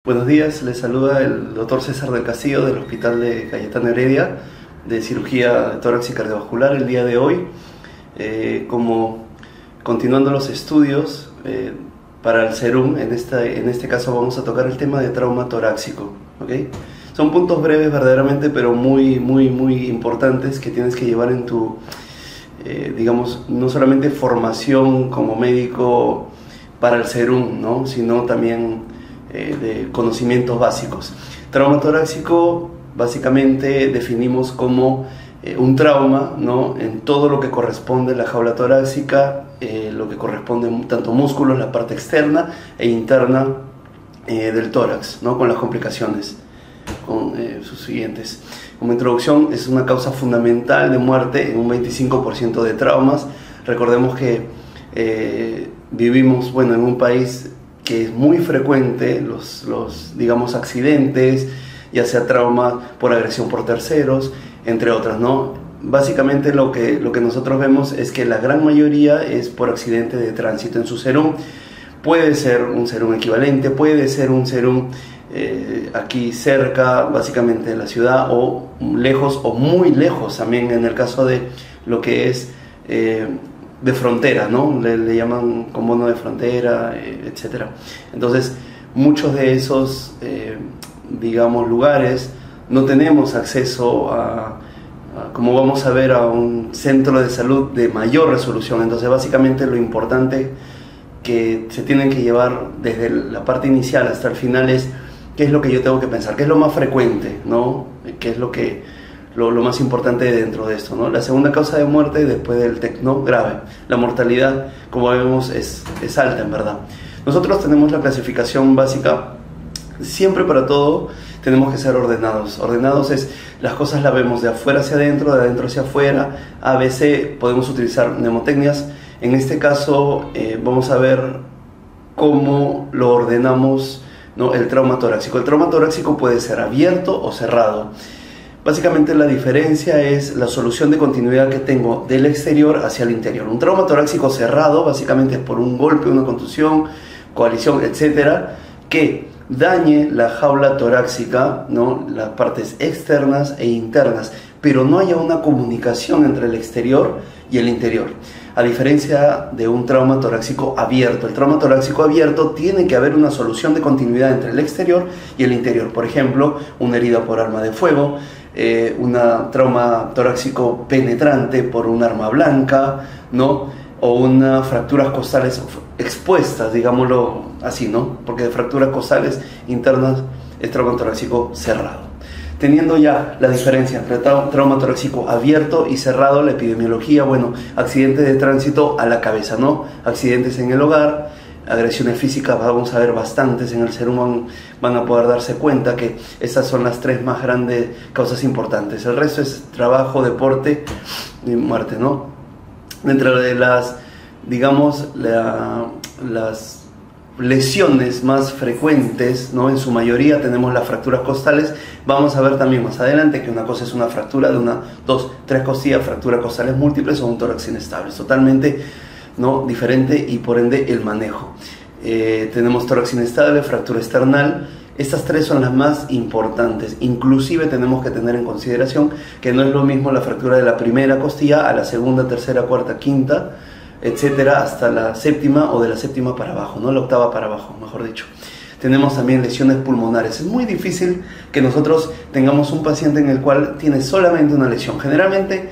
Buenos días, les saluda el doctor César del Castillo del Hospital de Cayetano Heredia de Cirugía de Tórax y Cardiovascular. El día de hoy, como continuando los estudios para el SERUM, en este caso vamos a tocar el tema de trauma torácico, ¿okay? Son puntos breves verdaderamente, pero muy importantes que tienes que llevar en tu, digamos, no solamente formación como médico para el SERUM, ¿no? Sino también de conocimientos básicos. Trauma torácico básicamente definimos como un trauma, ¿no? En todo lo que corresponde a la jaula torácica, lo que corresponde tanto músculos, la parte externa e interna del tórax, ¿no? Con las complicaciones con sus siguientes. Como introducción, es una causa fundamental de muerte en un 25% de traumas. Recordemos que vivimos, bueno, en un país que es muy frecuente digamos, accidentes, ya sea trauma por agresión por terceros, entre otras, ¿no? Básicamente lo que nosotros vemos es que la gran mayoría es por accidente de tránsito en su SERUM. Puede ser un SERUM equivalente, puede ser un SERUM aquí cerca, básicamente de la ciudad, o lejos o muy lejos también en el caso de lo que es de frontera, ¿no? Le llaman convenio de frontera, etc. Entonces, muchos de esos, digamos, lugares no tenemos acceso como vamos a ver, a un centro de salud de mayor resolución. Entonces, básicamente lo importante que se tienen que llevar desde la parte inicial hasta el final es qué es lo que yo tengo que pensar, qué es lo más frecuente, ¿no? Qué es lo más importante dentro de esto, ¿no? La segunda causa de muerte después del TEC, ¿no? Grave. La mortalidad, como vemos, es alta en verdad. Nosotros tenemos la clasificación básica. Siempre para todo tenemos que ser ordenados. Ordenados es, las cosas las vemos de afuera hacia adentro, de adentro hacia afuera. A veces podemos utilizar mnemotecnias. En este caso vamos a ver cómo lo ordenamos, ¿no? El trauma torácico. El trauma torácico puede ser abierto o cerrado. Básicamente la diferencia es la solución de continuidad que tengo del exterior hacia el interior. Un trauma torácico cerrado básicamente es por un golpe, una contusión, coalición, etcétera, que dañe la jaula torácica, ¿no? Las partes externas e internas, pero no haya una comunicación entre el exterior y el interior. A diferencia de un trauma torácico abierto. El trauma torácico abierto tiene que haber una solución de continuidad entre el exterior y el interior. Por ejemplo, una herida por arma de fuego, un trauma torácico penetrante por un arma blanca, ¿no? O unas fracturas costales expuestas, digámoslo así, ¿no? Porque de fracturas costales internas es trauma torácico cerrado. Teniendo ya la diferencia entre trauma torácico abierto y cerrado, la epidemiología, bueno, accidentes de tránsito a la cabeza, ¿no? Accidentes en el hogar, agresiones físicas, vamos a ver bastantes en el SERUM, van a poder darse cuenta que estas son las tres más grandes causas importantes. El resto es trabajo, deporte y muerte, ¿no? Dentro de las, digamos, las lesiones más frecuentes, ¿no? En su mayoría tenemos las fracturas costales. Vamos a ver también más adelante que una cosa es una fractura de una, dos, tres costillas, fracturas costales múltiples o un tórax inestable, totalmente, ¿no? Diferente, y por ende el manejo. Tenemos tórax inestable, fractura esternal. Estas tres son las más importantes. Inclusive tenemos que tener en consideración que no es lo mismo la fractura de la primera costilla a la segunda, tercera, cuarta, quinta, etcétera, hasta la séptima, o de la séptima para abajo, ¿no? La octava para abajo, mejor dicho. Tenemos también lesiones pulmonares. Es muy difícil que nosotros tengamos un paciente en el cual tiene solamente una lesión. Generalmente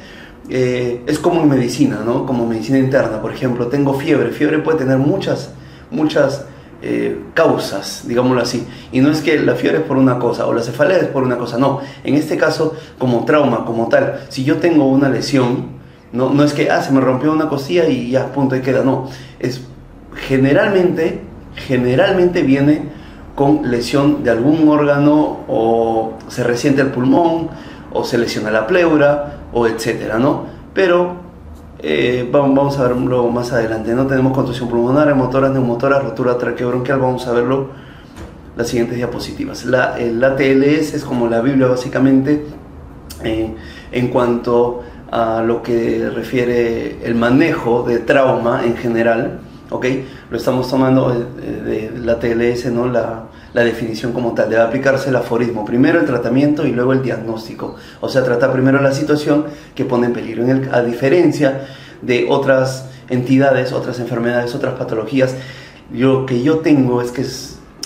es como en medicina, ¿no? Como medicina interna, por ejemplo, tengo fiebre. Fiebre puede tener muchas causas, digámoslo así. Y no es que la fiebre es por una cosa o la cefalea es por una cosa, no. En este caso, como trauma, como tal, si yo tengo una lesión, no es que se me rompió una costilla y ya, punto, y queda, no. Es generalmente viene con lesión de algún órgano, o se resiente el pulmón, o se lesiona la pleura, o etcétera, ¿no? Pero vamos a verlo más adelante, ¿no? Tenemos contusión pulmonar, hemotoras, neumotoras, rotura traqueobronquial. Vamos a verlo las siguientes diapositivas. El ATLS es como la Biblia básicamente en cuanto a lo que refiere el manejo de trauma en general, ¿ok? Lo estamos tomando de la TLS, ¿no? la definición como tal. Debe aplicarse el aforismo, primero el tratamiento y luego el diagnóstico. O sea, tratar primero la situación que pone en peligro. A diferencia de otras entidades, otras enfermedades, otras patologías, lo que yo tengo es que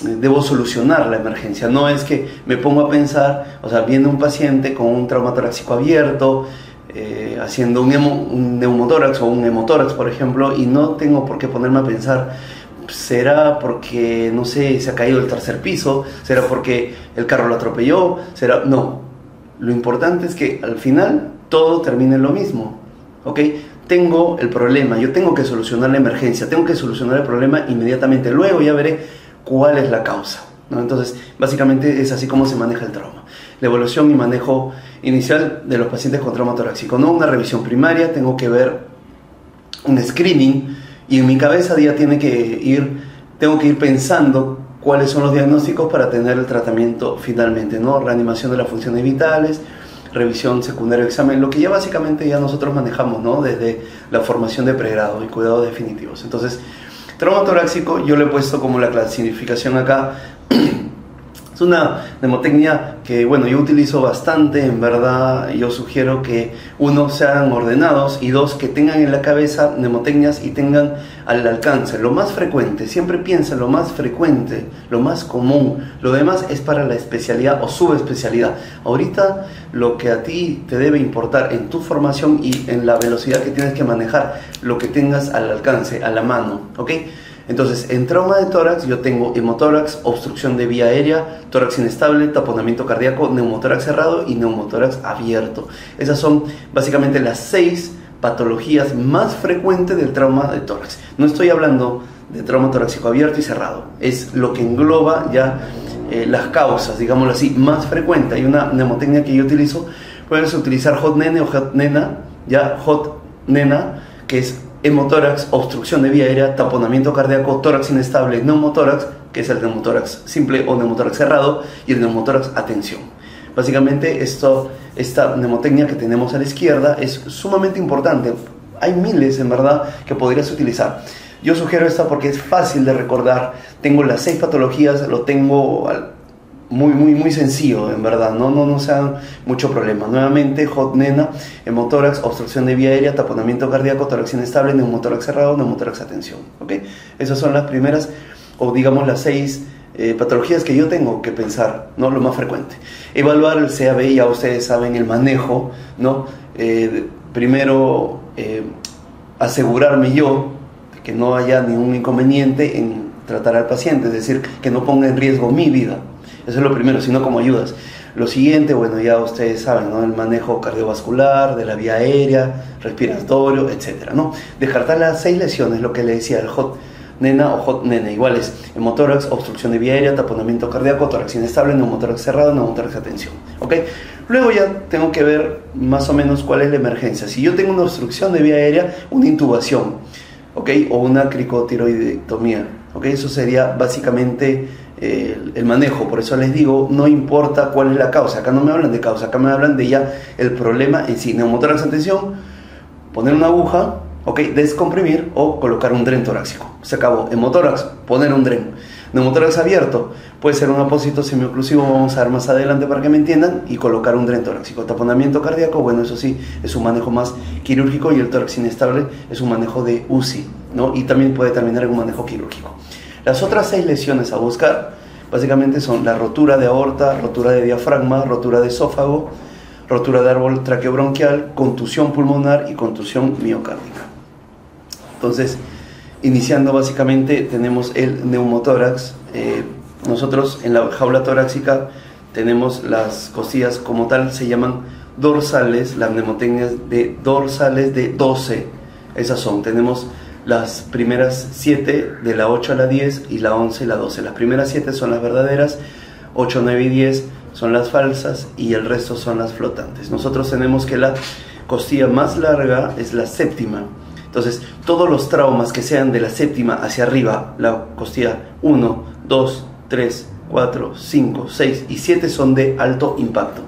debo solucionar la emergencia. No es que me pongo a pensar, o sea, viene un paciente con un trauma torácico abierto, haciendo un neumotórax o un hemotórax, por ejemplo, y no tengo por qué ponerme a pensar, ¿será porque, no sé, se ha caído del tercer piso? ¿Será porque el carro lo atropelló? ¿Será? No. Lo importante es que al final todo termine en lo mismo, ¿ok? Tengo el problema, yo tengo que solucionar la emergencia, tengo que solucionar el problema inmediatamente, luego ya veré cuál es la causa, ¿no? Entonces, básicamente es así como se maneja el trauma. La evaluación y manejo inicial de los pacientes con trauma torácico, no una revisión primaria, tengo que ver un screening y en mi cabeza ya tengo que ir pensando cuáles son los diagnósticos para tener el tratamiento finalmente, ¿no? Reanimación de las funciones vitales, revisión secundaria, examen, lo que ya básicamente ya nosotros manejamos, ¿no? Desde la formación de pregrado y cuidados definitivos. Entonces, trauma torácico yo le he puesto como la clasificación acá. Es una mnemotecnia que, bueno, yo utilizo bastante, en verdad. Yo sugiero que uno, sean ordenados, y dos, que tengan en la cabeza mnemotecnias y tengan al alcance lo más frecuente. Siempre piensa en lo más frecuente, lo más común. Lo demás es para la especialidad o subespecialidad. Ahorita lo que a ti te debe importar en tu formación y en la velocidad que tienes que manejar, lo que tengas al alcance, a la mano, ¿ok? Entonces, en trauma de tórax yo tengo hemotórax, obstrucción de vía aérea, tórax inestable, taponamiento cardíaco, neumotórax cerrado y neumotórax abierto. Esas son básicamente las 6 patologías más frecuentes del trauma de tórax. No estoy hablando de trauma torácico abierto y cerrado, es lo que engloba ya las causas, digámoslo así, más frecuentes. Hay una mnemotecnia que yo utilizo, puedes utilizar hot nene o hot nena, ya hot nena, que es hemotórax, obstrucción de vía aérea, taponamiento cardíaco, tórax inestable, neumotórax, que es el neumotórax simple o neumotórax cerrado, y el neumotórax atención. Básicamente esta mnemotecnia que tenemos a la izquierda es sumamente importante. Hay miles, en verdad, que podrías utilizar. Yo sugiero esta porque es fácil de recordar. Tengo las 6 patologías, lo tengo muy sencillo, en verdad, no sea mucho problema. Nuevamente, hot nena, hemotórax, obstrucción de vía aérea, taponamiento cardíaco, tórax inestable, neumotórax cerrado, neumotórax atención, ¿ok? Esas son las primeras, o digamos las 6 patologías que yo tengo que pensar, ¿no? Lo más frecuente. Evaluar el CAB, ya ustedes saben el manejo, ¿no? Primero, asegurarme yo de que no haya ningún inconveniente en tratar al paciente, es decir, que no ponga en riesgo mi vida. Eso es lo primero, sino como ayudas. Lo siguiente, bueno, ya ustedes saben, ¿no? El manejo cardiovascular, de la vía aérea, respiratorio, etcétera, ¿no? Descartar las 6 lesiones, lo que le decía, el hot nena o hot nene, iguales: hemotórax, obstrucción de vía aérea, taponamiento cardíaco, tórax inestable, neumotórax cerrado, neumotórax atención, ¿ok? Luego ya tengo que ver más o menos cuál es la emergencia. Si yo tengo una obstrucción de vía aérea, una intubación, ¿ok? O una cricotiroidectomía, ¿ok? Eso sería básicamente el manejo. Por eso les digo, no importa cuál es la causa. Acá no me hablan de causa, acá me hablan de ya el problema en sí. Neumotórax atención, poner una aguja, ¿ok? Descomprimir o colocar un dren torácico. Se acabó. Hemotórax, poner un dren. Neumotórax abierto, puede ser un apósito semioclusivo, vamos a ver más adelante para que me entiendan, y colocar un dren torácico. Taponamiento cardíaco, bueno, eso sí, es un manejo más quirúrgico, y el tórax inestable es un manejo de UCI, ¿no? Y también puede terminar en un manejo quirúrgico. Las otras 6 lesiones a buscar básicamente son la rotura de aorta, rotura de diafragma, rotura de esófago, rotura de árbol traqueobronquial, contusión pulmonar y contusión miocárdica. Entonces, iniciando básicamente tenemos el neumotórax. Nosotros en la jaula torácica tenemos las costillas como tal, se llaman dorsales, las mnemotecnias de dorsales de 12. Esas son, tenemos las primeras 7, de la 8 a la 10, y la 11 y la 12. Las primeras 7 son las verdaderas, 8, 9 y 10 son las falsas, y el resto son las flotantes. Nosotros tenemos que la costilla más larga es la séptima. Entonces, todos los traumas que sean de la séptima hacia arriba, la costilla 1, 2, 3, 4, 5, 6 y 7 son de alto impacto.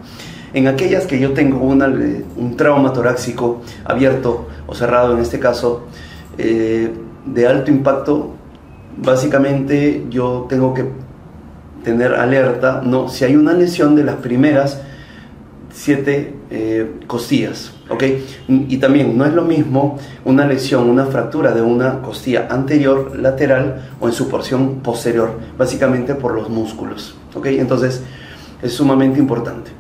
En aquellas que yo tengo un trauma torácico abierto o cerrado, en este caso, de alto impacto, básicamente yo tengo que tener alerta, ¿no? Si hay una lesión de las primeras 7 costillas, ¿ok? Y también no es lo mismo una lesión, una fractura de una costilla anterior, lateral o en su porción posterior, básicamente por los músculos, ¿ok? Entonces es sumamente importante.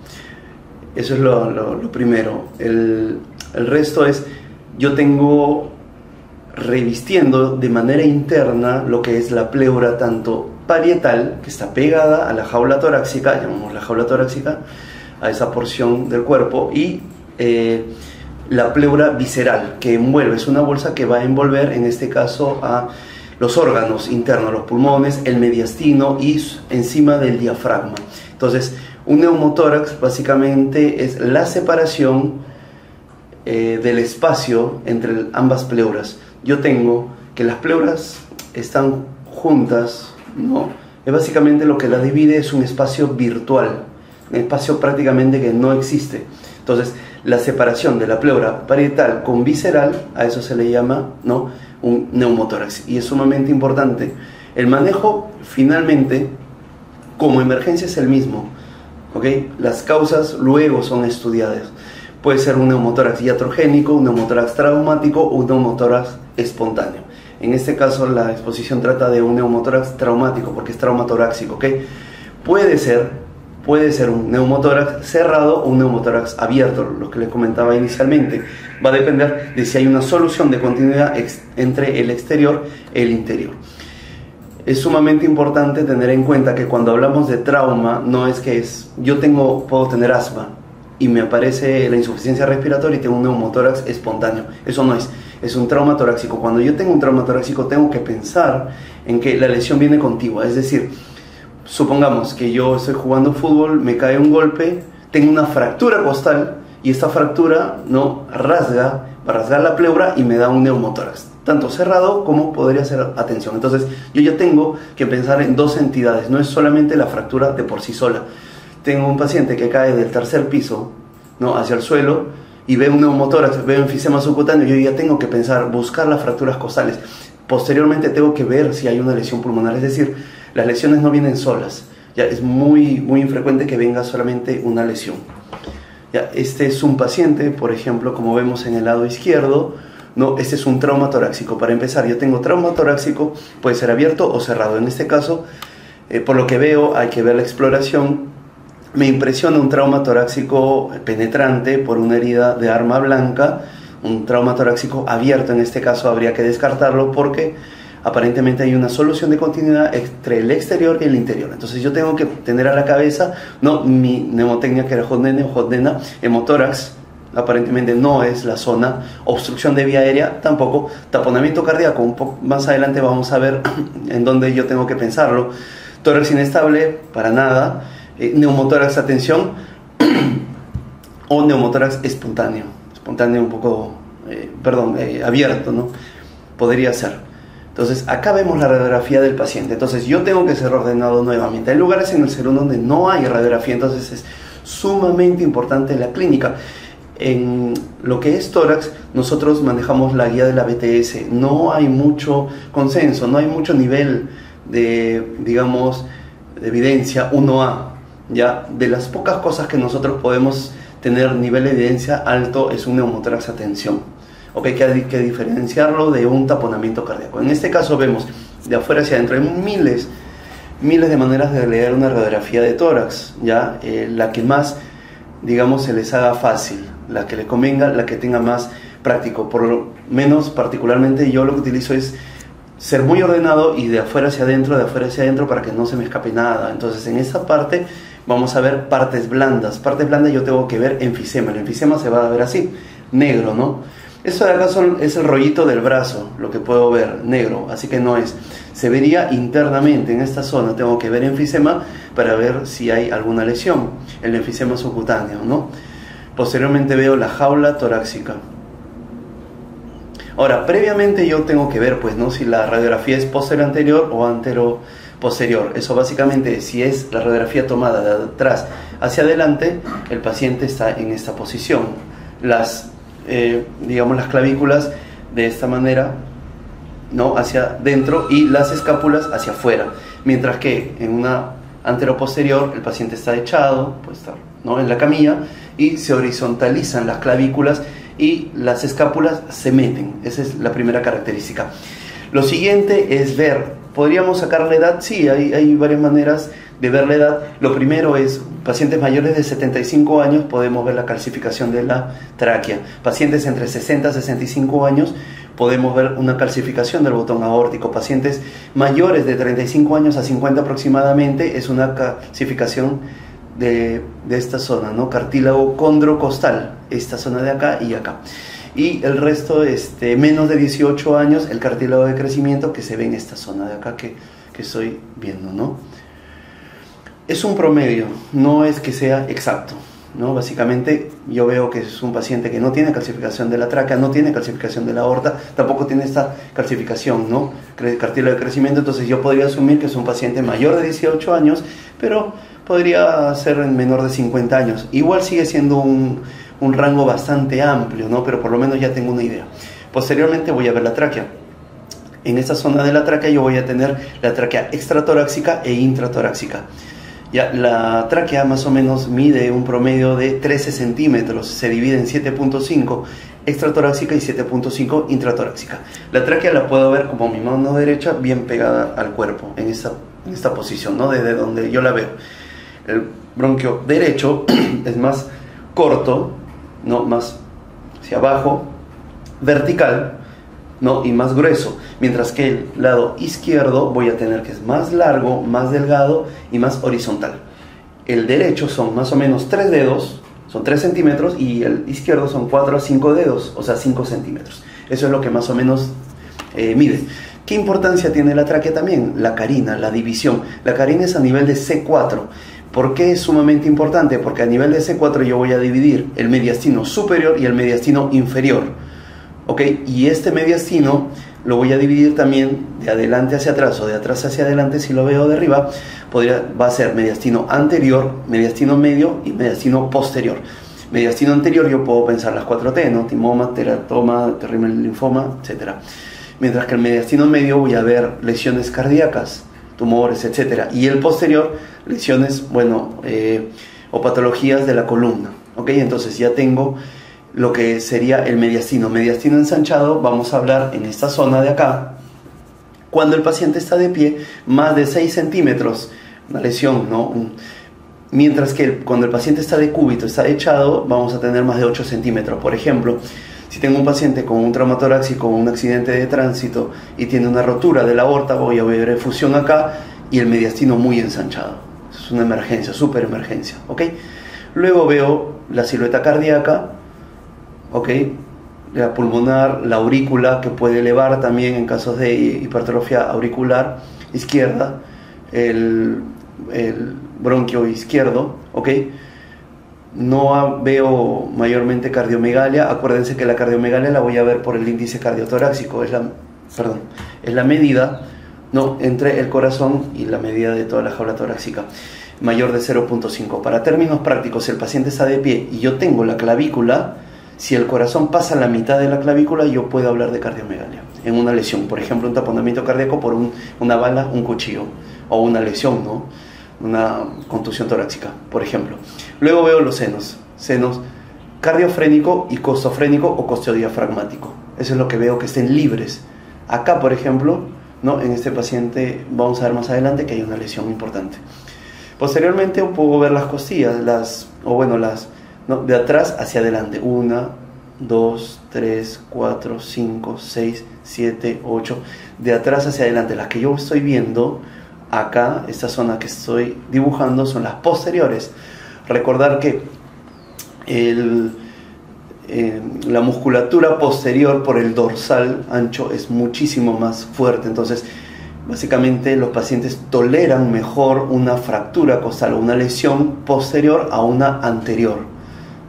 Eso es lo primero. El resto es, yo tengo revistiendo de manera interna lo que es la pleura tanto parietal, que está pegada a la jaula torácica, llamamos la jaula torácica, a esa porción del cuerpo, y la pleura visceral, que envuelve, es una bolsa que va a envolver en este caso a los órganos internos, los pulmones, el mediastino y encima del diafragma. Entonces, un neumotórax básicamente es la separación del espacio entre ambas pleuras. Yo tengo que las pleuras están juntas, ¿no? Es básicamente lo que las divide, es un espacio virtual, un espacio prácticamente que no existe. Entonces, la separación de la pleura parietal con visceral, a eso se le llama, ¿no?, un neumotórax, y es sumamente importante. El manejo, finalmente, como emergencia es el mismo, ¿ok? Las causas luego son estudiadas. Puede ser un neumotórax iatrogénico, un neumotórax traumático o un neumotórax espontáneo. En este caso, la exposición trata de un neumotórax traumático, porque es trauma torácico, ¿ok? Puede ser un neumotórax cerrado o un neumotórax abierto, lo que les comentaba inicialmente. Va a depender de si hay una solución de continuidad entre el exterior y el interior. Es sumamente importante tener en cuenta que cuando hablamos de trauma, no es que puedo tener asma y me aparece la insuficiencia respiratoria y tengo un neumotórax espontáneo. Eso no es un trauma torácico. Cuando yo tengo un trauma torácico, tengo que pensar en que la lesión viene contigua, es decir, supongamos que yo estoy jugando fútbol, me cae un golpe, tengo una fractura costal y esta fractura, ¿no?, va a rasgar la pleura y me da un neumotórax, tanto cerrado como podría ser a tensión. Entonces yo ya tengo que pensar en dos entidades, no es solamente la fractura de por sí sola. Tengo un paciente que cae del 3er piso, ¿no?, hacia el suelo y ve un neumotórax, ve enfisema subcutáneo, yo ya tengo que pensar, buscar las fracturas costales. Posteriormente tengo que ver si hay una lesión pulmonar, es decir, las lesiones no vienen solas, ya es muy infrecuente que venga solamente una lesión. Ya, este es un paciente, por ejemplo, como vemos en el lado izquierdo, ¿no? Este es un trauma torácico. Para empezar, yo tengo trauma torácico, puede ser abierto o cerrado. En este caso, por lo que veo, hay que ver la exploración. Me impresiona un trauma torácico penetrante por una herida de arma blanca. Un trauma torácico abierto, en este caso, habría que descartarlo porque aparentemente hay una solución de continuidad entre el exterior y el interior. Entonces yo tengo que tener a la cabeza, no, mi mnemotecnia que era Hodnena, hemotórax, aparentemente no es la zona, obstrucción de vía aérea tampoco, taponamiento cardíaco, un poco más adelante vamos a ver en dónde yo tengo que pensarlo, tórax inestable, para nada, neumotórax a tensión o neumotórax espontáneo un poco, abierto, ¿no? Podría ser. Entonces, acá vemos la radiografía del paciente. Entonces, yo tengo que ser ordenado nuevamente. Hay lugares en el salón donde no hay radiografía, entonces es sumamente importante la clínica. En lo que es tórax, nosotros manejamos la guía de la BTS. No hay mucho consenso, no hay mucho nivel de, digamos, de evidencia 1A. ¿Ya? De las pocas cosas que nosotros podemos tener nivel de evidencia alto es un neumotórax a tensión. ¿Ok? Que hay que diferenciarlo de un taponamiento cardíaco. En este caso vemos de afuera hacia adentro. Hay miles de maneras de leer una radiografía de tórax, ¿ya? La que más, digamos, se les haga fácil, la que le convenga, la que tenga más práctico. Por lo menos, particularmente, yo lo que utilizo es ser muy ordenado y de afuera hacia adentro para que no se me escape nada. Entonces, en esta parte vamos a ver partes blandas. Partes blandas yo tengo que ver enfisema. El enfisema se va a ver así, negro, ¿no? Esto de acá es el rollito del brazo, lo que puedo ver, negro, así que no es. Se vería internamente en esta zona, tengo que ver enfisema para ver si hay alguna lesión, el enfisema subcutáneo, ¿no? Posteriormente veo la jaula torácica. Ahora, previamente yo tengo que ver, pues, ¿no?, si la radiografía es posterior anterior o antero posterior. Eso básicamente, si es la radiografía tomada de atrás hacia adelante, el paciente está en esta posición. Digamos, las clavículas de esta manera, ¿no?, hacia dentro y las escápulas hacia afuera, mientras que en una anteroposterior, el paciente está echado, puede estar, ¿no?, en la camilla, y se horizontalizan las clavículas y las escápulas se meten. Esa es la primera característica. Lo siguiente es ver, ¿podríamos sacar la edad? Sí, hay varias maneras de ver la edad. Lo primero es, pacientes mayores de 75 años podemos ver la calcificación de la tráquea. Pacientes entre 60 y 65 años podemos ver una calcificación del botón aórtico. Pacientes mayores de 35 años a 50 aproximadamente es una calcificación de esta zona, ¿no? Cartílago condrocostal, esta zona de acá y acá. Y el resto, menos de 18 años, el cartílago de crecimiento que se ve en esta zona de acá que estoy viendo, ¿no? Es un promedio, no es que sea exacto, ¿no? Básicamente yo veo que es un paciente que no tiene calcificación de la tráquea, no tiene calcificación de la aorta, tampoco tiene esta calcificación, ¿no?, cartílago de crecimiento. Entonces yo podría asumir que es un paciente mayor de 18 años, pero podría ser menor de 50 años. Igual sigue siendo un rango bastante amplio, ¿no?, pero por lo menos ya tengo una idea. Posteriormente voy a ver la tráquea. En esta zona de la tráquea yo voy a tener la tráquea extratorácica e intratorácica. Ya, la tráquea más o menos mide un promedio de 13 centímetros, se divide en 7.5 extratorácica y 7.5 intratorácica. La tráquea la puedo ver como mi mano derecha bien pegada al cuerpo, en esta posición, ¿no?, desde donde yo la veo. El bronquio derecho es más corto, ¿no?, más hacia abajo, vertical, ¿no?, y más grueso, mientras que el lado izquierdo voy a tener que es más largo, más delgado y más horizontal. El derecho son más o menos 3 dedos, son 3 centímetros, y el izquierdo son 4 a 5 dedos, o sea 5 centímetros. Eso es lo que más o menos mide. ¿Qué importancia tiene la tráquea también? La carina, la división. La carina es a nivel de C4. ¿Por qué es sumamente importante? Porque a nivel de C4 yo voy a dividir el mediastino superior y el mediastino inferior, ¿ok? Y este mediastino lo voy a dividir también de adelante hacia atrás o de atrás hacia adelante. Si lo veo de arriba, va a ser mediastino anterior, mediastino medio y mediastino posterior. Mediastino anterior yo puedo pensar las 4T, ¿no?, timoma, teratoma, terrible linfoma, etc. Mientras que el mediastino medio voy a ver lesiones cardíacas, tumores, etc. Y el posterior, lesiones, o patologías de la columna, ¿ok? Entonces ya tengo lo que sería el mediastino. Mediastino ensanchado, vamos a hablar en esta zona de acá, cuando el paciente está de pie, más de 6 centímetros, una lesión, ¿no? Mientras que cuando el paciente está de cúbito, está echado, vamos a tener más de 8 centímetros. Por ejemplo, si tengo un paciente con un trauma torácico, un accidente de tránsito y tiene una rotura de la aorta, voy a ver efusión acá y el mediastino muy ensanchado. Es una emergencia, súper emergencia, ¿ok? Luego veo la silueta cardíaca, ¿ok? La pulmonar, la aurícula, que puede elevar también en casos de hipertrofia auricular izquierda, el bronquio izquierdo, ¿ok? No veo mayormente cardiomegalia. Acuérdense que la cardiomegalia la voy a ver por el índice cardiotorácico, es la medida, ¿no?, entre el corazón y la medida de toda la jaula torácica, mayor de 0.5. Para términos prácticos, si el paciente está de pie y yo tengo la clavícula, si el corazón pasa la mitad de la clavícula, yo puedo hablar de cardiomegalia en una lesión, por ejemplo, un taponamiento cardíaco por una bala, un cuchillo, o una lesión, ¿no?, una contusión torácica, por ejemplo. Luego veo los senos cardiofrénico y costofrénico o costodiafragmático. Eso es lo que veo, que estén libres. Acá, por ejemplo, ¿no?, en este paciente vamos a ver más adelante que hay una lesión importante. Posteriormente puedo ver las costillas, ¿no?, de atrás hacia adelante. 1, 2, 3, 4, 5, 6, 7, 8. De atrás hacia adelante. Las que yo estoy viendo acá, esta zona que estoy dibujando, son las posteriores. Recordar que la musculatura posterior por el dorsal ancho es muchísimo más fuerte. Entonces, básicamente los pacientes toleran mejor una fractura costal o una lesión posterior a una anterior,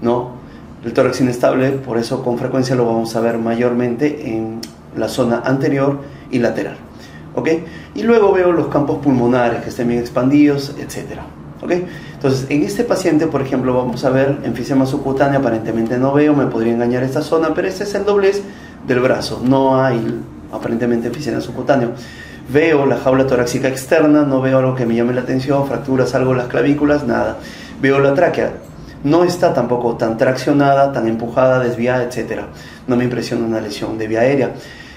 ¿no? El tórax inestable, por eso con frecuencia lo vamos a ver mayormente en la zona anterior y lateral, ¿ok? Y luego veo los campos pulmonares que estén bien expandidos, etc. ¿Ok? Entonces, en este paciente, por ejemplo, vamos a ver enfisema subcutáneo. Aparentemente no veo, me podría engañar esta zona, pero este es el doblez del brazo. No hay aparentemente enfisema subcutáneo. Veo la jaula torácica externa, no veo algo que me llame la atención, fracturas algo las clavículas, nada. Veo la tráquea, no está tampoco tan traccionada, tan empujada, desviada, etc. No me impresiona una lesión de vía aérea.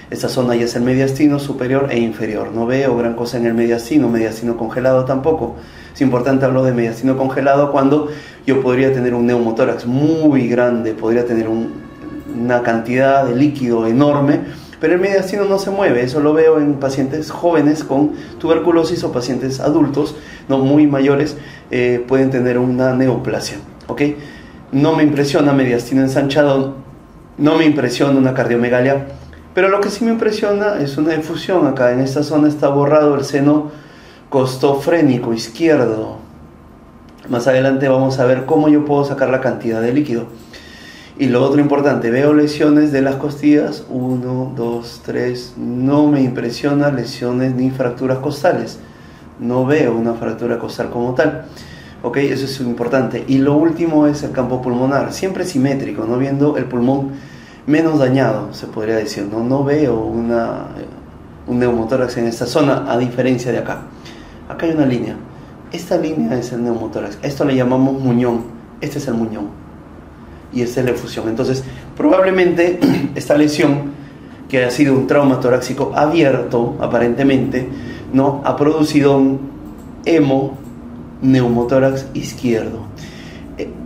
Esta zona ya es el mediastino superior e inferior. No veo gran cosa en el mediastino congelado tampoco. Es importante hablar de mediastino congelado cuando yo podría tener un neumotórax muy grande, podría tener una cantidad de líquido enorme, pero el mediastino no se mueve. Eso lo veo en pacientes jóvenes con tuberculosis o pacientes adultos, no muy mayores, pueden tener una neoplasia. ¿Ok? No me impresiona mediastino ensanchado, no me impresiona una cardiomegalia, pero lo que sí me impresiona es una efusión. Acá en esta zona está borrado el seno costofrénico izquierdo. Más adelante vamos a ver cómo yo puedo sacar la cantidad de líquido. Y lo otro importante, veo lesiones de las costillas, 1, 2, 3, no me impresiona lesiones ni fracturas costales, no veo una fractura costal como tal. Ok, eso es importante. Y lo último es el campo pulmonar, siempre simétrico, no viendo el pulmón menos dañado, se podría decir. No veo un neumotórax en esta zona, a diferencia de acá. Acá hay una línea, esta línea es el neumotórax, esto le llamamos muñón, este es el muñón y esta es la efusión. Entonces probablemente esta lesión, que ha sido un trauma torácico abierto aparentemente, no ha producido un neumotórax izquierdo,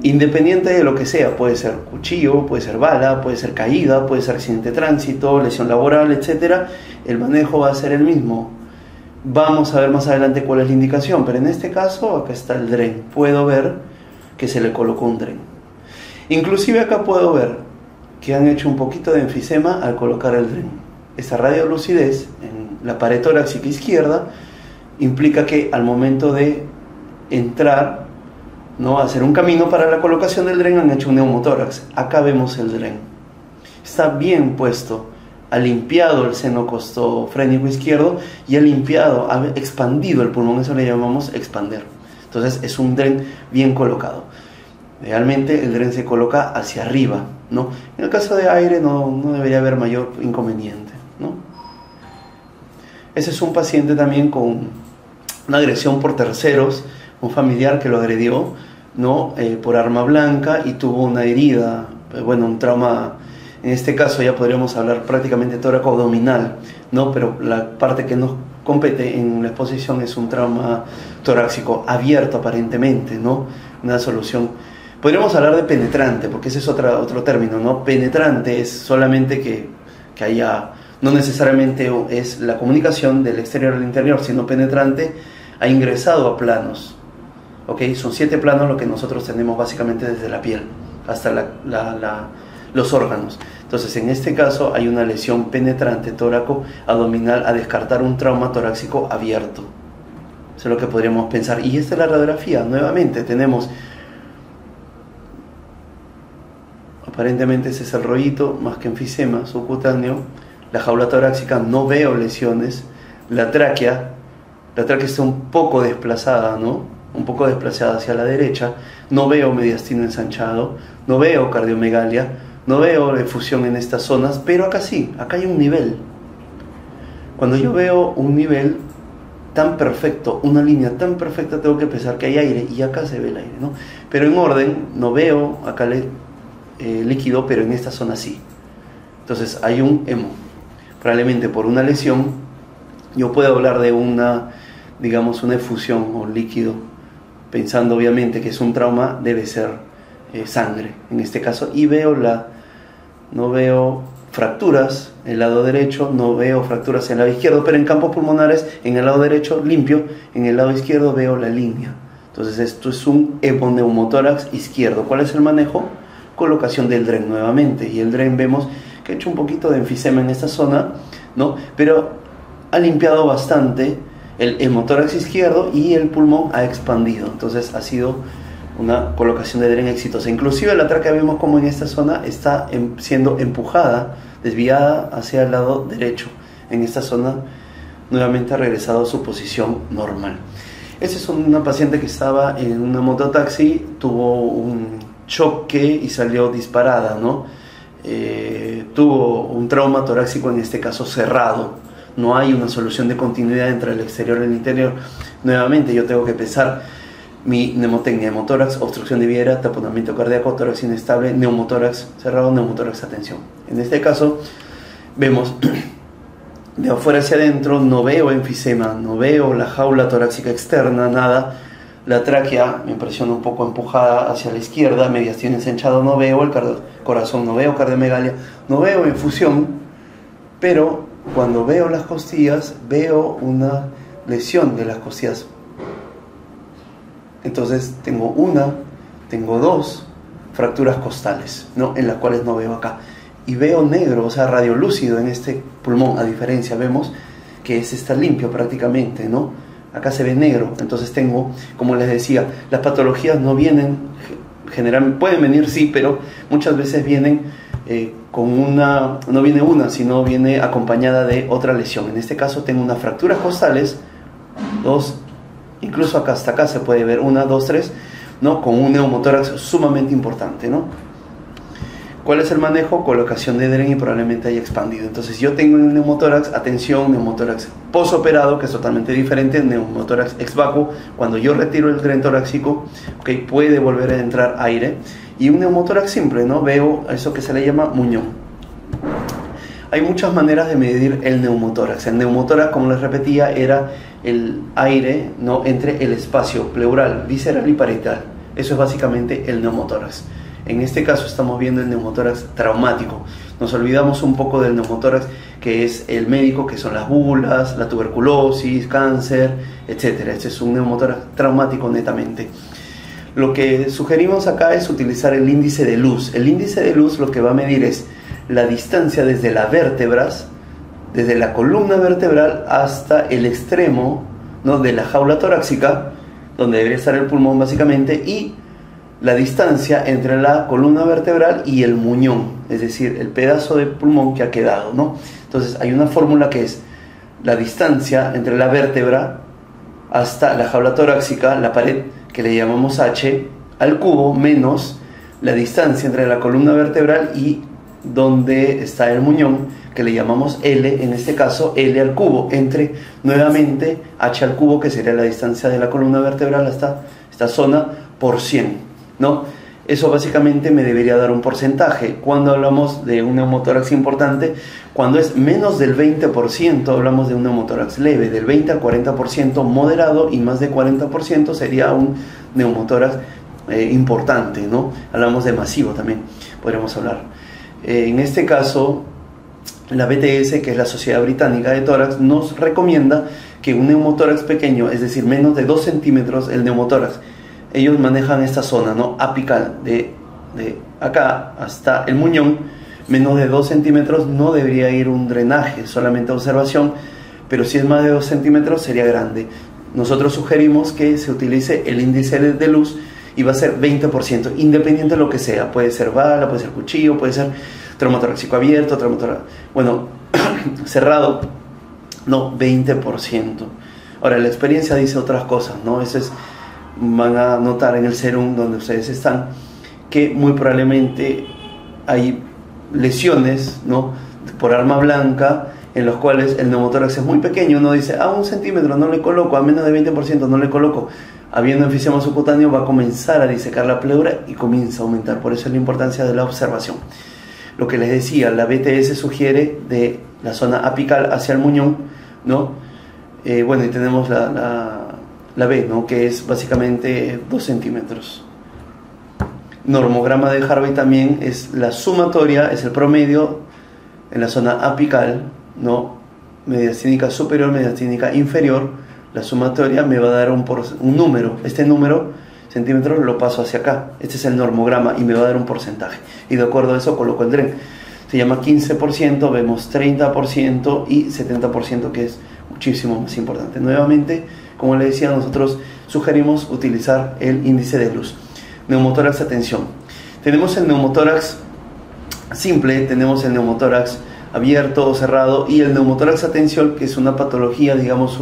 independiente de lo que sea. Puede ser cuchillo, puede ser bala, puede ser caída, puede ser accidente de tránsito, lesión laboral, etc. El manejo va a ser el mismo. Vamos a ver más adelante cuál es la indicación, pero en este caso acá está el DREN. Puedo ver que se le colocó un DREN. Inclusive acá puedo ver que han hecho un poquito de enfisema al colocar el DREN. Esta radiolucidez en la pared torácica izquierda implica que al momento de entrar, ¿no?, hacer un camino para la colocación del DREN, han hecho un neumotórax. Acá vemos el DREN. Está bien puesto, ha limpiado el seno costofrénico izquierdo y ha limpiado, ha expandido el pulmón, eso le llamamos expander. Entonces es un DREN bien colocado. Realmente el DREN se coloca hacia arriba, ¿no? En el caso de aire no debería haber mayor inconveniente, ¿no? Ese es un paciente también con una agresión por terceros, un familiar que lo agredió, ¿no?, por arma blanca, y tuvo una herida, bueno, un trauma. En este caso ya podríamos hablar prácticamente tóraco-abdominal, ¿no? Pero la parte que nos compete en la exposición es un trauma torácico abierto aparentemente, ¿no? Una solución. Podríamos hablar de penetrante, porque ese es otro término, ¿no? Penetrante es solamente que haya, no necesariamente es la comunicación del exterior al interior, sino penetrante ha ingresado a planos. ¿Ok? Son 7 planos lo que nosotros tenemos básicamente desde la piel hasta los órganos. Entonces en este caso hay una lesión penetrante tóraco-abdominal a descartar un trauma torácico abierto. Eso es lo que podríamos pensar. Y esta es la radiografía. Nuevamente tenemos, aparentemente ese es el rollito, más que enfisema subcutáneo. La jaula torácica, no veo lesiones. La tráquea está un poco desplazada, ¿no? Un poco desplazada hacia la derecha. No veo mediastino ensanchado, no veo cardiomegalia, no veo efusión en estas zonas, pero acá sí, acá hay un nivel. Cuando yo veo un nivel tan perfecto, una línea tan perfecta, tengo que pensar que hay aire, y acá se ve el aire, ¿no? Pero en orden, no veo acá líquido, pero en esta zona sí. Entonces hay un hemo. Probablemente por una lesión, yo puedo hablar de una efusión o líquido, pensando obviamente que es un trauma, debe ser sangre en este caso, y no veo fracturas en el lado derecho, no veo fracturas en el lado izquierdo, pero en campos pulmonares en el lado derecho limpio, en el lado izquierdo veo la línea. Entonces esto es un hemoneumotórax izquierdo. ¿Cuál es el manejo? Colocación del DREN nuevamente, y el DREN vemos que ha hecho un poquito de enfisema en esta zona, ¿no? Pero ha limpiado bastante el hemotórax izquierdo y el pulmón ha expandido. Entonces ha sido una colocación de DREN exitosa. Inclusive la tráquea vemos como en esta zona está siendo empujada, desviada hacia el lado derecho. En esta zona nuevamente ha regresado a su posición normal. Esta es una paciente que estaba en una mototaxi, tuvo un choque y salió disparada, ¿no? Tuvo un trauma torácico, en este caso cerrado, no hay una solución de continuidad entre el exterior y el interior. Nuevamente yo tengo que pesar mi neumotecnia, hemotórax, obstrucción de vía, taponamiento cardíaco, tórax inestable, neumotórax cerrado, neumotórax atención. En este caso vemos de afuera hacia adentro, no veo enfisema, no veo la jaula torácica externa, nada. La tráquea me impresiona un poco empujada hacia la izquierda, mediastino ensanchado no veo, el corazón no veo, cardiomegalia, no veo infusión, pero cuando veo las costillas, veo una lesión de las costillas. Entonces tengo dos fracturas costales, ¿no? En las cuales no veo acá. Y veo negro, o sea, radiolúcido en este pulmón, a diferencia, vemos que ese está limpio prácticamente, ¿no? Acá se ve negro, entonces tengo, como les decía, las patologías no vienen, generalmente pueden venir sí, pero muchas veces vienen no viene una, sino viene acompañada de otra lesión. En este caso tengo unas fracturas costales, dos, incluso acá hasta acá se puede ver, 1, 2, 3, ¿no? Con un neumotórax sumamente importante, ¿no? ¿Cuál es el manejo? Colocación de dren y probablemente haya expandido. Entonces yo tengo un neumotórax, atención, neumotórax posoperado, que es totalmente diferente, neumotórax ex vacuo. Cuando yo retiro el dren torácico, okay, puede volver a entrar aire. Y un neumotórax simple, ¿no? Veo eso que se le llama muñón. Hay muchas maneras de medir el neumotórax. El neumotórax, como les repetía, era el aire, ¿no? Entre el espacio pleural, visceral y parietal. Eso es básicamente el neumotórax. En este caso estamos viendo el neumotórax traumático. Nos olvidamos un poco del neumotórax que es el médico, que son las bulas, la tuberculosis, cáncer, etc. Este es un neumotórax traumático netamente. Lo que sugerimos acá es utilizar el índice de luz. El índice de luz lo que va a medir es la distancia desde las vértebras, desde la columna vertebral hasta el extremo, ¿no? De la jaula torácica, donde debería estar el pulmón básicamente, y la distancia entre la columna vertebral y el muñón, es decir, el pedazo de pulmón que ha quedado, ¿no? Entonces hay una fórmula que es la distancia entre la vértebra hasta la jaula torácica, la pared que le llamamos H, al cubo, menos la distancia entre la columna vertebral y donde está el muñón, que le llamamos L, en este caso L al cubo, entre nuevamente H al cubo, que sería la distancia de la columna vertebral hasta esta zona, por 100. ¿No? Eso básicamente me debería dar un porcentaje. Cuando hablamos de un neumotórax importante, cuando es menos del 20%, hablamos de un neumotórax leve, del 20 al 40% moderado, y más de 40% sería un neumotórax importante, ¿no? Hablamos de masivo también, podríamos hablar. En este caso, la BTS, que es la Sociedad Británica de Tórax, nos recomienda que un neumotórax pequeño, es decir, menos de 2 centímetros, el neumotórax, ellos manejan esta zona, ¿no? Apical, de acá hasta el muñón, menos de 2 centímetros, no debería ir un drenaje, solamente observación, pero si es más de 2 centímetros sería grande. Nosotros sugerimos que se utilice el índice de luz y va a ser 20%, independiente de lo que sea. Puede ser bala, puede ser cuchillo, puede ser traumotorácico abierto, bueno, cerrado, no, 20%. Ahora, la experiencia dice otras cosas, ¿no? Eso es... Van a notar en el serum donde ustedes están que muy probablemente hay lesiones, ¿no? Por arma blanca, en los cuales el neumotórax es muy pequeño. Uno dice, a 1 centímetro no le coloco, a menos de 20% no le coloco. Habiendo enfisema subcutáneo va a comenzar a disecar la pleura y comienza a aumentar. Por eso es la importancia de la observación. Lo que les decía, la BTS sugiere de la zona apical hacia el muñón, ¿no? Bueno, y tenemos la B, ¿no? Que es básicamente 2 centímetros. Normograma de Harvey también es la sumatoria, es el promedio en la zona apical, ¿no? Mediastínica superior, mediastínica inferior. La sumatoria me va a dar un número. Este número, centímetros, lo paso hacia acá. Este es el normograma y me va a dar un porcentaje. Y de acuerdo a eso coloco el dren. Se llama 15%, vemos 30% y 70%, que es muchísimo más importante. Nuevamente, como les decía, nosotros sugerimos utilizar el índice de luz. Neumotórax, atención. Tenemos el neumotórax simple, tenemos el neumotórax abierto o cerrado, y el neumotórax, atención, que es una patología, digamos,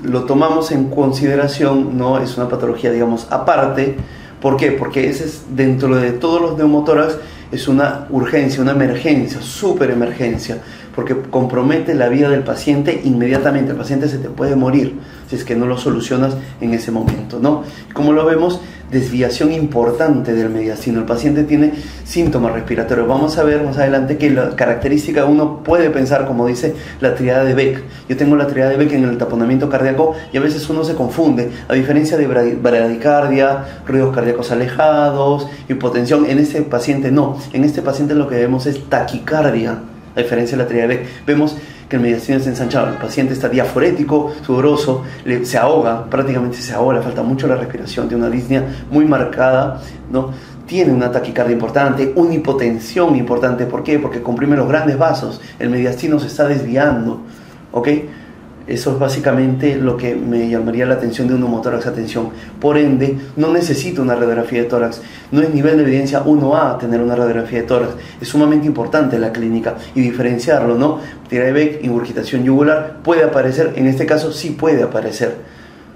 lo tomamos en consideración, no es una patología, digamos, aparte. ¿Por qué? Porque ese es, dentro de todos los neumotórax, es una urgencia, una emergencia, súper emergencia, porque compromete la vida del paciente inmediatamente. El paciente se te puede morir si es que no lo solucionas en ese momento, ¿no? Como lo vemos, desviación importante del mediastino. El paciente tiene síntomas respiratorios. Vamos a ver más adelante que la característica, uno puede pensar, como dice la triada de Beck. Yo tengo la triada de Beck en el taponamiento cardíaco y a veces uno se confunde. A diferencia de bradicardia, ruidos cardíacos alejados, hipotensión, en este paciente no. En este paciente lo que vemos es taquicardia. A diferencia de la triada de Beck, vemos que el mediastino está ensanchado, el paciente está diaforético, sudoroso, se ahoga, prácticamente se ahoga, le falta mucho la respiración, tiene una disnea muy marcada, ¿no? Tiene una taquicardia importante, una hipotensión importante. ¿Por qué? Porque comprime los grandes vasos, el mediastino se está desviando, ¿ok? Eso es básicamente lo que me llamaría la atención de un neumotórax a tensión. Por ende, no necesito una radiografía de tórax. No es nivel de evidencia 1A tener una radiografía de tórax. Es sumamente importante en la clínica y diferenciarlo, ¿no? Triada de Beck, ingurgitación yugular, puede aparecer. En este caso sí puede aparecer,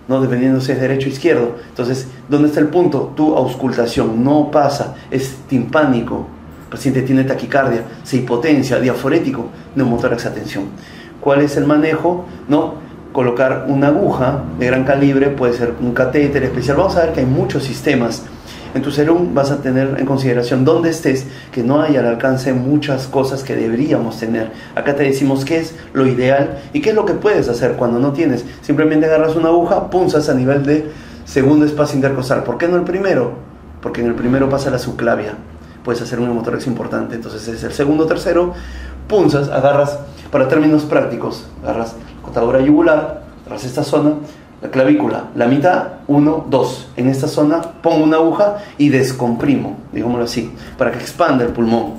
¿no? Dependiendo si es derecho o izquierdo. Entonces, ¿dónde está el punto? Tu auscultación no pasa, es timpánico. El paciente tiene taquicardia, se hipotencia, diaforético, neumotórax a tensión. ¿Cuál es el manejo? ¿No? Colocar una aguja de gran calibre, puede ser un catéter especial. Vamos a ver que hay muchos sistemas. En tu serum vas a tener en consideración donde estés, que no haya al alcance muchas cosas que deberíamos tener. Acá te decimos qué es lo ideal y qué es lo que puedes hacer cuando no tienes. Simplemente agarras una aguja, punzas a nivel de segundo espacio intercostal. ¿Por qué no el primero? Porque en el primero pasa la subclavia. Puedes hacer un neumotórax importante. Entonces es el segundo, tercero, punzas, agarras. Para términos prácticos, agarras la cortadura yugular, agarras esta zona, la clavícula, la mitad, 1, 2. En esta zona pongo una aguja y descomprimo, digámoslo así, para que expanda el pulmón.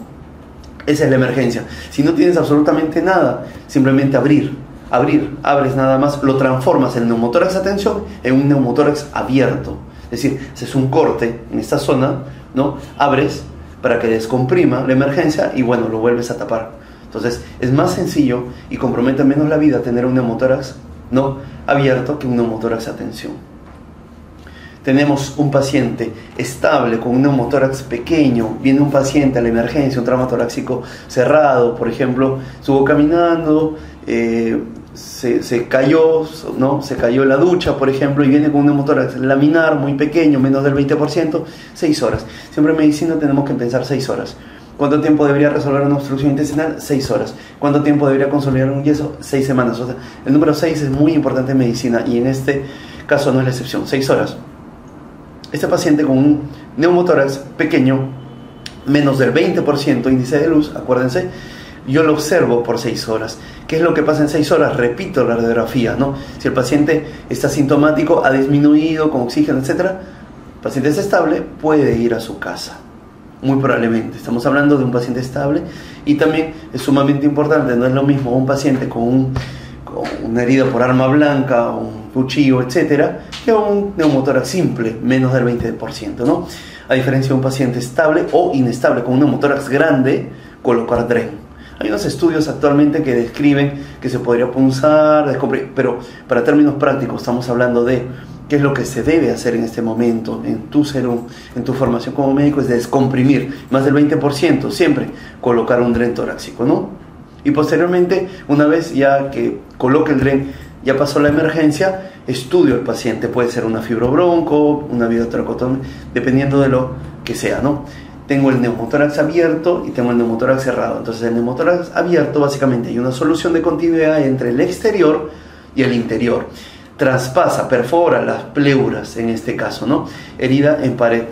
Esa es la emergencia. Si no tienes absolutamente nada, simplemente abres nada más, lo transformas el neumotórax a tensión en un neumotórax abierto. Es decir, haces un corte en esta zona, ¿no? Abres para que descomprima la emergencia y bueno, lo vuelves a tapar. Entonces es más sencillo y compromete menos la vida tener un neumotórax no abierto que un neumotórax a tensión. Tenemos un paciente estable con un neumotórax pequeño, viene un paciente a la emergencia, un trauma torácico cerrado, por ejemplo, estuvo caminando, se cayó, ¿no? Se cayó en la ducha, por ejemplo, y viene con un neumotórax laminar muy pequeño, menos del 20%, 6 horas. Siempre en medicina tenemos que pensar 6 horas. ¿Cuánto tiempo debería resolver una obstrucción intestinal? 6 horas. ¿Cuánto tiempo debería consolidar un yeso? 6 semanas. O sea, el número 6 es muy importante en medicina y en este caso no es la excepción. 6 horas. Este paciente con un neumotórax pequeño, menos del 20% índice de luz, acuérdense, yo lo observo por 6 horas. ¿Qué es lo que pasa en 6 horas? Repito la radiografía, ¿no? Si el paciente está sintomático, ha disminuido con oxígeno, etc., el paciente es estable, puede ir a su casa. Muy probablemente, estamos hablando de un paciente estable y también es sumamente importante, no es lo mismo un paciente con una herida por arma blanca, un cuchillo, etcétera, que un neumotórax simple, menos del 20%, ¿no? A diferencia de un paciente estable o inestable con un neumotórax grande, colocar DREN. Hay unos estudios actualmente que describen que se podría punzar, descomprimir, pero para términos prácticos estamos hablando de qué es lo que se debe hacer en este momento en tu serum, en tu formación como médico, es descomprimir más del 20%, siempre colocar un DREN torácico, ¿no? Y posteriormente, una vez ya que coloque el DREN, ya pasó la emergencia, estudio al paciente, puede ser una fibrobronco, una videotracotomía, dependiendo de lo que sea, ¿no? Tengo el neumotórax abierto y tengo el neumotórax cerrado. Entonces el neumotórax abierto, básicamente hay una solución de continuidad entre el exterior y el interior. Traspasa, perfora las pleuras en este caso, ¿no? Herida en pared.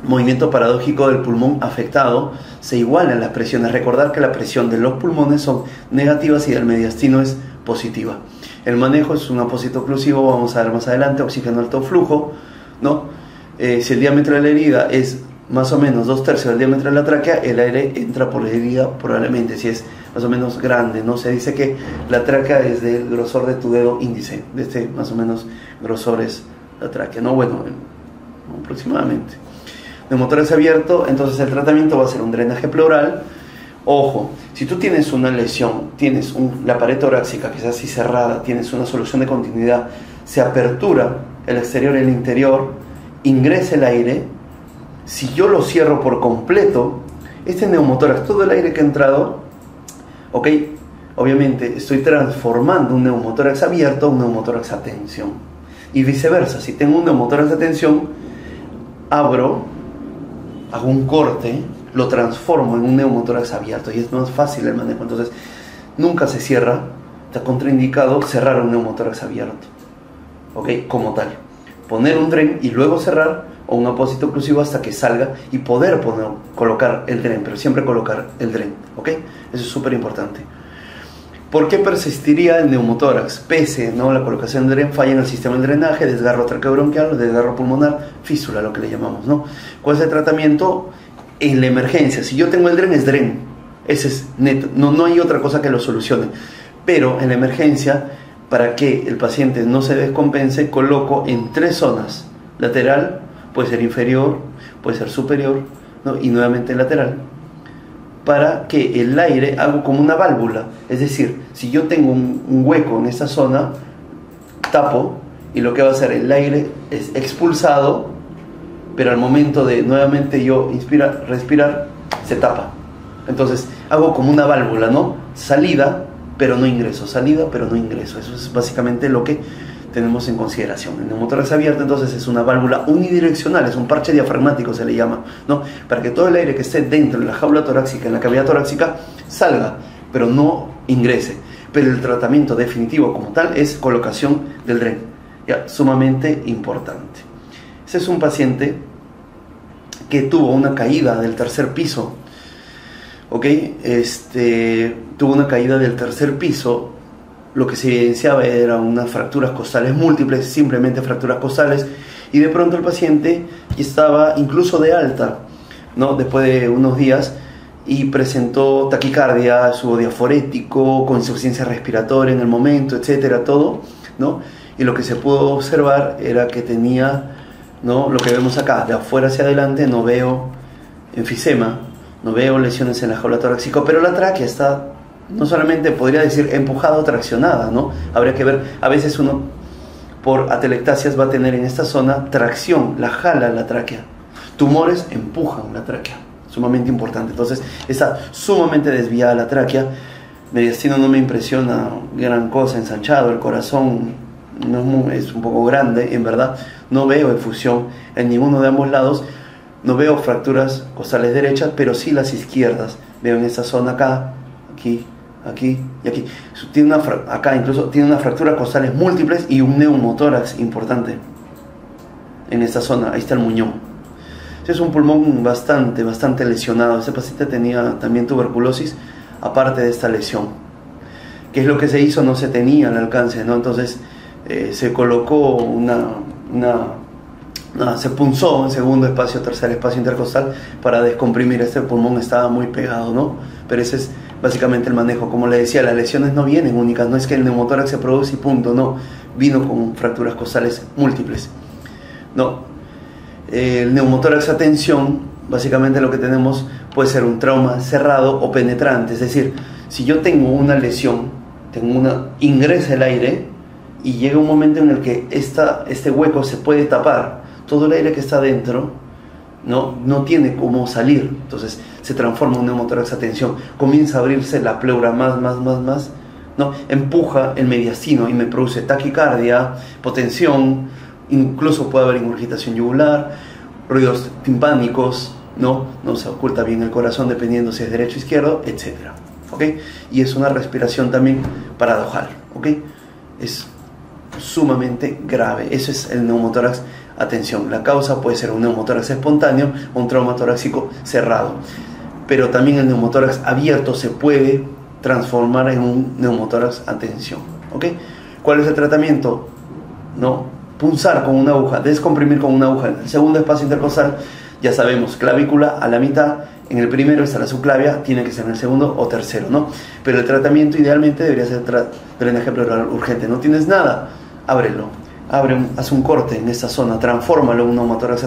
Movimiento paradójico del pulmón afectado, se igualan las presiones. Recordar que la presión de los pulmones son negativas y del mediastino es positiva. El manejo es un apósito oclusivo, vamos a ver más adelante, oxígeno alto flujo, ¿no? Si el diámetro de la herida es más o menos 2/3 del diámetro de la tráquea, el aire entra por la herida probablemente, si es más o menos grande, ¿no? Se dice que la tráquea es del grosor de tu dedo índice, de este más o menos grosor es la tráquea, ¿no? Bueno, aproximadamente. Neumotórax abierto, entonces el tratamiento va a ser un drenaje pleural. Ojo, si tú tienes una lesión, tienes la pared torácica que es así cerrada, tienes una solución de continuidad, se apertura el exterior y el interior, ingresa el aire. Si yo lo cierro por completo, Este neumotórax, todo el aire que ha entrado, ok, obviamente estoy transformando un neumotórax abierto a un neumotórax a tensión. Y viceversa, si tengo un neumotórax a tensión, abro, hago un corte, lo transformo en un neumotórax abierto y es más fácil el manejo. Entonces, nunca se cierra, está contraindicado cerrar un neumotórax abierto, ok, como tal. Poner un dren y luego cerrar, o un apósito oclusivo hasta que salga y poder colocar el dren, pero siempre colocar el dren, ok. Eso es súper importante. ¿Por qué persistiría el neumotórax? Pese, ¿no?, la colocación del dren, falla en el sistema de drenaje, desgarro traqueobronquial, desgarro pulmonar, fístula, lo que le llamamos, ¿no? ¿Cuál es el tratamiento? En la emergencia, si yo tengo el dren, es dren. Ese es neto, no hay otra cosa que lo solucione. Pero en la emergencia, para que el paciente no se descompense, coloco en 3 zonas: lateral, puede ser inferior, puede ser superior, ¿no?, y nuevamente lateral, para que el aire haga como una válvula. Es decir, si yo tengo un hueco en esta zona, tapo, y lo que va a hacer el aire es expulsado, pero al momento de nuevamente yo respirar, se tapa. Entonces hago como una válvula, ¿no? Salida, pero no ingreso, salida, pero no ingreso. Eso es básicamente lo que tenemos en consideración. El neumotórax abierto, entonces, es una válvula unidireccional, es un parche diafragmático, se le llama, ¿no? Para que todo el aire que esté dentro de la jaula torácica, en la cavidad torácica, salga, pero no ingrese. Pero el tratamiento definitivo como tal es colocación del dren, ya, sumamente importante. Este es un paciente que tuvo una caída del 3er piso, ¿ok? Tuvo una caída del 3er piso. Lo que se evidenciaba eran unas fracturas costales múltiples, simplemente fracturas costales, y de pronto el paciente estaba incluso de alta, ¿no?, después de unos días, y presentó taquicardia, subo diaforético, con insuficiencia respiratoria en el momento, etcétera, todo, ¿no? Y lo que se pudo observar era que tenía, ¿no?, lo que vemos acá, de afuera hacia adelante no veo enfisema, no veo lesiones en la jaula torácica, pero la tráquea está, no solamente podría decir empujada o traccionada, ¿no? Habría que ver, a veces uno por atelectasias va a tener en esta zona tracción, la jala la tráquea. Tumores empujan la tráquea, sumamente importante. Entonces está sumamente desviada la tráquea. Mediastino no me impresiona gran cosa, ensanchado, el corazón no es un poco grande, en verdad. No veo efusión en ninguno de ambos lados, no veo fracturas costales derechas, pero sí las izquierdas. Veo en esta zona acá, aquí, aquí y aquí. Acá incluso tiene unas fracturas costales múltiples y un neumotórax importante en esta zona. Ahí está el muñón. Es un pulmón bastante lesionado. Este paciente tenía también tuberculosis, aparte de esta lesión. ¿Qué es lo que se hizo? No se tenía al alcance, ¿no? Entonces se colocó se punzó en segundo espacio, tercer espacio intercostal para descomprimir. Este pulmón estaba muy pegado, ¿no? Pero ese es básicamente el manejo. Como le decía, las lesiones no vienen únicas, no es que el neumotórax se produce y punto, no, vino con fracturas costales múltiples, no. El neumotórax a tensión, básicamente lo que tenemos puede ser un trauma cerrado o penetrante. Es decir, si yo tengo una lesión, ingresa el aire y llega un momento en el que este hueco se puede tapar, todo el aire que está dentro no tiene cómo salir, entonces se transforma en un neumotórax a tensión, comienza a abrirse la pleura más, ¿no? Empuja el mediastino y me produce taquicardia, hipotensión, incluso puede haber ingurgitación yugular, ruidos timpánicos, no se oculta bien el corazón dependiendo si es derecho o izquierdo, etc. ¿Ok? Y es una respiración también paradojal, ¿ok? Es sumamente grave. Eso es el neumotórax a tensión. La causa puede ser un neumotórax espontáneo o un trauma torácico cerrado, pero también el neumotórax abierto se puede transformar en un neumotórax a tensión, ¿ok? ¿Cuál es el tratamiento? Punzar con una aguja, descomprimir con una aguja. En el segundo espacio intercostal, ya sabemos, clavícula a la mitad. En el primero está la subclavia, tiene que ser en el segundo o tercero, ¿no? Pero el tratamiento idealmente debería ser drenaje pleural urgente. No tienes nada, ábrelo. Haz un corte en esta zona, transfórmalo en un neumotórax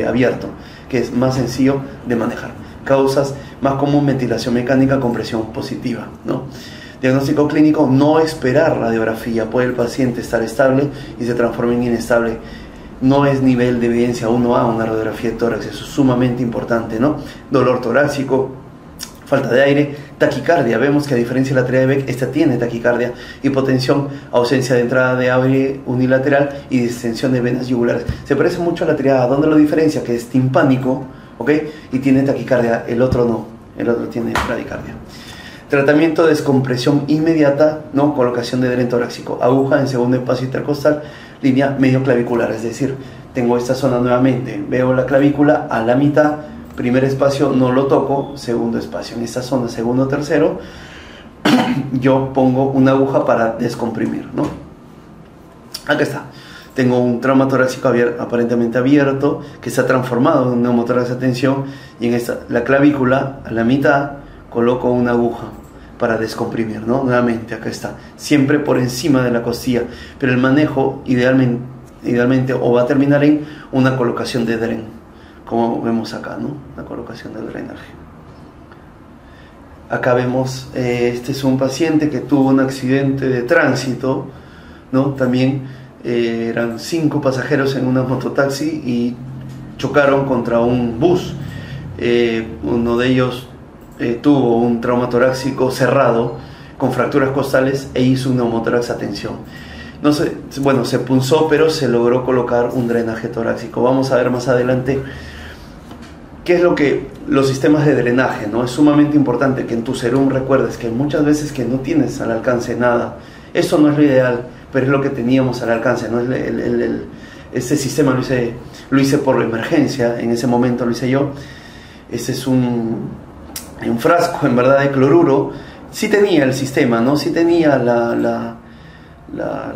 abierto, que es más sencillo de manejar. Causas más común: ventilación mecánica con presión positiva, ¿no? Diagnóstico clínico: no esperar radiografía. Puede el paciente estar estable y se transforma en inestable no es nivel de evidencia 1A una radiografía de tórax, eso es sumamente importante, ¿no? Dolor torácico, falta de aire, taquicardia, vemos que a diferencia de la triada de Beck, esta tiene taquicardia, hipotensión, ausencia de entrada de aire unilateral y distensión de venas yugulares. Se parece mucho a la triada, ¿dónde lo diferencia? Que es timpánico, ¿ok? Y tiene taquicardia, el otro no, el otro tiene bradicardia. Tratamiento de descompresión inmediata, ¿no? Colocación de dren torácico, aguja en segundo espacio intercostal, línea medio clavicular, es decir, tengo esta zona nuevamente, veo la clavícula a la mitad, primer espacio no lo toco, segundo espacio, en esta zona, segundo, tercero, yo pongo una aguja para descomprimir, ¿no? Acá está, tengo un trauma torácico aparentemente abierto, que se ha transformado en un neumotórax de tensión, y en esta, la clavícula a la mitad, coloco una aguja para descomprimir, ¿no? Nuevamente, acá está, siempre por encima de la costilla, pero el manejo idealmente o va a terminar en una colocación de dren, como vemos acá, ¿no? La colocación del drenaje. Acá vemos, este es un paciente que tuvo un accidente de tránsito, ¿no? También eran 5 pasajeros en una mototaxi y chocaron contra un bus. Uno de ellos tuvo un trauma torácico cerrado con fracturas costales e hizo un neumotórax a tensión. No sé, bueno, se punzó, pero se logró colocar un drenaje torácico. Vamos a ver más adelante qué es lo que los sistemas de drenaje, ¿no? Es sumamente importante que en tu serum recuerdes que muchas veces que no tienes al alcance nada. Eso no es lo ideal, pero es lo que teníamos al alcance, ¿no? Este sistema lo hice por emergencia, en ese momento lo hice yo. Este es un frasco, en verdad, de cloruro. Sí tenía el sistema, ¿no? Sí tenía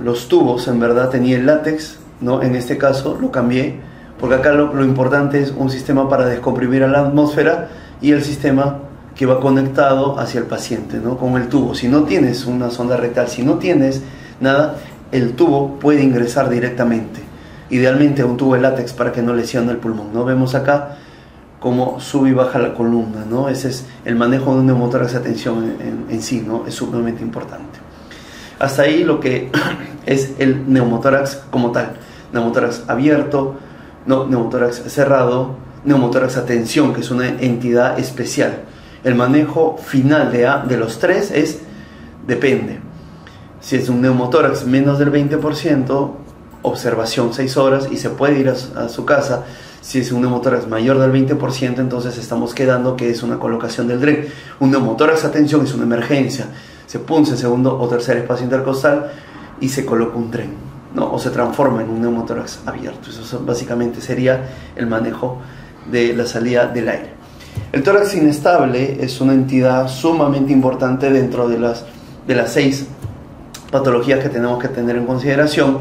los tubos, en verdad tenía el látex, ¿no? En este caso lo cambié, porque acá lo importante es un sistema para descomprimir a la atmósfera y el sistema que va conectado hacia el paciente, ¿no? Con el tubo. Si no tienes una sonda rectal, si no tienes nada, el tubo puede ingresar directamente, idealmente a un tubo de látex para que no lesione el pulmón, ¿no? Vemos acá cómo sube y baja la columna, ¿no? Ese es el manejo de un neumotórax de tensión en sí, ¿no? Es sumamente importante. Hasta ahí lo que es el neumotórax como tal. Neumotórax abierto, no, neumotórax cerrado, neumotórax a tensión, que es una entidad especial. El manejo final de los tres depende. Si es un neumotórax menos del 20%, observación 6 horas y se puede ir a su casa. Si es un neumotórax mayor del 20%, entonces estamos quedando que es una colocación del dren. Un neumotórax a tensión es una emergencia. Se punza en segundo o tercer espacio intercostal y se coloca un dren, ¿no? O se transforma en un neumotórax abierto. Eso básicamente sería el manejo de la salida del aire. El tórax inestable es una entidad sumamente importante dentro de las 6 patologías que tenemos que tener en consideración.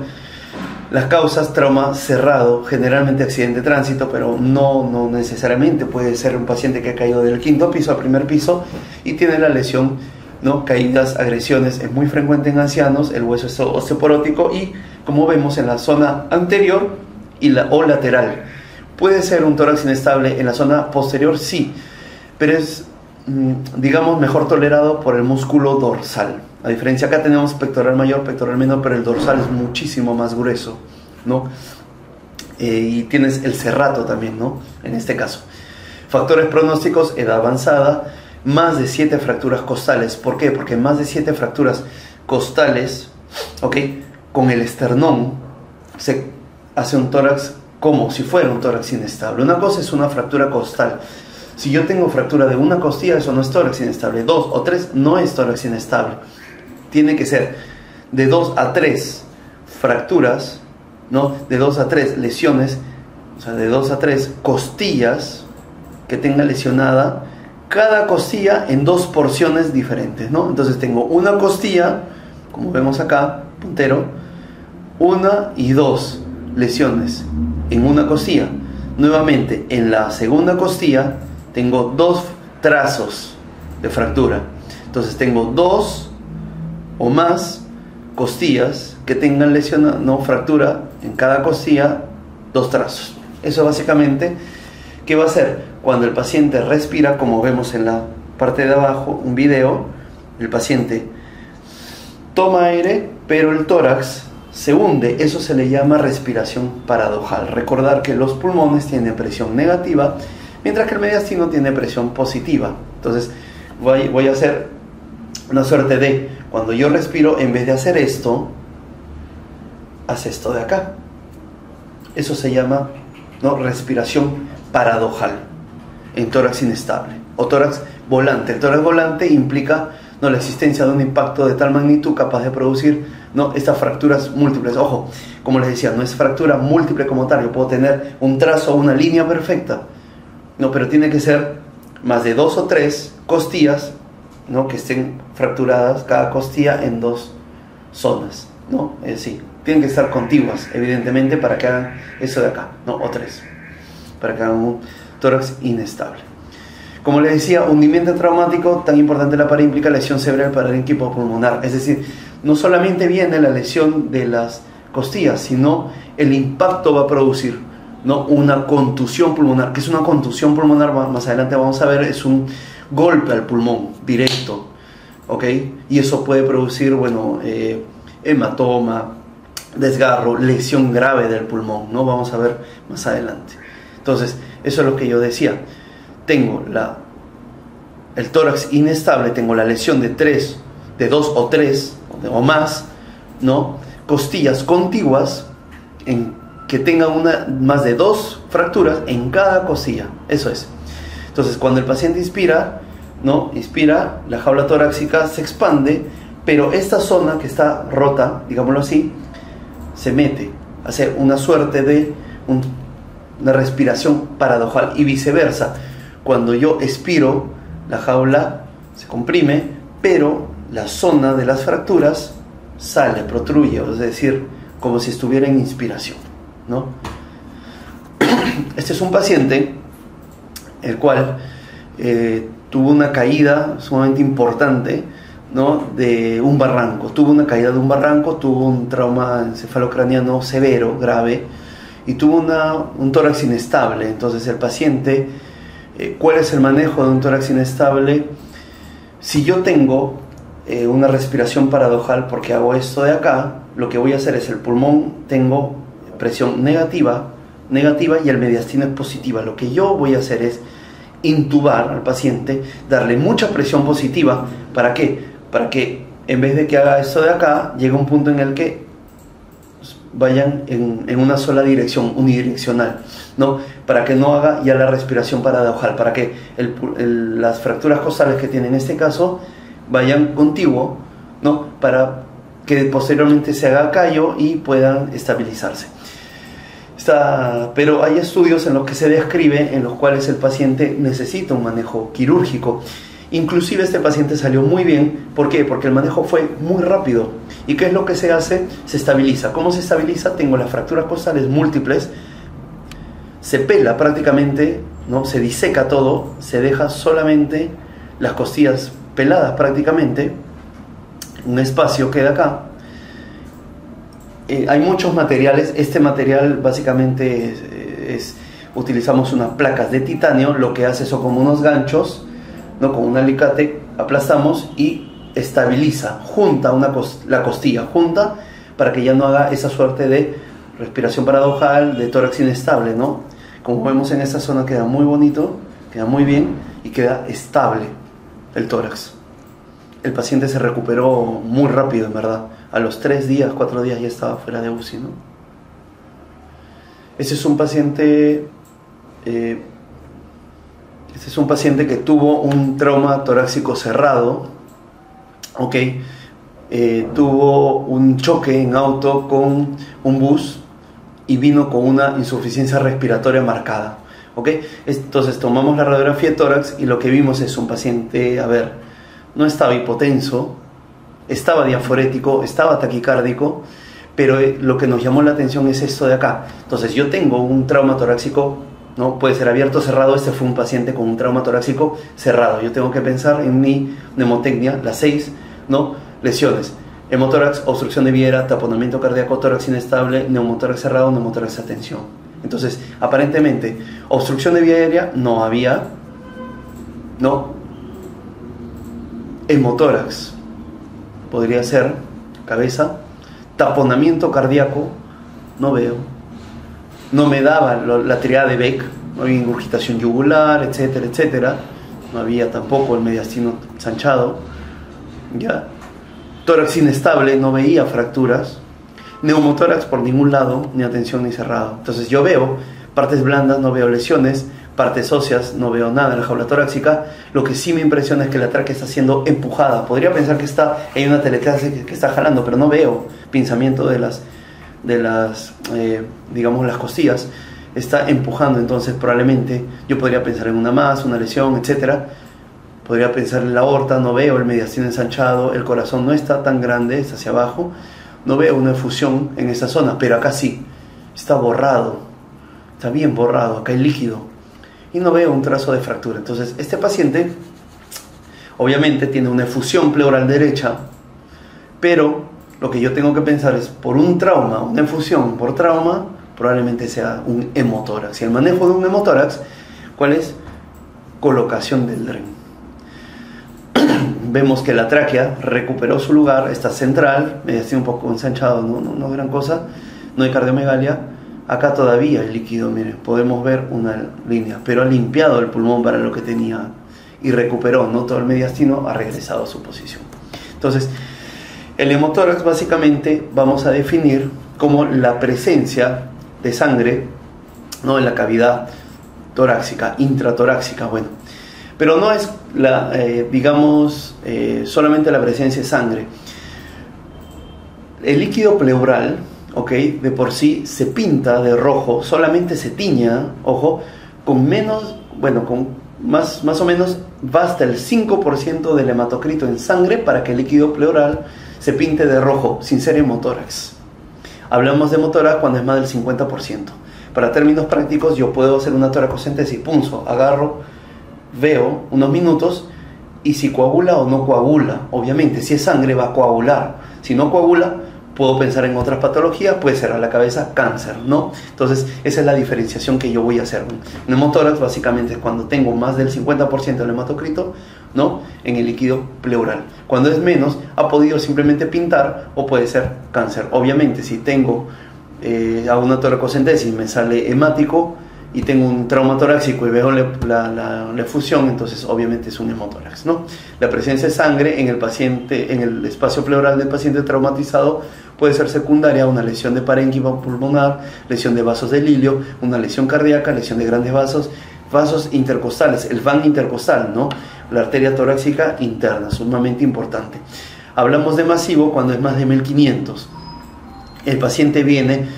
Las causas: trauma cerrado, generalmente accidente de tránsito, pero no necesariamente. Puede ser un paciente que ha caído del 5º piso al 1er piso y tiene la lesión, ¿no? Caídas, agresiones, es muy frecuente en ancianos, el hueso es osteoporótico y, como vemos, en la zona anterior o lateral. Puede ser un tórax inestable en la zona posterior, sí, pero es, digamos, mejor tolerado por el músculo dorsal. A diferencia, acá tenemos pectoral mayor, pectoral menor, pero el dorsal es muchísimo más grueso, ¿no? Y tienes el serrato también, ¿no? En este caso. Factores pronósticos: edad avanzada, más de 7 fracturas costales. ¿Por qué? Porque más de 7 fracturas costales, ¿ok? Con el esternón se hace un tórax como si fuera un tórax inestable. Una cosa es una fractura costal. Si yo tengo fractura de una costilla, eso no es tórax inestable. 2 o 3 no es tórax inestable. Tiene que ser de 2 a 3 fracturas, ¿no? De 2 a 3 lesiones, o sea, de 2 a 3 costillas que tenga lesionada cada costilla en 2 porciones diferentes, ¿no? Entonces tengo una costilla, como vemos acá, puntero, 1 y 2 lesiones en una costilla. Nuevamente, en la segunda costilla tengo 2 trazos de fractura. Entonces tengo 2 o más costillas que tengan lesión, no fractura, en cada costilla 2 trazos. Eso básicamente, ¿qué va a hacer? Cuando el paciente respira, como vemos en la parte de abajo, un video, el paciente toma aire, pero el tórax se hunde. Eso se le llama respiración paradojal. Recordar que los pulmones tienen presión negativa, mientras que el mediastino tiene presión positiva. Entonces voy a hacer una suerte de, cuando yo respiro, en vez de hacer esto, hace esto de acá. Eso se llama, ¿no?, respiración paradojal en tórax inestable o tórax volante. El tórax volante implica, ¿no?, la existencia de un impacto de tal magnitud capaz de producir, ¿no?, estas fracturas múltiples. Ojo, como les decía, no es fractura múltiple como tal. Yo puedo tener un trazo o una línea perfecta, no, pero tiene que ser más de 2 o 3 costillas, ¿no?, que estén fracturadas, cada costilla en 2 zonas, ¿no? Es decir, tienen que estar contiguas, evidentemente, para que hagan eso de acá, ¿no?, o 3, para que hagan un tórax inestable. Como les decía, hundimiento traumático, tan importante la pared, implica lesión cerebral parénquico pulmonar. Es decir, no solamente viene la lesión de las costillas, sino el impacto va a producir, ¿no?, una contusión pulmonar. ¿Qué es una contusión pulmonar? Más adelante vamos a ver, es un golpe al pulmón directo, ¿ok? Y eso puede producir, bueno, hematoma, desgarro, lesión grave del pulmón, ¿no? Vamos a ver más adelante. Entonces, eso es lo que yo decía. Tengo el tórax inestable, tengo la lesión de 2 o 3 o más, ¿no?, costillas contiguas que tengan más de 2 fracturas en cada costilla. Eso es. Entonces, cuando el paciente inspira, ¿no?, inspira, la jaula torácica se expande, pero esta zona que está rota, digámoslo así, se mete, hace una suerte de una respiración paradojal, y viceversa. Cuando yo expiro, la jaula se comprime, pero la zona de las fracturas sale, protruye, es decir, como si estuviera en inspiración, ¿no? Este es un paciente el cual tuvo una caída sumamente importante, ¿no?, de un barranco. Tuvo una caída de un barranco, tuvo un trauma encefalocraniano severo, grave, y tuvo un tórax inestable. Entonces el paciente, ¿cuál es el manejo de un tórax inestable? Si yo tengo una respiración paradojal, porque hago esto de acá, lo que voy a hacer es, el pulmón tengo presión negativa y el mediastino es positiva. Lo que yo voy a hacer es intubar al paciente, darle mucha presión positiva. ¿Para qué? Para que en vez de que haga esto de acá, llegue un punto en el que vayan en una sola dirección, unidireccional, ¿no? Para que no haga ya la respiración paradojal, para que las fracturas costales que tiene en este caso vayan contiguo, ¿no?, para que posteriormente se haga callo y puedan estabilizarse. Pero hay estudios en los que se describe en los cuales el paciente necesita un manejo quirúrgico. Inclusive este paciente salió muy bien. ¿Por qué? Porque el manejo fue muy rápido. ¿Y qué es lo que se hace? Se estabiliza. ¿Cómo se estabiliza? Tengo las fracturas costales múltiples, se pela prácticamente, ¿no?, se diseca todo, se deja solamente las costillas peladas prácticamente, un espacio queda acá. Hay muchos materiales. Este material básicamente utilizamos unas placas de titanio. Lo que hace son como unos ganchos, ¿no?, con un alicate aplastamos y estabiliza, junta la costilla, junta, para que ya no haga esa suerte de respiración paradojal, de tórax inestable, ¿no? Como vemos en esta zona queda muy bonito, queda muy bien y queda estable el tórax. El paciente se recuperó muy rápido, en verdad. A los 3 días, 4 días ya estaba fuera de UCI, ¿no? Ese es un paciente que tuvo un trauma torácico cerrado, ¿ok? Tuvo un choque en auto con un bus y vino con una insuficiencia respiratoria marcada, ¿ok? Entonces tomamos la radiografía de tórax y lo que vimos es un paciente, no estaba hipotenso, estaba diaforético, estaba taquicárdico, pero lo que nos llamó la atención es esto de acá. Entonces yo tengo un trauma torácico, ¿no?, puede ser abierto o cerrado. Este fue un paciente con un trauma torácico cerrado. Yo tengo que pensar en mi mnemotecnia, las 6, ¿no?, lesiones: hemotórax, obstrucción de vía aérea, taponamiento cardíaco, tórax inestable, neumotórax cerrado, neumotórax a tensión. Entonces, aparentemente, obstrucción de vía aérea no había, ¿no? Hemotórax podría ser cabeza, Taponamiento cardíaco, no veo. No me daba la triada de Beck, no había ingurgitación yugular, etcétera, etcétera. No había tampoco el mediastino ensanchado, ¿ya? Tórax inestable, no veía fracturas. Neumotórax por ningún lado, ni atención ni cerrado. Entonces yo veo partes blandas, no veo lesiones, partes óseas, no veo nada en la jaula torácica. Lo que sí me impresiona es que la tráquea está siendo empujada. Podría pensar que hay una teletracia que está jalando, pero no veo pinzamiento de las digamos, las costillas. Está empujando, entonces probablemente yo podría pensar en una lesión, etcétera. Podría pensar en la aorta, no veo el mediastino ensanchado, el corazón no está tan grande, está hacia abajo. No veo una efusión en esa zona, pero acá sí, está borrado, está bien borrado, acá hay líquido y no veo un trazo de fractura. Entonces este paciente obviamente tiene una efusión pleural derecha, pero lo que yo tengo que pensar es, por un trauma, una efusión por trauma, probablemente sea un hemotórax. Y el manejo de un hemotórax, ¿cuál es? Colocación del DREN. Vemos que la tráquea recuperó su lugar, está central, mediastino un poco ensanchado, no gran cosa, no hay cardiomegalia. Acá todavía hay líquido, miren, podemos ver una línea, pero ha limpiado el pulmón para lo que tenía y recuperó, no todo el mediastino ha regresado a su posición. Entonces, el hemotórax básicamente vamos a definir como la presencia de sangre, ¿no?, en la cavidad torácica, intratorácica, bueno. Pero no es, solamente la presencia de sangre. El líquido pleural, ¿ok?, de por sí se pinta de rojo, solamente se tiña, ojo, con más o menos basta el 5% del hematocrito en sangre para que el líquido pleural se pinte de rojo, sin ser hemotórax. Hablamos de hemotórax cuando es más del 50%. Para términos prácticos, yo puedo hacer una toracocentesis, punzo, agarro, veo unos minutos y si coagula o no coagula. Obviamente, si es sangre va a coagular. Si no coagula, puedo pensar en otras patologías, puede ser a la cabeza cáncer, ¿no? Entonces, esa es la diferenciación que yo voy a hacer. Un hemotórax básicamente es cuando tengo más del 50% del hematocrito, ¿no?, en el líquido pleural. Cuando es menos, ha podido simplemente pintar o puede ser cáncer. Obviamente, si tengo hago una toracocentesis, me sale hemático y tengo un trauma torácico y veo la efusión, entonces obviamente es un hemotórax, ¿no? La presencia de sangre en el paciente, en el espacio pleural del paciente traumatizado, puede ser secundaria a una lesión de parénquima pulmonar, lesión de vasos del ilio, una lesión cardíaca, lesión de grandes vasos intercostales, el van intercostal, ¿no?, la arteria torácica interna, sumamente importante. Hablamos de masivo cuando es más de 1500. El paciente viene,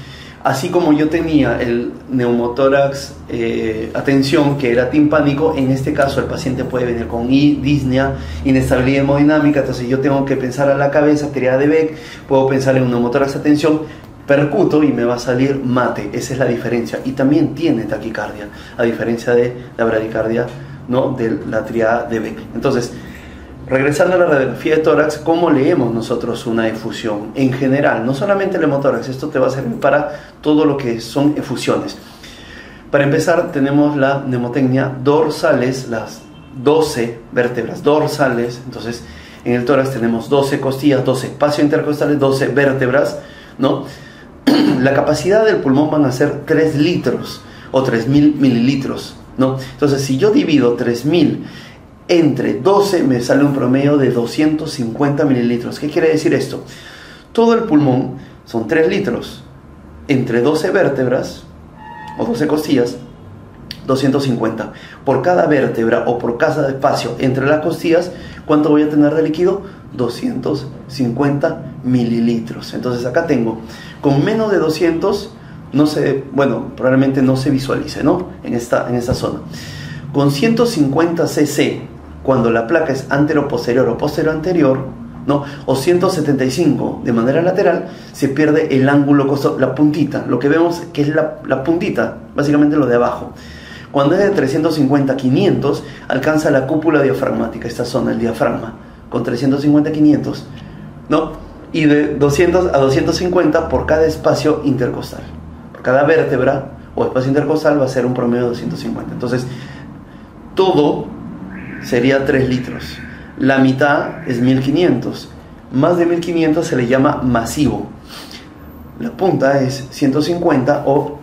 así como yo tenía el neumotórax atención, que era timpánico, en este caso el paciente puede venir con disnea, inestabilidad hemodinámica. Entonces yo tengo que pensar a la cabeza, triada de Beck, puedo pensar en un neumotórax atención, percuto y me va a salir mate. Esa es la diferencia. Y también tiene taquicardia, a diferencia de la bradicardia, ¿no?, de la triada de Beck. Entonces, regresando a la radiografía de tórax, ¿cómo leemos nosotros una efusión? En general, no solamente el hemotórax, esto te va a servir para todo lo que son efusiones. Para empezar, tenemos la mnemotecnia dorsales, las 12 vértebras dorsales. Entonces, en el tórax tenemos 12 costillas, 12 espacios intercostales, 12 vértebras, ¿no? La capacidad del pulmón van a ser 3 litros o 3000 mililitros, ¿no? Entonces, si yo divido 3000 entre 12, me sale un promedio de 250 mililitros. ¿Qué quiere decir esto? Todo el pulmón son 3 litros. Entre 12 vértebras o 12 costillas, 250. Por cada vértebra o por cada espacio entre las costillas, ¿cuánto voy a tener de líquido? 250 mililitros. Entonces acá tengo, con menos de 200, no se, probablemente no se visualice, ¿no?, en esta zona. Con 150 cc, cuando la placa es antero-posterior o posterior-anterior, ¿no?, o 175 de manera lateral, se pierde el ángulo costo, la puntita, lo que vemos que es la puntita, básicamente lo de abajo. Cuando es de 350 a 500, alcanza la cúpula diafragmática, esta zona, el diafragma, con 350 a 500, ¿no? Y de 200 a 250 por cada espacio intercostal. Por cada vértebra o espacio intercostal va a ser un promedio de 250. Entonces, todo sería 3 litros. La mitad es 1500. Más de 1500 se le llama masivo. la punta es 150 o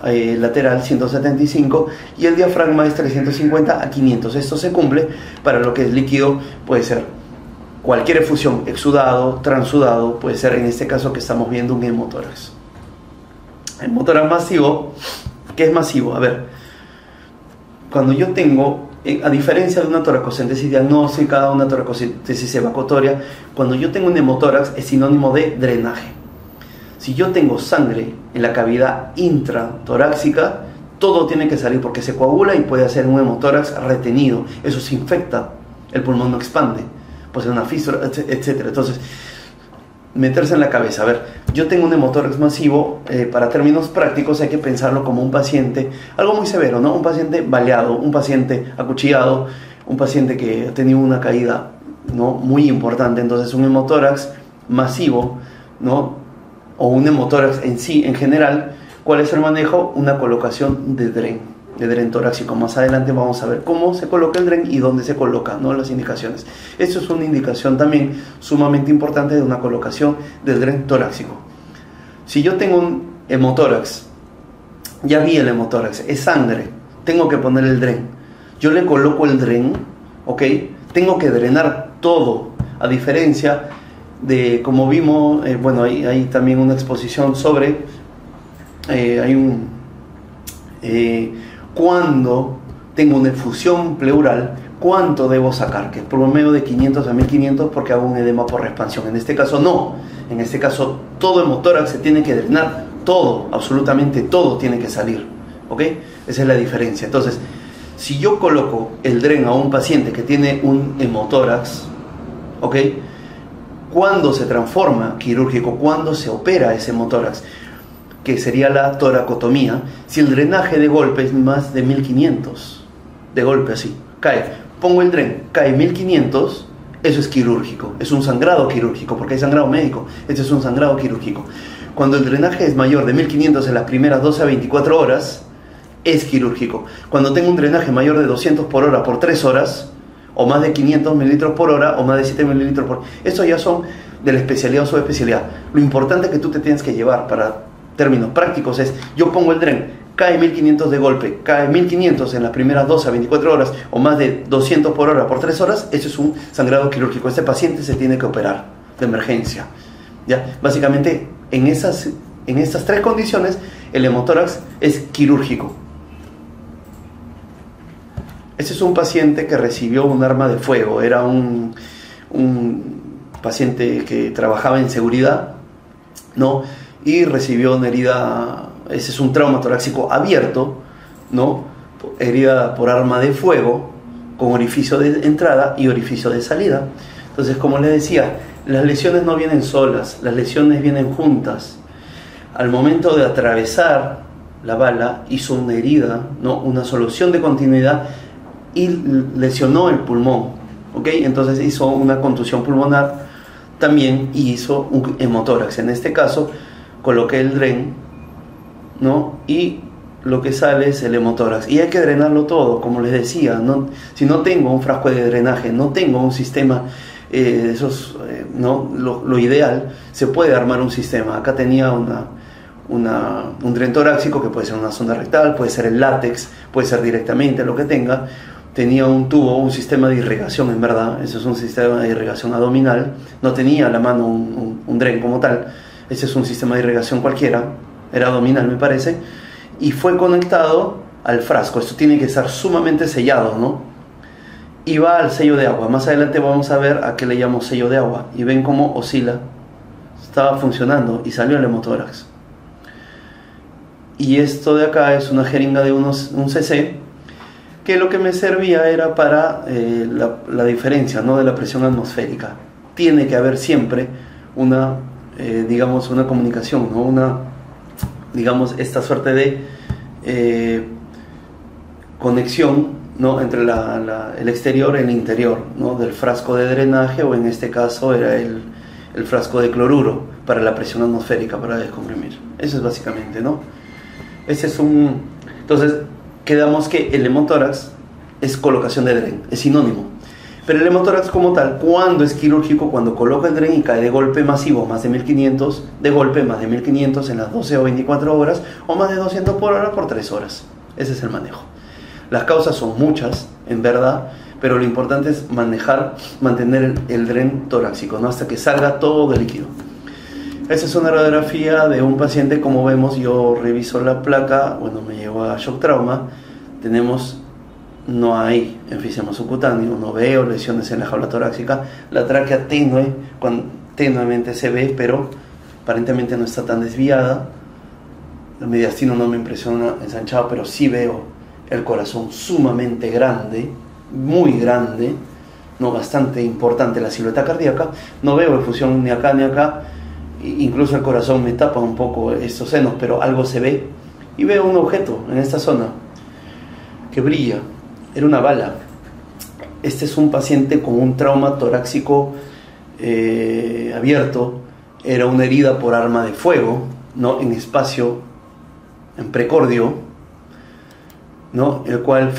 lateral 175 y el diafragma es 350 a 500. Esto se cumple para lo que es líquido, puede ser cualquier efusión, exudado, transudado, puede ser en este caso que estamos viendo un hemotórax. El hemotórax masivo, ¿qué es masivo? A ver, cuando yo tengo, a diferencia de una toracocentesis diagnóstica, una toracocentesis evacuatoria, cuando yo tengo un hemotórax es sinónimo de drenaje. Si yo tengo sangre en la cavidad intratorácica, todo tiene que salir porque se coagula y puede hacer un hemotórax retenido. Eso se infecta, el pulmón no expande, puede ser una fístula, etc. Entonces, meterse en la cabeza. A ver, yo tengo un hemotórax masivo, para términos prácticos hay que pensarlo como un paciente, algo muy severo, ¿no? Un paciente baleado, un paciente acuchillado, un paciente que ha tenido una caída, ¿no?, muy importante. Entonces, un hemotórax masivo, ¿no?, o un hemotórax en sí, en general, ¿cuál es el manejo? Una colocación de dren torácico. Más adelante vamos a ver cómo se coloca el dren y dónde se coloca, ¿no?, las indicaciones. Esto es una indicación también sumamente importante de una colocación del dren torácico. Si yo tengo un hemotórax, ya vi el hemotórax, es sangre, tengo que poner el dren. Yo le coloco el dren, ¿ok? Tengo que drenar todo, a diferencia de, como vimos, bueno, hay también una exposición sobre, cuando tengo una efusión pleural, ¿cuánto debo sacar? Que es promedio de 500 a 1500 porque hago un edema por expansión. En este caso no, en este caso todo hemotórax se tiene que drenar, todo, absolutamente todo tiene que salir, ¿ok? Esa es la diferencia. Entonces, si yo coloco el dren a un paciente que tiene un hemotórax, ¿ok?, ¿cuándo se transforma quirúrgico? ¿Cuándo se opera ese hemotórax? Que sería la toracotomía. Si el drenaje de golpe es más de 1500, de golpe así, cae, pongo el dren, cae 1500, eso es quirúrgico, es un sangrado quirúrgico, porque hay sangrado médico, este es un sangrado quirúrgico. Cuando el drenaje es mayor de 1500 en las primeras 12 a 24 horas, es quirúrgico. Cuando tengo un drenaje mayor de 200 por hora por 3 horas, o más de 500 mililitros por hora, o más de 7 mililitros por hora. Estos ya son de la especialidad o subespecialidad. Lo importante que tú te tienes que llevar para términos prácticos es, yo pongo el dren, cae 1500 de golpe, cae 1500 en las primeras 12 a 24 horas, o más de 200 por hora por 3 horas, eso es un sangrado quirúrgico. Este paciente se tiene que operar de emergencia. ¿Ya? Básicamente, en estas tres condiciones, el hemotórax es quirúrgico. Este es un paciente que recibió un arma de fuego, era un paciente que trabajaba en seguridad, ¿no?, y recibió una herida, ese es un trauma torácico abierto, ¿no?, herida por arma de fuego, con orificio de entrada y orificio de salida. Entonces, como les decía, las lesiones no vienen solas, las lesiones vienen juntas. Al momento de atravesar la bala, hizo una herida, ¿no?, una solución de continuidad, y lesionó el pulmón, ¿ok? Entonces hizo una contusión pulmonar también y hizo un hemotórax. En este caso, coloqué el dren, ¿no?, y lo que sale es el hemotórax. Y hay que drenarlo todo, como les decía, ¿no? Si no tengo un frasco de drenaje, no tengo un sistema de esos, ¿no?, lo ideal, se puede armar un sistema. Acá tenía un dren torácico, que puede ser una sonda rectal, puede ser el látex, puede ser directamente lo que tenga. Tenía un tubo, un sistema de irrigación, en verdad, eso es un sistema de irrigación abdominal. No tenía a la mano un dren como tal, ese es un sistema de irrigación cualquiera, era abdominal me parece, y fue conectado al frasco. Esto tiene que estar sumamente sellado, ¿no? Y va al sello de agua. Más adelante vamos a ver a qué le llamo sello de agua, y ven cómo oscila, estaba funcionando y salió el hemotórax. Y esto de acá es una jeringa de un cc, que lo que me servía era para la diferencia, ¿no?, de la presión atmosférica. Tiene que haber siempre una, digamos, una comunicación, ¿no?, digamos, esta suerte de conexión, ¿no?, entre el exterior y el interior, ¿no?, del frasco de drenaje, o en este caso era el frasco de cloruro para la presión atmosférica, para descomprimir. Eso es básicamente, ¿no? Entonces, quedamos que el hemotórax es colocación de dren, es sinónimo. Pero el hemotórax como tal, cuando es quirúrgico, cuando coloca el dren y cae de golpe masivo, más de 1500, de golpe más de 1500 en las 12 o 24 horas, o más de 200 por hora por 3 horas. Ese es el manejo. Las causas son muchas, en verdad, pero lo importante es mantener el dren torácico, ¿no? Hasta que salga todo el líquido. Esta es una radiografía de un paciente. Como vemos, yo reviso la placa, bueno, me llevo a shock trauma, no hay enfisema subcutáneo, no veo lesiones en la jaula torácica, la tráquea tenuemente se ve, pero aparentemente no está tan desviada, el mediastino no me impresiona ensanchado, pero sí veo el corazón sumamente grande, muy grande, no, bastante importante la silueta cardíaca, no veo efusión ni acá ni acá, incluso el corazón me tapa un poco estos senos, pero algo se ve, y veo un objeto en esta zona que brilla. Era una bala. Este es un paciente con un trauma torácico abierto, era una herida por arma de fuego, ¿no? En espacio, en precordio, ¿no? El cual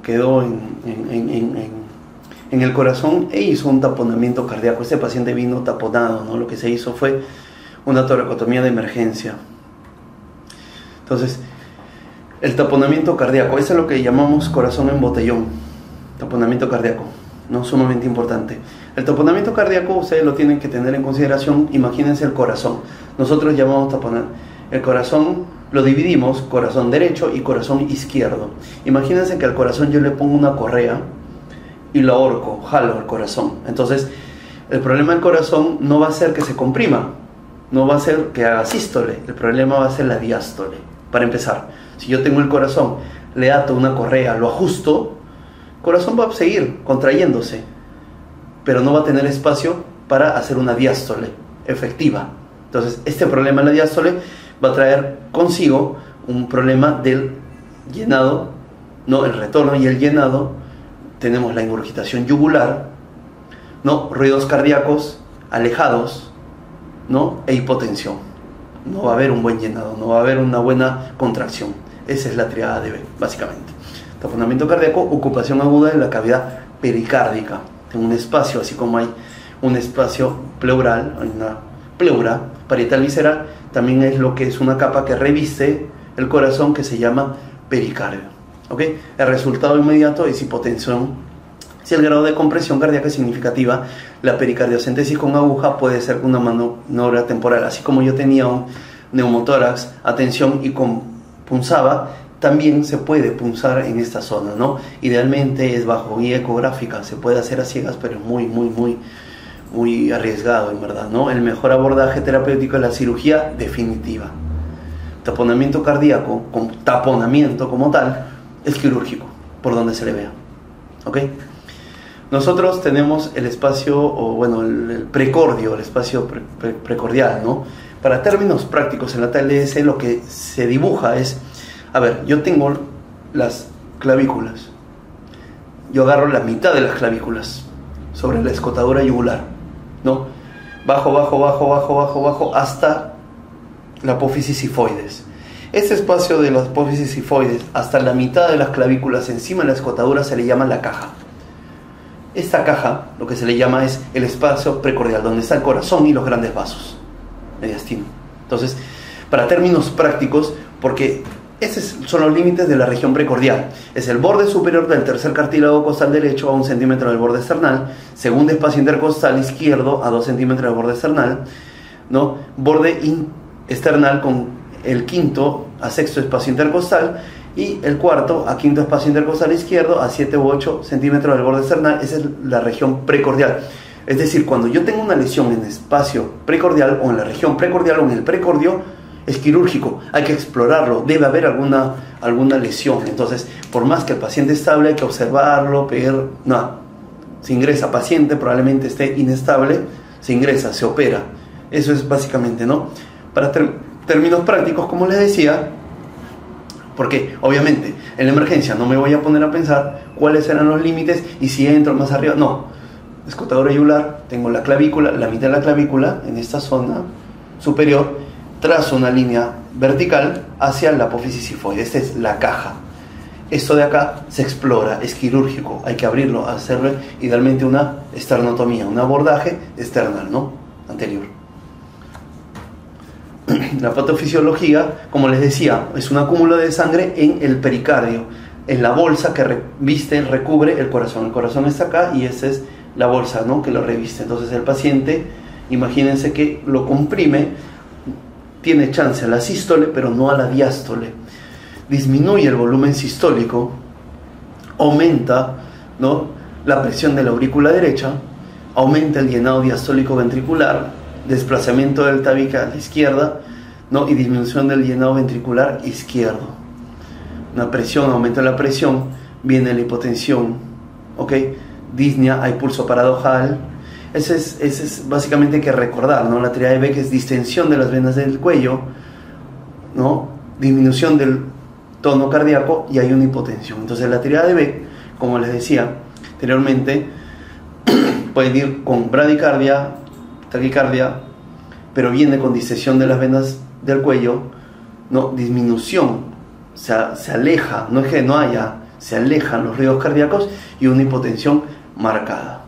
quedó en el corazón e hizo un taponamiento cardíaco. Este paciente vino taponado, ¿no? Lo que se hizo fue una toracotomía de emergencia. Entonces, el taponamiento cardíaco, eso es lo que llamamos corazón en botellón, taponamiento cardíaco, ¿no? Sumamente importante. El taponamiento cardíaco ustedes lo tienen que tener en consideración. Imagínense el corazón, nosotros llamamos taponar el corazón, lo dividimos, corazón derecho y corazón izquierdo. Imagínense que al corazón yo le pongo una correa y lo ahorco, jalo el corazón. Entonces el problema del corazón no va a ser que se comprima, no va a ser que haga sístole, el problema va a ser la diástole. Para empezar, si yo tengo el corazón, le ato una correa, lo ajusto, el corazón va a seguir contrayéndose, pero no va a tener espacio para hacer una diástole efectiva. Entonces, este problema en la diástole va a traer consigo un problema del llenado, ¿no? El retorno y el llenado. Tenemos la ingurgitación yugular, ¿no? Ruidos cardíacos alejados, ¿no? E hipotensión. No va a haber un buen llenado, no va a haber una buena contracción. Esa es la triada de B, básicamente. Taponamiento cardíaco, ocupación aguda de la cavidad pericárdica. En un espacio, así como hay un espacio pleural, hay una pleura parietal visceral, también es lo que es una capa que reviste el corazón, que se llama pericardio. ¿Ok? El resultado inmediato es hipotensión. Si el grado de compresión cardíaca es significativa, la pericardiocentesis con aguja puede ser una maniobra temporal. Así como yo tenía un neumotórax, atención, y punzaba, también se puede punzar en esta zona, ¿no? Idealmente es bajo guía ecográfica, se puede hacer a ciegas, pero es muy arriesgado, en verdad, ¿no? El mejor abordaje terapéutico es la cirugía definitiva. Taponamiento cardíaco, con taponamiento como tal, es quirúrgico, por donde se le vea. ¿Ok? Nosotros tenemos el espacio, el precordio, el espacio precordial, ¿no? Para términos prácticos, en la TLS lo que se dibuja es, a ver, yo tengo las clavículas, yo agarro la mitad de las clavículas sobre la escotadura yugular, ¿no? Bajo, hasta la apófisis sifoides. Ese espacio de la apófisis sifoides hasta la mitad de las clavículas encima de la escotadura se le llama la caja. Esta caja, lo que se le llama es el espacio precordial, donde está el corazón y los grandes vasos mediastino. Entonces, para términos prácticos, porque esos son los límites de la región precordial, es el borde superior del tercer cartílago costal derecho a 1 centímetro del borde esternal, segundo espacio intercostal izquierdo a 2 centímetros del borde esternal, ¿no? Borde esternal con el quinto a sexto espacio intercostal, y el cuarto a quinto espacio intercostal izquierdo a 7 u 8 centímetros del borde esternal. Esa es la región precordial. Es decir, cuando yo tengo una lesión en espacio precordial o en la región precordial o en el precordio, es quirúrgico, hay que explorarlo, debe haber alguna lesión. Entonces, por más que el paciente estable, hay que observarlo, se ingresa paciente, probablemente esté inestable, se ingresa, se opera. Eso es básicamente, ¿no? Para términos prácticos, como les decía, porque obviamente en la emergencia no me voy a poner a pensar cuáles eran los límites y si entro más arriba, no. Escotadura yugular, tengo la clavícula, la mitad de la clavícula en esta zona superior, trazo una línea vertical hacia la apófisis sifoide. Esta es la caja. esto de acá se explora, es quirúrgico, hay que abrirlo, hacerle idealmente una esternotomía, un abordaje external, ¿no? Anterior. La patofisiología, como les decía, es un acúmulo de sangre en el pericardio, en la bolsa que recubre el corazón. El corazón está acá y esa es la bolsa, ¿no?, que lo reviste. Entonces el paciente, imagínense que lo comprime, tiene chance a la sístole, pero no a la diástole. Disminuye el volumen sistólico, aumenta, ¿no?, la presión de la aurícula derecha, aumenta el llenado diastólico ventricular, desplazamiento del tabique a la izquierda, ¿no?, y disminución del llenado ventricular izquierdo. Una presión, aumento de la presión, viene la hipotensión, ¿ok? Disnea, hay pulso paradojal. Ese es básicamente hay que recordar, ¿no? La tríade Beck es distensión de las venas del cuello, ¿no?, disminución del tono cardíaco y hay una hipotensión. Entonces la tríade Beck, como les decía anteriormente, puede ir con bradicardia, taquicardia, pero viene con distensión de las venas del cuello, ¿no?, disminución, se aleja, no es que no haya, se alejan los ruidos cardíacos y una hipotensión marcada.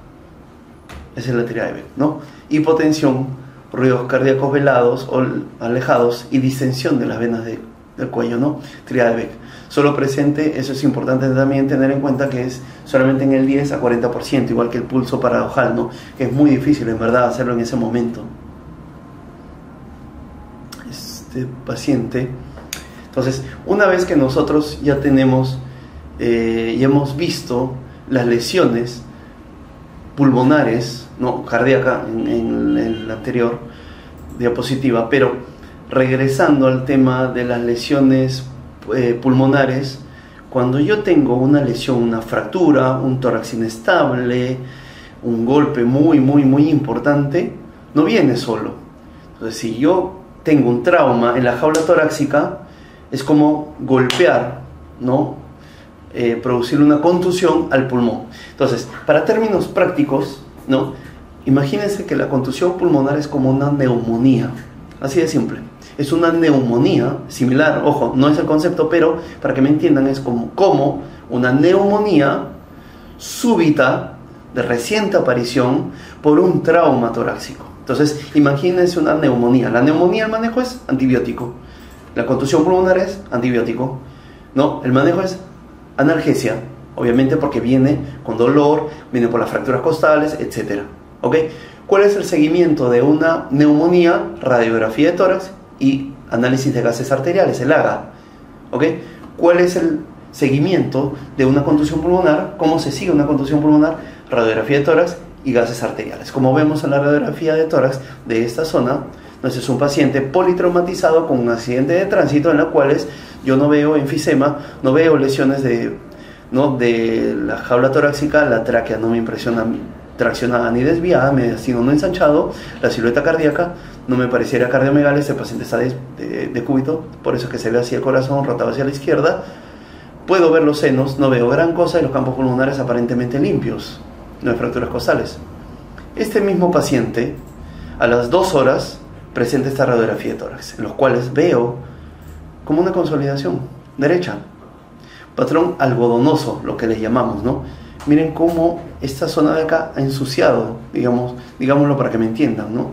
Esa es la tríade Beck, ¿no? Hipotensión, ruidos cardíacos velados o alejados y distensión de las venas del cuello, ¿no? Tríade Beck. Solo presente, eso es importante también tener en cuenta que es solamente en el 10 a 40%, igual que el pulso paradojal, ¿no?, que es muy difícil en verdad hacerlo en ese momento. Este paciente, entonces, una vez que nosotros ya tenemos y hemos visto las lesiones pulmonares, ¿no?, cardíaca en la anterior diapositiva, pero regresando al tema de las lesiones pulmonares, cuando yo tengo una lesión, una fractura, un tórax inestable, un golpe muy importante, no viene solo. Entonces, si yo tengo un trauma en la jaula torácica, es como golpear, ¿no?, producir una contusión al pulmón. Entonces, para términos prácticos, ¿no?, imagínense que la contusión pulmonar es como una neumonía, así de simple. Es una neumonía similar, ojo, no es el concepto, pero para que me entiendan, es como una neumonía súbita, de reciente aparición, por un trauma torácico. Entonces, imagínense una neumonía. La neumonía, el manejo es antibiótico. La contusión pulmonar es antibiótico, ¿no? El manejo es analgesia, obviamente porque viene con dolor, viene por las fracturas costales, etc. ¿Ok? ¿Cuál es el seguimiento de una neumonía? Radiografía de tórax y análisis de gases arteriales, el AGA. ¿Ok? ¿Cuál es el seguimiento de una contusión pulmonar? ¿Cómo se sigue una contusión pulmonar? Radiografía de tórax y gases arteriales. Como vemos en la radiografía de tórax de esta zona, entonces es un paciente politraumatizado con un accidente de tránsito en la cual yo no veo enfisema, no veo lesiones de la jaula torácica, la tráquea no me impresiona traccionada ni desviada, sino no ensanchado, la silueta cardíaca no me pareciera cardiomegalia, este paciente está de cúbito, por eso es que se ve así el corazón rotado hacia la izquierda. Puedo ver los senos, no veo gran cosa, y los campos pulmonares aparentemente limpios, no hay fracturas costales. Este mismo paciente, a las 2 horas, presenta esta radiografía de tórax, en los cuales veo como una consolidación derecha, patrón algodonoso, lo que le llamamos, ¿no? Miren cómo esta zona de acá ha ensuciado, digámoslo para que me entiendan, ¿no?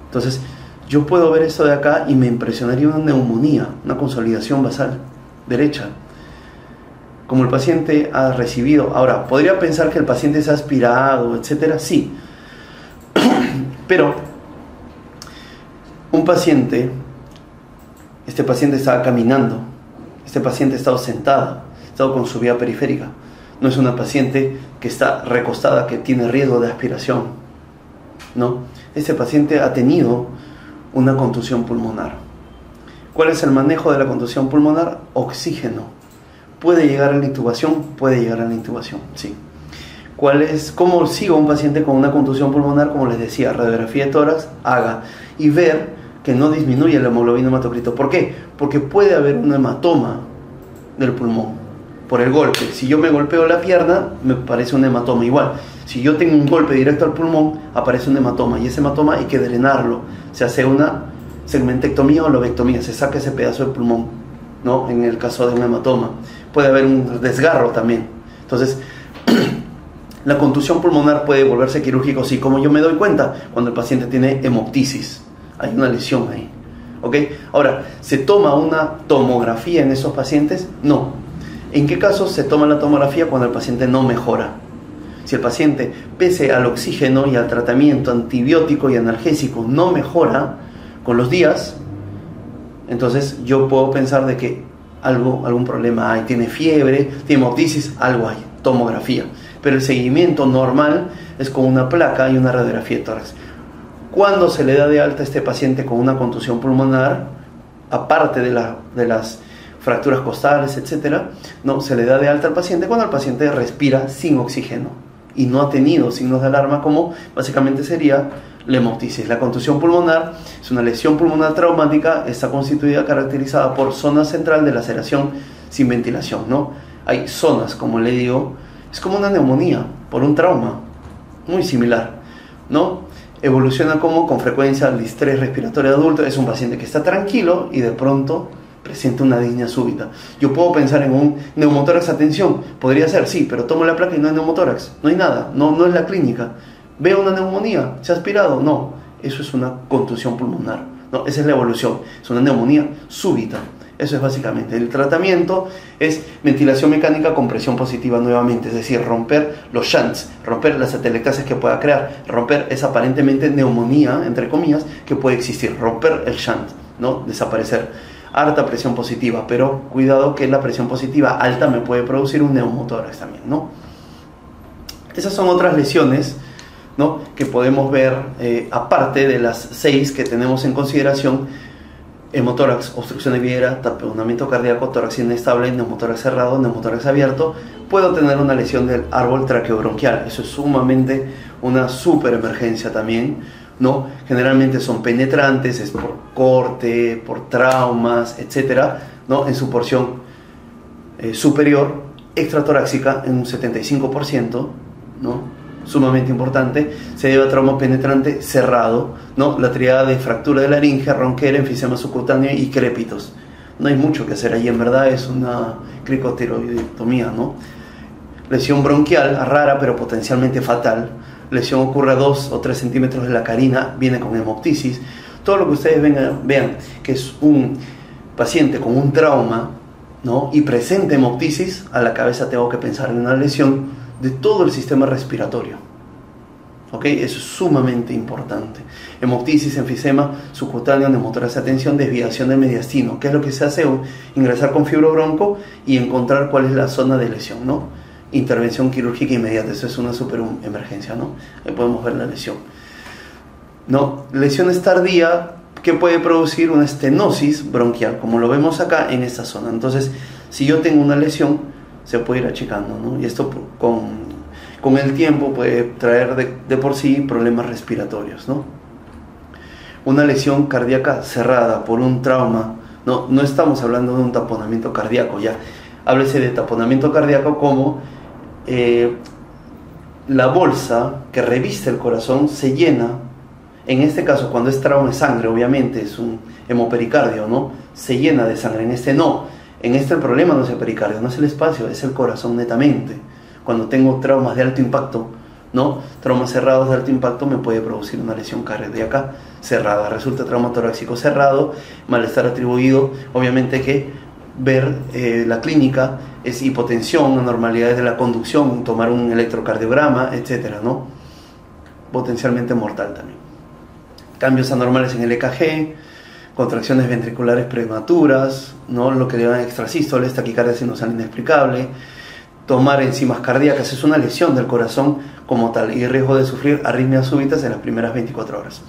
Entonces, yo puedo ver esto de acá y me impresionaría una neumonía, una consolidación basal derecha. Como el paciente ha recibido, ahora, podría pensar que el paciente se ha aspirado, etcétera, sí, pero un paciente, este paciente estaba caminando, este paciente ha estado sentado, ha estado con su vía periférica, no es una paciente que está recostada, que tiene riesgo de aspiración, ¿no? Este paciente ha tenido una contusión pulmonar. ¿Cuál es el manejo de la contusión pulmonar? Oxígeno. ¿Puede llegar a la intubación? Puede llegar a la intubación, sí. ¿Cómo sigo a un paciente con una contusión pulmonar? Como les decía, radiografía de tórax, haga, y ver que no disminuye la hemoglobina hematocrito. ¿Por qué? Porque puede haber un hematoma del pulmón por el golpe. Si yo me golpeo la pierna, me parece un hematoma igual. Si yo tengo un golpe directo al pulmón, aparece un hematoma, y ese hematoma hay que drenarlo. Se hace una segmentectomía o lobectomía, se saca ese pedazo del pulmón, ¿no?, en el caso de un hematoma. puede haber un desgarro también. Entonces, la contusión pulmonar puede volverse quirúrgico, sí, como yo me doy cuenta, cuando el paciente tiene hemoptisis, hay una lesión ahí. ¿Ok? Ahora, ¿se toma una tomografía en esos pacientes? No. ¿En qué casos se toma la tomografía? Cuando el paciente no mejora. Si el paciente, pese al oxígeno y al tratamiento antibiótico y analgésico, no mejora con los días, entonces yo puedo pensar de que algún problema hay, tiene fiebre, tiene hemoptisis, algo hay, tomografía. Pero el seguimiento normal es con una placa y una radiografía de tórax. ¿Cuándo se le da de alta a este paciente con una contusión pulmonar? Aparte de las fracturas costales, etcétera, no, se le da de alta al paciente cuando el paciente respira sin oxígeno y no ha tenido signos de alarma, como básicamente sería la hemoptisis. La contusión pulmonar es una lesión pulmonar traumática, está constituida, caracterizada por zona central de laceración sin ventilación, ¿no? Hay zonas, como le digo, es como una neumonía por un trauma, muy similar, ¿no? Evoluciona como con frecuencia al distrés respiratorio adulto. Es un paciente que está tranquilo y de pronto presenta una disnea súbita. Yo puedo pensar en un neumotórax, atención, podría ser, sí, pero tomo la placa y no hay neumotórax, no hay nada, no es la clínica. Veo una neumonía, ¿se ha aspirado? No, eso es una contusión pulmonar, no, esa es la evolución, es una neumonía súbita. Eso es básicamente. El tratamiento es ventilación mecánica con presión positiva nuevamente, es decir, romper los shunts, romper las atelectasias que pueda crear, romper esa aparentemente neumonía, entre comillas, que puede existir, romper el shunt, ¿no? Desaparecer. Harta presión positiva, pero cuidado que la presión positiva alta me puede producir un neumotórax también, ¿no? Esas son otras lesiones, ¿no?, que podemos ver, aparte de las 6 que tenemos en consideración: hemotórax, obstrucción de vidriera, taponamiento cardíaco, tórax inestable, neumotórax cerrado, neumotórax abierto. Puedo tener una lesión del árbol traqueobronquial, eso es sumamente una super emergencia también, ¿no? Generalmente son penetrantes, es por corte, por traumas, etcétera, ¿no? En su porción superior, extratorácica en un 75%, ¿no? Sumamente importante, se debe a trauma penetrante cerrado, ¿no? La triada de fractura de laringe, ronquera, enfisema subcutáneo y crépitos. No hay mucho que hacer ahí, en verdad es una cricotiroidectomía, ¿no? Lesión bronquial, rara pero potencialmente fatal. Lesión ocurre a 2 o 3 centímetros de la carina, viene con hemoptisis. Todo lo que ustedes vean que es un paciente con un trauma, ¿no?, y presente hemoptisis, a la cabeza tengo que pensar en una lesión de todo el sistema respiratorio. ¿Ok? Eso es sumamente importante. Hemoptisis, enfisema subcutáneo, neumotórax, atención, desviación del mediastino. ¿Qué es lo que se hace? Ingresar con fibrobronco y encontrar cuál es la zona de lesión, ¿no? Intervención quirúrgica inmediata. Eso es una super emergencia, ¿no? Ahí podemos ver la lesión, ¿no? Lesiones tardías que puede producir una estenosis bronquial, como lo vemos acá en esta zona. Entonces, si yo tengo una lesión, se puede ir achicando, ¿no? Y esto con el tiempo puede traer de por sí problemas respiratorios, ¿no? Una lesión cardíaca cerrada por un trauma, no estamos hablando de un taponamiento cardíaco, ya. Háblese de taponamiento cardíaco como la bolsa que reviste el corazón se llena. En este caso, cuando es trauma de sangre, obviamente es un hemopericardio, ¿no? Se llena de sangre. En este no. En este el problema no es el pericardio, no es el espacio, es el corazón netamente. Cuando tengo traumas de alto impacto, ¿no? Traumas cerrados de alto impacto me puede producir una lesión cardíaca cerrada. Resulta trauma torácico cerrado, malestar atribuido. Obviamente que ver la clínica es hipotensión, anormalidades de la conducción, tomar un electrocardiograma, etcétera, ¿no? Potencialmente mortal también. Cambios anormales en el EKG, contracciones ventriculares prematuras, ¿no?, lo que le llaman extrasístoles, taquicardia sinusal inexplicable, tomar enzimas cardíacas, es una lesión del corazón como tal y riesgo de sufrir arritmias súbitas en las primeras 24 horas.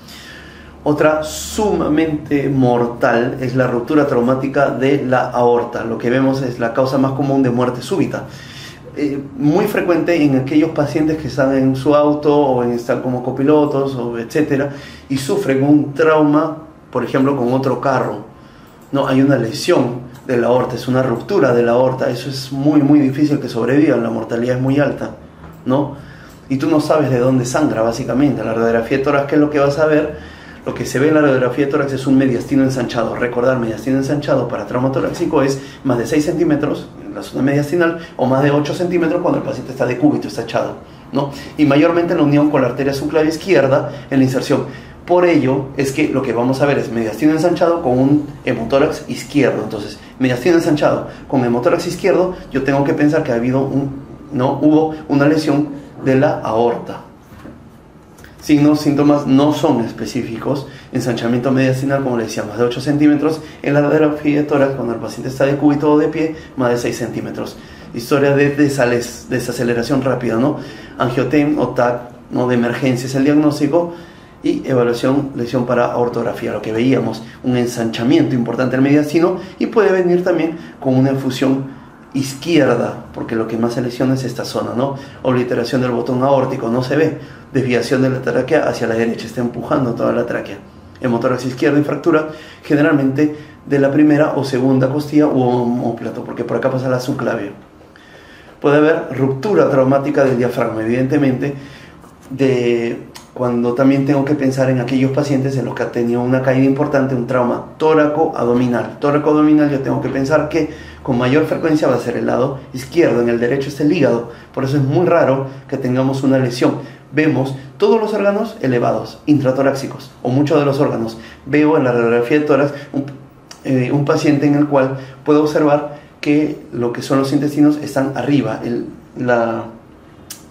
Otra sumamente mortal es la ruptura traumática de la aorta. Lo que vemos es la causa más común de muerte súbita. Muy frecuente en aquellos pacientes que están en su auto o están como copilotos, o etcétera, y sufren un trauma, por ejemplo, con otro carro, ¿no? Hay una lesión de la aorta, es una ruptura de la aorta. Eso es muy difícil que sobrevivan, la mortalidad es muy alta, ¿no? Y tú no sabes de dónde sangra, básicamente. La radiografía de tórax, ¿qué es lo que vas a ver? Lo que se ve en la radiografía de tórax es un mediastino ensanchado. Recordar, mediastino ensanchado para trauma torácico es más de 6 centímetros, la zona mediastinal, o más de 8 centímetros cuando el paciente está decúbito, está echado, ¿no? Y mayormente en la unión con la arteria subclavia izquierda en la inserción. Por ello es que lo que vamos a ver es mediastino ensanchado con un hemotórax izquierdo. Entonces, mediastino ensanchado con hemotórax izquierdo, yo tengo que pensar que hubo una lesión de la aorta. Signos, síntomas no son específicos. Ensanchamiento mediastinal, como le decía, más de 8 centímetros. En la radiografía de tórax, cuando el paciente está de cúbito o de pie, más de 6 centímetros. Historia de desaceleración rápida, ¿no? Angiotem o TAC, ¿no? De emergencia es el diagnóstico. Y evaluación, lesión para ortografía, lo que veíamos, un ensanchamiento importante del mediastino, y puede venir también con una efusión izquierda, porque lo que más se lesiona es esta zona, ¿no? Obliteración del botón aórtico, no se ve, desviación de la tráquea hacia la derecha, está empujando toda la tráquea. Hemotórax izquierdo y fractura, generalmente de la primera o segunda costilla u omóplato, porque por acá pasa la subclavia. Puede haber ruptura traumática del diafragma, evidentemente, cuando también tengo que pensar en aquellos pacientes en los que ha tenido una caída importante, un trauma tóraco-abdominal. Tóraco-abdominal, yo tengo que pensar que con mayor frecuencia va a ser el lado izquierdo, en el derecho está el hígado. Por eso es muy raro que tengamos una lesión. Vemos todos los órganos elevados, intratorácicos, o muchos de los órganos. Veo en la radiografía de tórax un paciente en el cual puedo observar que lo que son los intestinos están arriba,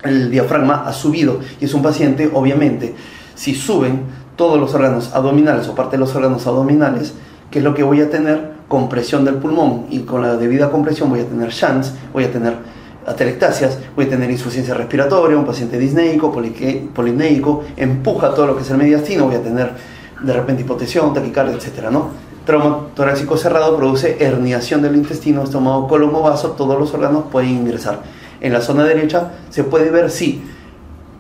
el diafragma ha subido, y es un paciente, obviamente, si suben todos los órganos abdominales o parte de los órganos abdominales, ¿qué es lo que voy a tener? Compresión del pulmón, y con la debida compresión voy a tener shunts, voy a tener atelectasias, voy a tener insuficiencia respiratoria, un paciente disneico, polineico, empuja todo lo que es el mediastino, voy a tener de repente hipotensión, taquicardia, etcétera, ¿no? Trauma torácico cerrado produce herniación del intestino, estómago, colon o vaso, todos los órganos pueden ingresar. En la zona derecha se puede ver, sí,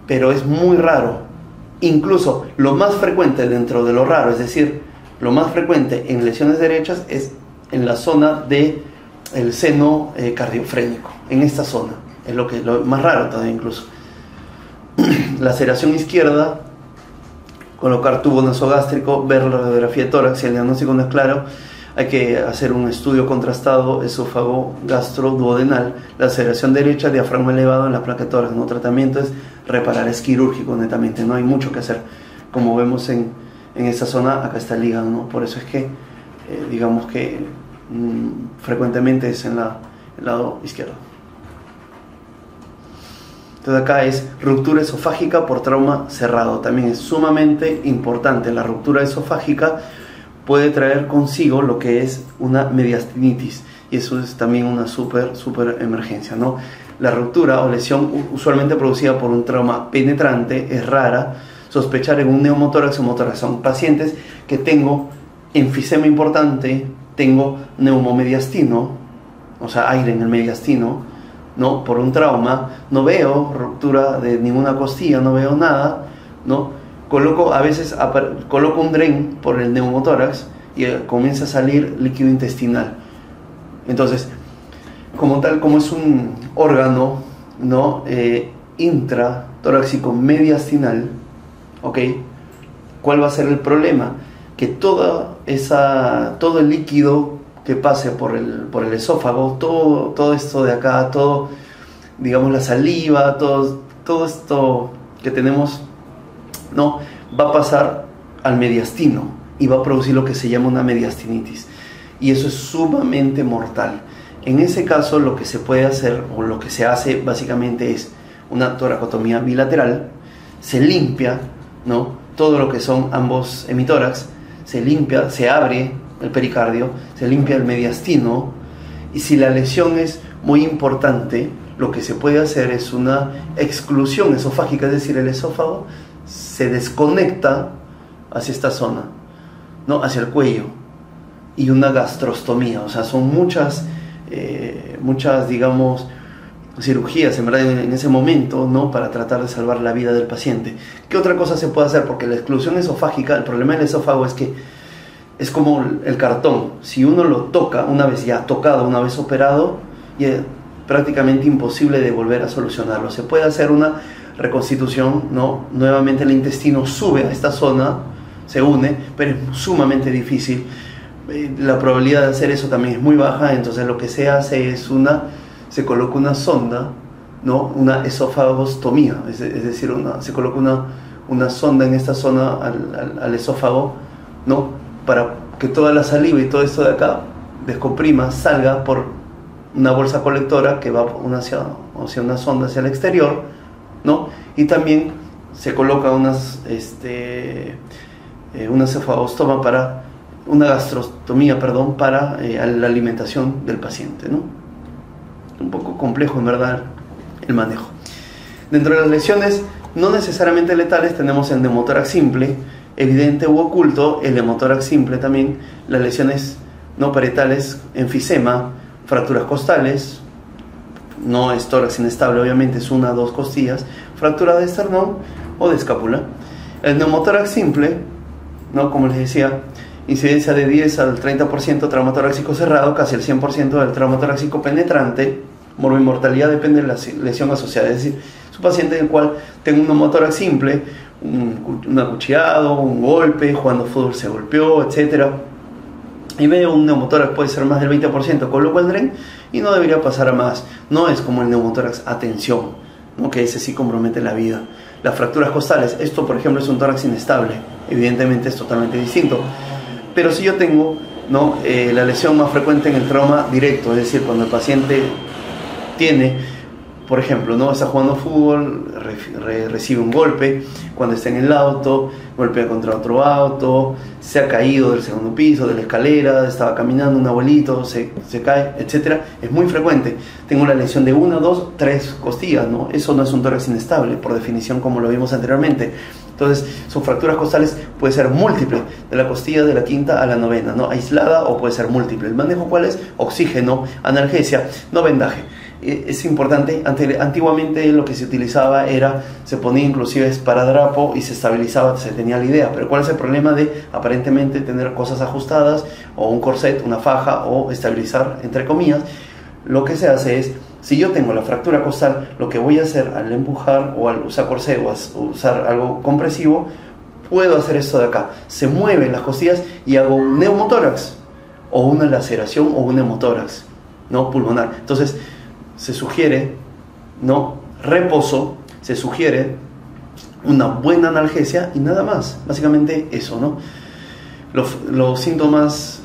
pero es muy raro. Incluso lo más frecuente dentro de lo raro, es decir, lo más frecuente en lesiones derechas es en la zona del seno cardiofrénico, en esta zona. Es lo más raro todavía incluso. Laceración izquierda, colocar tubo nasogástrico, ver la radiografía de tórax, si el diagnóstico no es claro, hay que hacer un estudio contrastado, esófago, gastroduodenal, laceración derecha, diafragma elevado en la placa de tórax. No tratamiento es reparar, es quirúrgico netamente, no hay mucho que hacer. Como vemos en esta zona, acá está el hígado, ¿no? Por eso es que, digamos que frecuentemente es en el lado izquierdo. Entonces acá es ruptura esofágica por trauma cerrado. También es sumamente importante. La ruptura esofágica puede traer consigo lo que es una mediastinitis, y eso es también una súper emergencia, ¿no? La ruptura o lesión usualmente producida por un trauma penetrante es rara. Sospechar en un neumotórax o hemotórax. Son pacientes que tengo enfisema importante, tengo neumomediastino, o sea, aire en el mediastino, ¿no? Por un trauma, no veo ruptura de ninguna costilla, no veo nada, ¿no? A veces coloco un DREN por el neumotórax y comienza a salir líquido intestinal. Entonces, como tal, como es un órgano, ¿no? Intratorácico mediastinal, ¿ok? ¿Cuál va a ser el problema? Que todo el líquido que pase por el esófago, todo esto de acá, todo, digamos, la saliva, todo esto que tenemos, ¿no? Va a pasar al mediastino y va a producir lo que se llama una mediastinitis, y eso es sumamente mortal. En ese caso, lo que se puede hacer, o lo que se hace básicamente, es una toracotomía bilateral. Se limpia, ¿no? Todo lo que son ambos hemitórax, se limpia, se abre el pericardio, se limpia el mediastino, y si la lesión es muy importante, lo que se puede hacer es una exclusión esofágica, es decir, el esófago se desconecta hacia esta zona, ¿no? Hacia el cuello, y una gastrostomía. O sea, son muchas, digamos, cirugías en verdad en ese momento, ¿no? Para tratar de salvar la vida del paciente. ¿Qué otra cosa se puede hacer? Porque la exclusión esofágica, el problema del esófago es que es como el cartón. Si uno lo toca, una vez ya tocado, una vez operado, ya es prácticamente imposible de volver a solucionarlo. Se puede hacer una reconstitución, ¿no? Nuevamente el intestino sube a esta zona, se une, pero es sumamente difícil. la probabilidad de hacer eso también es muy baja. Entonces lo que se hace es se coloca una sonda, ¿no? Una esofagostomía, es decir, se coloca una sonda en esta zona al esófago, ¿no? Para que toda la saliva y todo esto de acá descomprima, salga por una bolsa colectora que va hacia una sonda hacia el exterior, ¿no? Y también se coloca una esofagostoma una gastrostomía, perdón, para la alimentación del paciente, ¿no? Un poco complejo, en verdad, el manejo. Dentro de las lesiones no necesariamente letales tenemos el neumotórax simple, evidente u oculto, el neumotórax simple también, las lesiones no parietales, enfisema, fracturas costales, no es tórax inestable, obviamente es 1 o 2 costillas, fractura de esternón o de escápula. El neumotórax simple, ¿no? Como les decía, incidencia de 10 al 30% traumatóraxico cerrado, casi el 100% del traumatóraxico penetrante. Morbimortalidad depende de la lesión asociada, es decir, es un paciente en el cual tengo un neumotórax simple, un acuchillado, un golpe, jugando fútbol se golpeó, etc. Y veo un neumotórax, puede ser más del 20%, coloco el DREN y no debería pasar a más. No es como el neumotórax a tensión, ¿no? Que ese sí compromete la vida. Las fracturas costales, esto por ejemplo es un tórax inestable, evidentemente es totalmente distinto. Pero si yo tengo, ¿no? La lesión más frecuente en el trauma directo, es decir, cuando el paciente tiene, por ejemplo, ¿no? Está jugando fútbol, recibe un golpe, cuando está en el auto, golpea contra otro auto, se ha caído del segundo piso, de la escalera, estaba caminando un abuelito, se cae, etc. Es muy frecuente. Tengo una lesión de 1, 2, 3 costillas, ¿no? Eso no es un tórax inestable, por definición, como lo vimos anteriormente. Entonces, sus fracturas costales puede ser múltiple, de la costilla de la quinta a la novena, ¿no? Aislada o puede ser múltiple. ¿El manejo cuál es? Oxígeno, analgesia, no vendaje. Es importante, antiguamente lo que se utilizaba se ponía inclusive esparadrapo y se estabilizaba, se tenía la idea, pero ¿cuál es el problema de aparentemente tener cosas ajustadas o un corset, una faja o estabilizar, entre comillas? Lo que se hace es, si yo tengo la fractura costal, lo que voy a hacer al empujar o al usar corset o usar algo compresivo, puedo hacer esto de acá, se mueven las costillas y hago un neumotórax o una laceración o un neumotórax, ¿no? Pulmonar. Entonces se sugiere, ¿no? Reposo, se sugiere una buena analgesia y nada más, básicamente eso, ¿no? Los síntomas,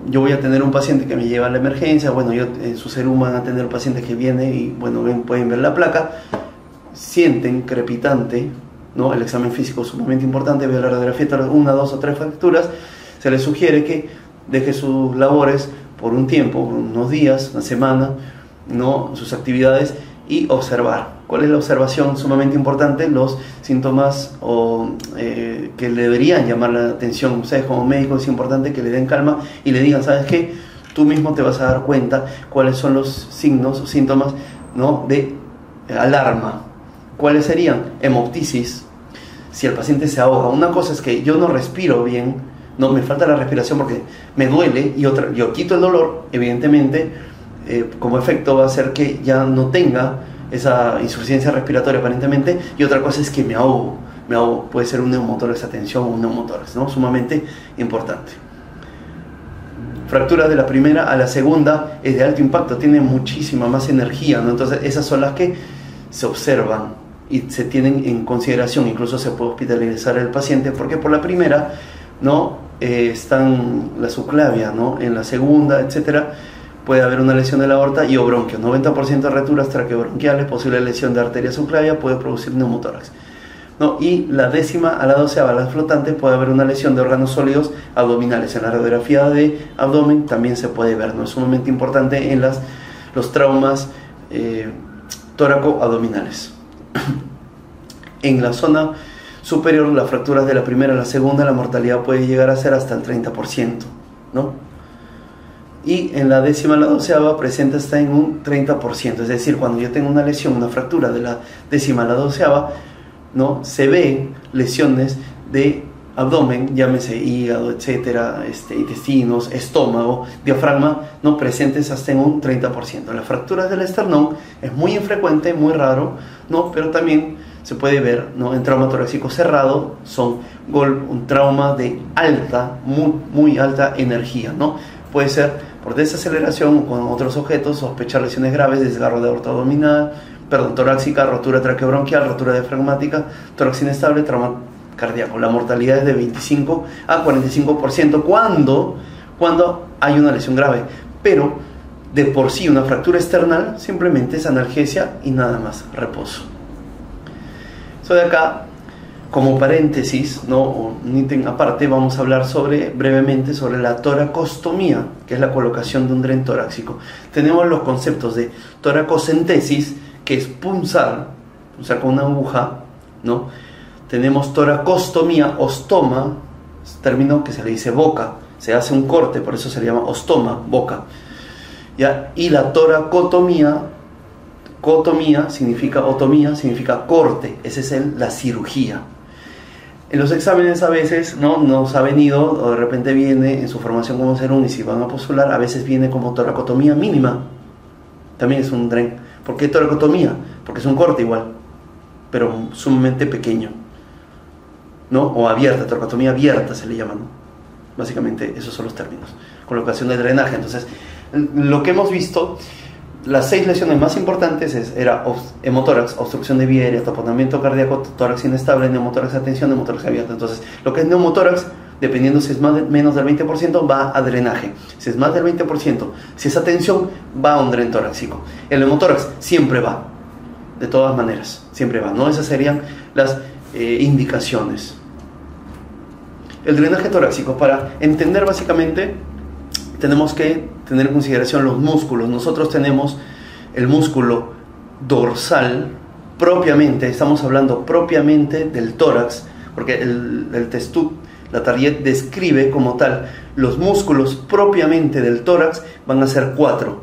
yo voy a tener un paciente que me lleva a la emergencia, bueno, en su serum van a tener un paciente que viene y, bueno, pueden ver la placa, sienten crepitante, ¿no? El examen físico es sumamente importante, veo la radiografía, 1, 2 o 3 fracturas, se les sugiere que deje sus labores por un tiempo, unos días, una semana, ¿no? Sus actividades y observar. ¿Cuál es la observación? Sumamente importante, los síntomas que le deberían llamar la atención. Ustedes como médicos es importante que le den calma y le digan, ¿sabes qué? Tú mismo te vas a dar cuenta cuáles son los signos o síntomas, ¿no? De alarma. ¿Cuáles serían? Hemoptisis, si el paciente se ahoga. Una cosa es que yo no respiro bien, no me falta la respiración porque me duele, y otra, yo quito el dolor, evidentemente, como efecto va a ser que ya no tenga esa insuficiencia respiratoria aparentemente, y otra cosa es que me ahogo, puede ser un neumotórax a tensión o un neumotórax, ¿no? Sumamente importante. Fracturas de la primera a la segunda es de alto impacto, tiene muchísima más energía, ¿no? Entonces esas son las que se observan y se tienen en consideración, incluso se puede hospitalizar el paciente, porque por la primera, ¿no? Están la subclavia, ¿no? En la segunda, etcétera, puede haber una lesión de la aorta y o bronquio. 90% de rupturas traqueobronquiales, posible lesión de arteria subclavia, puede producir neumotórax, ¿no? Y la 10ª a la 12ª, la flotante, puede haber una lesión de órganos sólidos abdominales. En la radiografía de abdomen también se puede ver, ¿no? Es sumamente importante en los traumas tóraco-abdominales. En la zona superior, las fracturas de la primera a la segunda, la mortalidad puede llegar a ser hasta el 30%, ¿no? Y en la 10ª a la 12ª presenta hasta en un 30%, es decir, cuando yo tengo una lesión, una fractura de la 10ª a la 12ª, ¿no? Se ven lesiones de abdomen, llámese hígado, etcétera, intestinos, estómago, diafragma, ¿no? Presentes hasta en un 30%. Las fracturas del esternón es muy infrecuente, muy raro, ¿no? Pero también se puede ver, ¿no? En trauma torácico cerrado son un trauma de alta, muy alta energía, ¿no? Puede ser por desaceleración con otros objetos, sospechar lesiones graves, desgarro de aorta abdominal, torácica, rotura traqueobronquial, rotura diafragmática, tórax inestable, trauma cardíaco. La mortalidad es de 25 a 45% cuando hay una lesión grave, pero de por sí una fractura external simplemente es analgesia y nada más, reposo. Eso de acá, como paréntesis, ¿no? Un ítem aparte, vamos a hablar brevemente sobre la toracostomía, que es la colocación de un dren torácico. Tenemos los conceptos de toracocentesis, que es punzar con una aguja, ¿no? Tenemos toracostomía, ostoma, término que se le dice boca, se hace un corte, por eso se le llama ostoma, boca, ¿ya? Y la toracotomía, otomía significa corte, esa es la cirugía. En los exámenes a veces no nos ha venido, o de repente viene en su formación como serún, y si van a postular, a veces viene como toracotomía mínima, también es un dren. ¿Por qué toracotomía? Porque es un corte igual, pero sumamente pequeño, ¿no? O abierta, toracotomía abierta se le llama, ¿no? Básicamente esos son los términos. Colocación de drenaje. Entonces, lo que hemos visto, las 6 lesiones más importantes era hemotórax, obstrucción de vía aérea, taponamiento cardíaco, tórax inestable, neumotórax a tensión, neumotórax abierto. Entonces, lo que es neumotórax, dependiendo si es menos del 20%, va a drenaje. Si es más del 20%, si es a tensión, va a un dren torácico. El neumotórax siempre va, de todas maneras, siempre va, ¿no? Esas serían las indicaciones. El drenaje torácico, para entender básicamente, tenemos que tener en consideración los músculos. Nosotros tenemos el músculo dorsal, propiamente, estamos hablando propiamente del tórax, porque el Testut, la Target, describe como tal los músculos propiamente del tórax. Van a ser 4.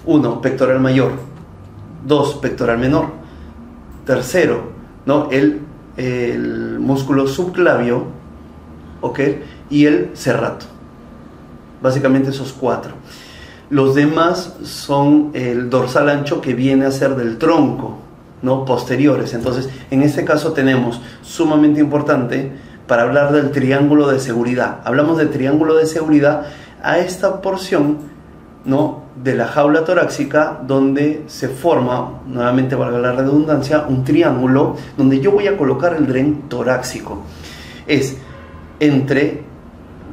1, pectoral mayor. 2, pectoral menor. Tercero, ¿no? el músculo subclavio, ¿ok? Y el serrato. Básicamente esos 4. Los demás son el dorsal ancho, que viene a ser del tronco, ¿no? Posteriores. Entonces, en este caso tenemos, sumamente importante, para hablar del triángulo de seguridad. Hablamos del triángulo de seguridad a esta porción, ¿no? De la jaula torácica, donde se forma, nuevamente valga la redundancia, un triángulo donde yo voy a colocar el dren torácico. Es entre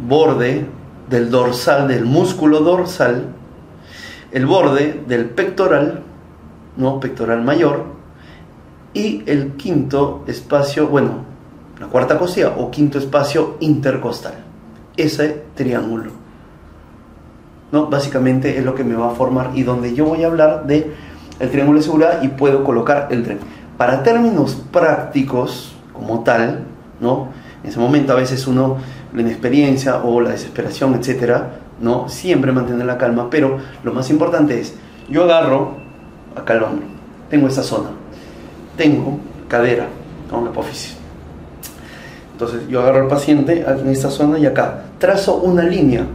borde del dorsal, del músculo dorsal, el borde del pectoral, ¿no? Pectoral mayor, y el quinto espacio, la cuarta costilla o quinto espacio intercostal. Ese triángulo, ¿no? Básicamente es lo que me va a formar y donde yo voy a hablar de el triángulo de seguridad y puedo colocar el dren. Para términos prácticos como tal, ¿no? En ese momento a veces uno, la inexperiencia o la desesperación, etcétera, ¿no? Siempre mantener la calma, pero lo más importante es, yo agarro acá el hombro, tengo esta zona, tengo cadera, ¿no? La apófisis. Entonces yo agarro al paciente en esta zona y acá trazo una línea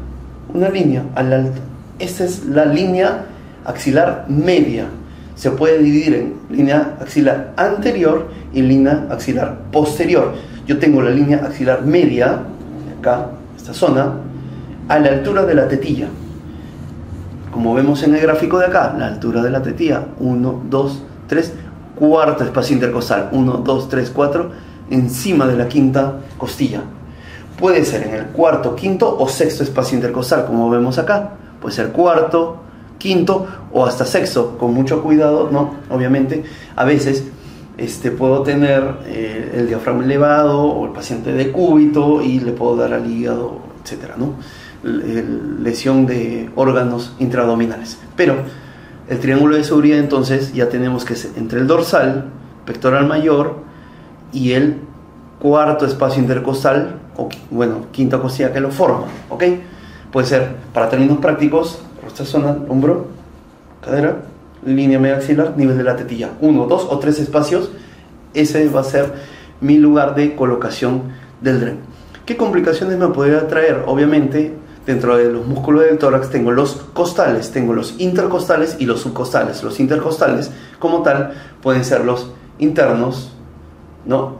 al alto. Esta es la línea axilar media. Se puede dividir en línea axilar anterior y línea axilar posterior. Yo tengo la línea axilar media, acá, esta zona, a la altura de la tetilla. Como vemos en el gráfico de acá, la altura de la tetilla, 1, 2, 3, cuarto espacio intercostal, 1, 2, 3, 4, encima de la quinta costilla. Puede ser en el cuarto, quinto o sexto espacio intercostal, como vemos acá. Puede ser cuarto, quinto o hasta sexto, con mucho cuidado, ¿no? Obviamente, a veces puedo tener el diafragma elevado o el paciente de cúbito y le puedo dar al hígado, etcétera, ¿no? Lesión de órganos intraabdominales. Pero el triángulo de seguridad, entonces, ya tenemos que ser entre el dorsal, pectoral mayor y el cuarto espacio intercostal, o quinta costilla que lo forma, ¿ok? Puede ser, para términos prácticos, esta zona, hombro, cadera, línea media axilar, nivel de la tetilla, 1, 2 o 3 espacios. Ese va a ser mi lugar de colocación del dren. ¿Qué complicaciones me podría traer? Obviamente, dentro de los músculos del tórax tengo los costales, tengo los intercostales y los subcostales. Los intercostales, como tal, pueden ser los internos, ¿no?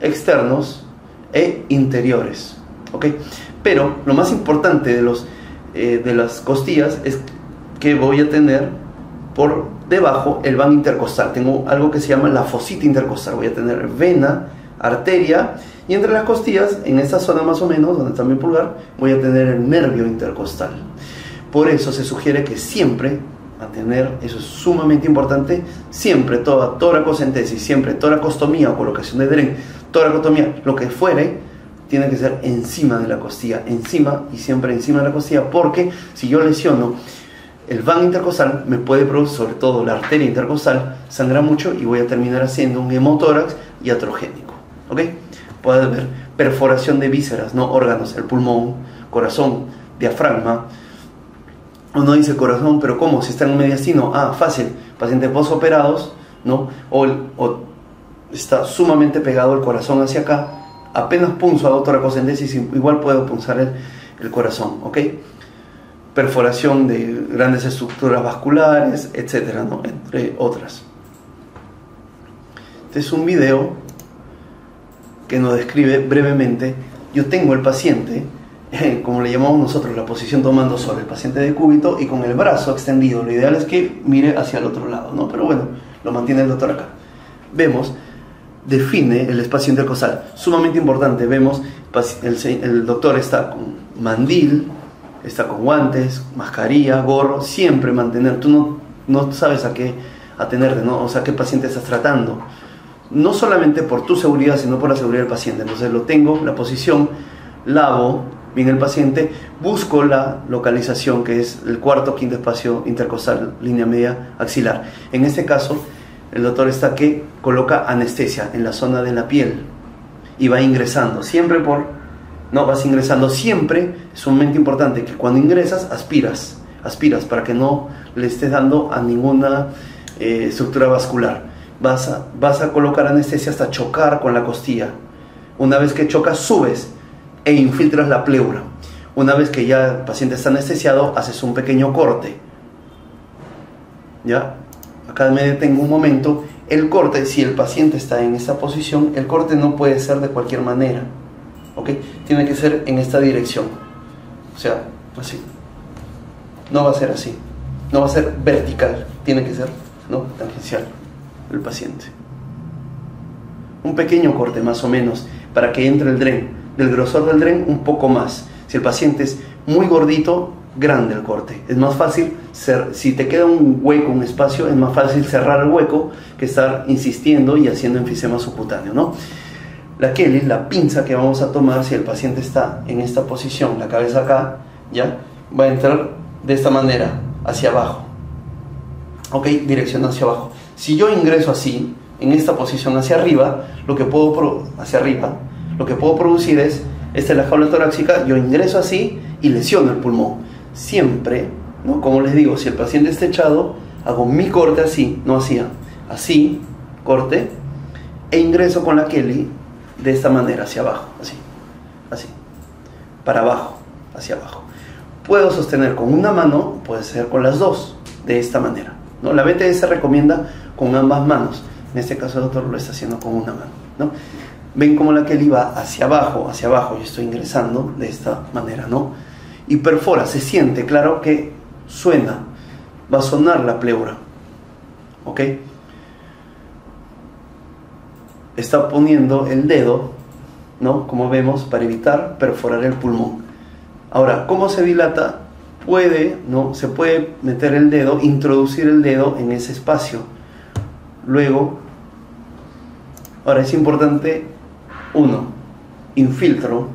Externos e interiores, ¿ok? Pero lo más importante de las costillas es que voy a tener por debajo el ván intercostal. Tengo algo que se llama la fosita intercostal. Voy a tener vena, arteria, y entre las costillas, en esta zona más o menos, donde está mi pulgar, voy a tener el nervio intercostal. Por eso se sugiere que siempre mantener, eso es sumamente importante, siempre toda toracocentesis, siempre toracostomía o colocación de dren, toracotomía, lo que fuere, tiene que ser encima de la costilla, encima y siempre encima de la costilla, porque si yo lesiono el ván intercostal, me puede producir, sobre todo la arteria intercostal, sangra mucho y voy a terminar haciendo un hemotórax iatrogénico, ¿ok? Puede haber perforación de vísceras, ¿no? Órganos, el pulmón, corazón, diafragma. Uno dice corazón, pero ¿cómo? Si está en un mediastino, fácil, pacientes posoperados, ¿no? O está sumamente pegado el corazón hacia acá, apenas punzo hago toracocentesis, igual puedo punzar el corazón, ¿ok? Perforación de grandes estructuras vasculares, etcétera, ¿no? Entre otras. Este es un video que nos describe brevemente. Yo tengo el paciente, como le llamamos nosotros, la posición tomando sobre el paciente de cúbito y con el brazo extendido. Lo ideal es que mire hacia el otro lado, ¿no? Pero bueno, lo mantiene el doctor acá. Vemos, define el espacio intercostal, sumamente importante. Vemos, el doctor está con mandil, está con guantes, mascarilla, gorro, siempre mantener. Tú no sabes a qué atenerte, ¿no? O sea, qué paciente estás tratando. No solamente por tu seguridad, sino por la seguridad del paciente. Entonces lo tengo, la posición, lavo bien el paciente, busco la localización que es el cuarto, quinto espacio intercostal, línea media axilar. En este caso, el doctor está que coloca anestesia en la zona de la piel y va ingresando, siempre vas ingresando, siempre es sumamente importante que cuando ingresas aspiras para que no le estés dando a ninguna estructura vascular. Vas a colocar anestesia hasta chocar con la costilla. Una vez que chocas, subes e infiltras la pleura. Una vez que ya el paciente está anestesiado, haces un pequeño corte. ¿Ya? Acá me detengo un momento. El corte, si el paciente está en esta posición, el corte no puede ser de cualquier manera, ¿ok? Tiene que ser en esta dirección. O sea, así. No va a ser así. No va a ser vertical. Tiene que ser, ¿no? Tangencial. El paciente. Un pequeño corte más o menos para que entre el dren. Del grosor del dren un poco más. Si el paciente es muy gordito, grande el corte. Es más fácil, si te queda un hueco, un espacio, es más fácil cerrar el hueco que estar insistiendo y haciendo enfisema subcutáneo, ¿no? La Kelly, la pinza que vamos a tomar, si el paciente está en esta posición, la cabeza acá, ¿ya? Va a entrar de esta manera, hacia abajo. ¿Ok? Dirección hacia abajo. Si yo ingreso así, en esta posición hacia arriba, lo que puedo producir es, esta es la jaula torácica, yo ingreso así y lesiono el pulmón. Siempre, ¿no? Como les digo, si el paciente está echado, hago mi corte así, no así, corte, e ingreso con la Kelly de esta manera, hacia abajo, así, para abajo, hacia abajo. Puedo sostener con una mano, puede ser con las dos, de esta manera, ¿no? La BTS recomienda con ambas manos. En este caso el doctor lo está haciendo con una mano, ¿no? Ven como la Kelly va hacia abajo, yo estoy ingresando de esta manera, ¿no? Y perfora, se siente, claro que suena, va a sonar la pleura, ¿ok? Está poniendo el dedo, ¿no? Como vemos, para evitar perforar el pulmón. Ahora, ¿cómo se dilata? Se puede meter el dedo, introducir el dedo en ese espacio. Luego, ahora es importante, infiltro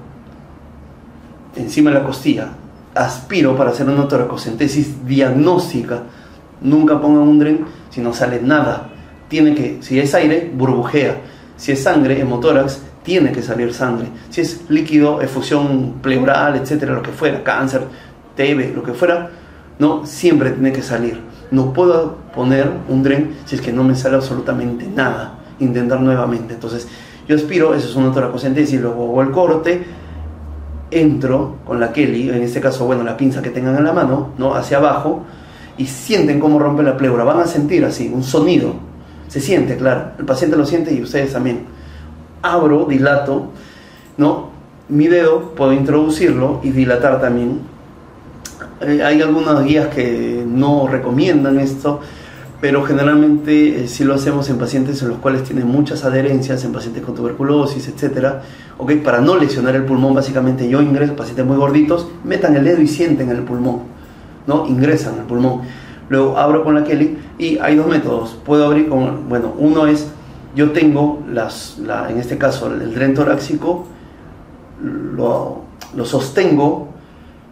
encima de la costilla, aspiro para hacer una toracocentesis diagnóstica. Nunca pongan un dren si no sale nada. Si es aire, burbujea. Si es sangre, hemotórax, tiene que salir sangre. Si es líquido, efusión pleural, etcétera, lo que fuera, cáncer, TB, lo que fuera, no, siempre tiene que salir. No puedo poner un dren si es que no me sale absolutamente nada. Intentar nuevamente. Entonces, yo aspiro, eso es una toracocentesis, luego hago el corte, entro con la Kelly, en este caso, bueno, la pinza que tengan en la mano, ¿no? Hacia abajo, y sienten cómo rompe la pleura. Van a sentir así, un sonido. Se siente, claro. El paciente lo siente y ustedes también. abro, dilato, ¿no? Mi dedo puedo introducirlo y dilatar también. Hay algunas guías que no recomiendan esto, pero generalmente sí lo hacemos en pacientes en los cuales tienen muchas adherencias, en pacientes con tuberculosis, etcétera. ¿Okay? Para no lesionar el pulmón, básicamente yo ingreso, pacientes muy gorditos, metan el dedo y sienten el pulmón, ¿no? Ingresan el pulmón. Luego abro con la Kelly y hay dos métodos. Puedo abrir con, bueno, uno es, yo tengo en este caso el dren torácico, lo sostengo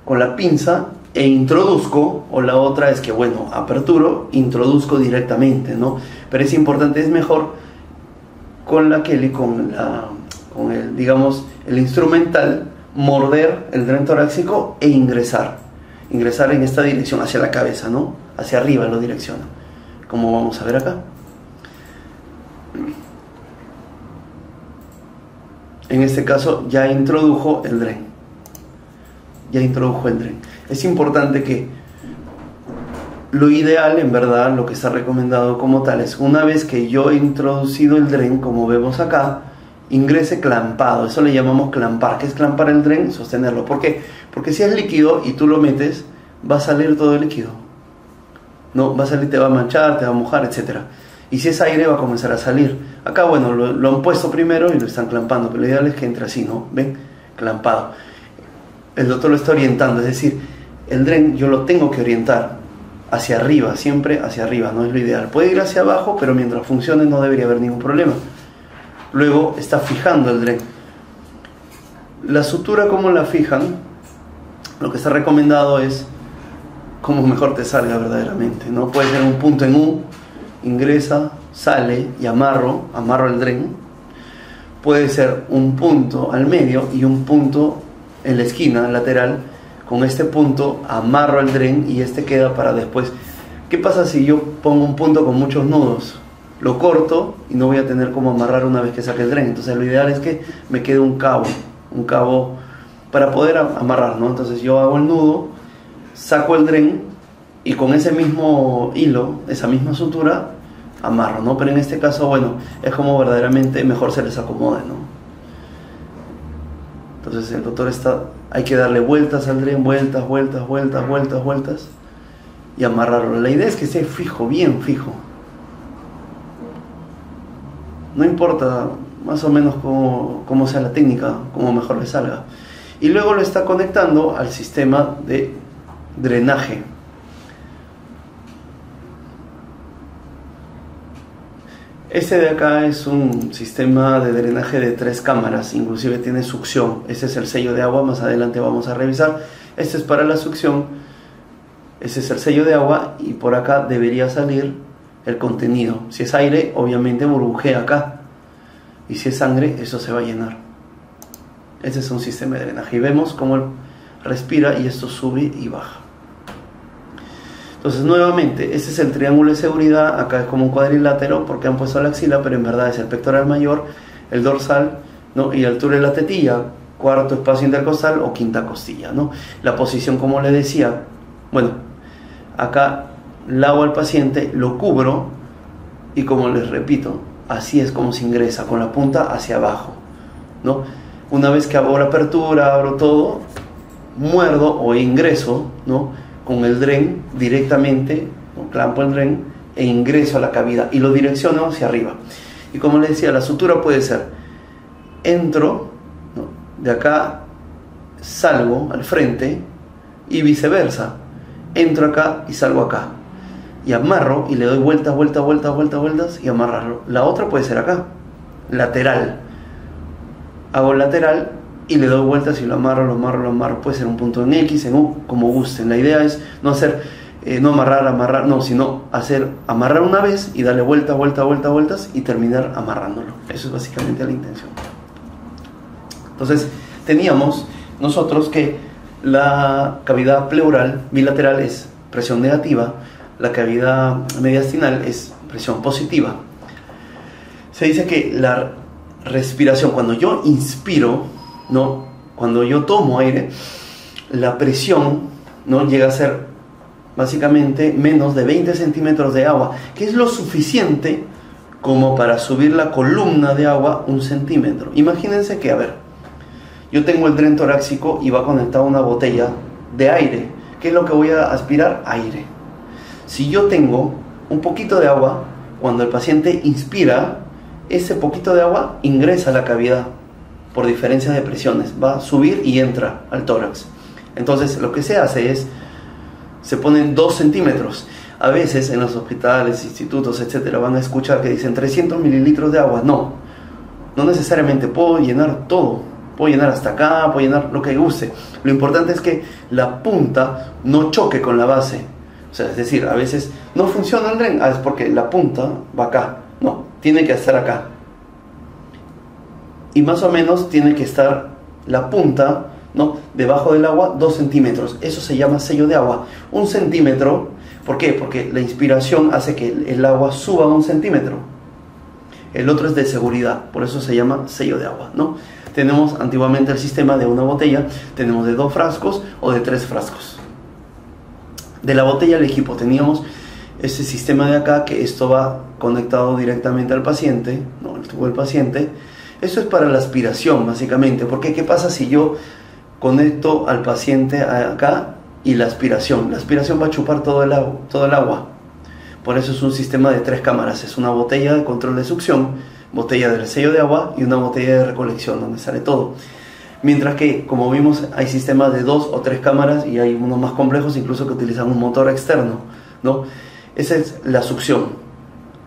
con la pinza e introduzco, o la otra es que, bueno, aperturo, introduzco directamente, ¿no? Pero es importante, es mejor con la Kelly, con el, digamos, el instrumental, morder el dren torácico e ingresar en esta dirección, hacia la cabeza, ¿no? Hacia arriba lo direcciona, como vamos a ver acá. En este caso ya introdujo el dren. Es importante que lo ideal, en verdad, lo que está recomendado como tal es, una vez que yo he introducido el dren, como vemos acá, ingrese clampado. Eso le llamamos clampar. ¿Qué es clampar el dren? Sostenerlo. ¿Por qué? Porque si es líquido y tú lo metes, va a salir todo el líquido. No, va a salir, te va a manchar, te va a mojar, etc. Y si es aire, va a comenzar a salir. Acá, bueno, lo han puesto primero y lo están clampando, pero lo ideal es que entre así, ¿no? ¿Ven? Clampado. El doctor lo está orientando, es decir, el dren yo lo tengo que orientar hacia arriba, siempre hacia arriba, no es lo ideal. Puede ir hacia abajo, pero mientras funcione no debería haber ningún problema. Luego está fijando el dren. La sutura, ¿cómo la fijan? Lo que está recomendado es como mejor te salga verdaderamente, ¿no? Puede ser un punto en U, ingresa, sale y amarro el dren. Puede ser un punto al medio y un punto en la esquina lateral. Con este punto amarro el dren y este queda para después. ¿Qué pasa si yo pongo un punto con muchos nudos? Lo corto y no voy a tener cómo amarrar una vez que saque el dren. Entonces lo ideal es que me quede un cabo para poder amarrar, ¿no? Entonces yo hago el nudo, saco el dren y con ese mismo hilo, esa misma sutura, amarro, ¿no? Pero en este caso, bueno, es como verdaderamente mejor se les acomode, ¿no? Entonces el doctor hay que darle vueltas al dren, vueltas y amarrarlo. La idea es que esté fijo, bien fijo. No importa más o menos cómo sea la técnica, cómo mejor le salga. Y luego lo está conectando al sistema de drenaje. Este de acá es un sistema de drenaje de 3 cámaras, inclusive tiene succión. Este es el sello de agua, más adelante vamos a revisar. Este es para la succión, este es el sello de agua y por acá debería salir el contenido. Si es aire, obviamente burbujea acá, y si es sangre, eso se va a llenar. Este es un sistema de drenaje y vemos cómo él respira y esto sube y baja. Entonces nuevamente, este es el triángulo de seguridad. Acá es como un cuadrilátero porque han puesto la axila, pero en verdad es el pectoral mayor, el dorsal, ¿no? Y la altura de la tetilla, cuarto espacio intercostal o quinta costilla, ¿no? La posición, como le decía, bueno, acá lavo al paciente, lo cubro y, como les repito, así es como se ingresa, con la punta hacia abajo, ¿no? Una vez que hago la apertura, abro todo, muerdo o ingreso, ¿no? Con el dren directamente, ¿no? Clampo el dren e ingreso a la cavidad y lo direcciono hacia arriba. Y como les decía, la sutura puede ser, entro, ¿no? De acá salgo al frente y viceversa, entro acá y salgo acá. Y amarro y le doy vueltas y amarrarlo. La otra puede ser acá, lateral. Hago lateral y le doy vueltas y lo amarro. Puede ser un punto en X, en U, como gusten. La idea es no hacer, no amarrar, no, sino amarrar una vez y darle vueltas y terminar amarrándolo. Eso es básicamente la intención. Entonces, teníamos nosotros que la cavidad pleural bilateral es presión negativa, la cavidad mediastinal es presión positiva. Se dice que la respiración, cuando yo inspiro, ¿no? Cuando yo tomo aire, la presión, ¿no? Llega a ser básicamente menos de 20 centímetros de agua, que es lo suficiente como para subir la columna de agua 1 centímetro. Imagínense que, a ver, yo tengo el tren torácico y va conectado a una botella de aire. ¿Qué es lo que voy a aspirar? Aire. Si yo tengo un poquito de agua, cuando el paciente inspira, ese poquito de agua ingresa a la cavidad por diferencias de presiones, va a subir y entra al tórax. Entonces lo que se hace es, se ponen 2 centímetros. A veces en los hospitales, institutos, etcétera, van a escuchar que dicen 300 mililitros de agua. No necesariamente puedo llenar todo, puedo llenar hasta acá, puedo llenar lo que guste. Lo importante es que la punta no choque con la base. O sea, es decir, a veces no funciona el tren, es porque la punta va acá. No, tiene que estar acá. Y más o menos tiene que estar la punta, ¿no?, debajo del agua 2 centímetros. Eso se llama sello de agua. 1 centímetro, ¿por qué? Porque la inspiración hace que el agua suba 1 centímetro. El otro es de seguridad, por eso se llama sello de agua, ¿no? Tenemos antiguamente el sistema de una botella, tenemos de 2 frascos o de 3 frascos. De la botella al equipo teníamos ese sistema de acá, que esto va conectado directamente al paciente, ¿no?, el tubo del paciente. Eso es para la aspiración, básicamente, porque ¿qué pasa si yo conecto al paciente acá y la aspiración? La aspiración va a chupar todo el agua. Por eso es un sistema de 3 cámaras. Es una botella de control de succión, botella del sello de agua y una botella de recolección donde sale todo. Mientras que, como vimos, hay sistemas de 2 o 3 cámaras y hay unos más complejos incluso que utilizan un motor externo, ¿no? Esa es la succión.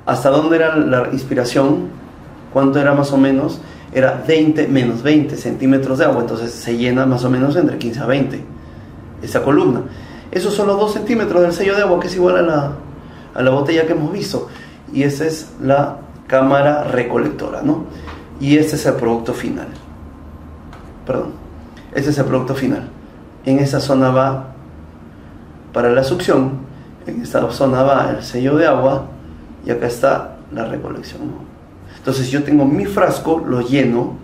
¿Hasta dónde era la inspiración? ¿Cuánto era más o menos? Era menos 20 centímetros de agua, entonces se llena más o menos entre 15 a 20 esa columna. Esos son los 2 centímetros del sello de agua, que es igual a la botella que hemos visto. Y esa es la cámara recolectora, ¿no? Y este es el producto final. Este es el producto final. En esta zona va para la succión, en esta zona va el sello de agua y acá está la recolección, ¿no? Entonces yo tengo mi frasco, lo lleno,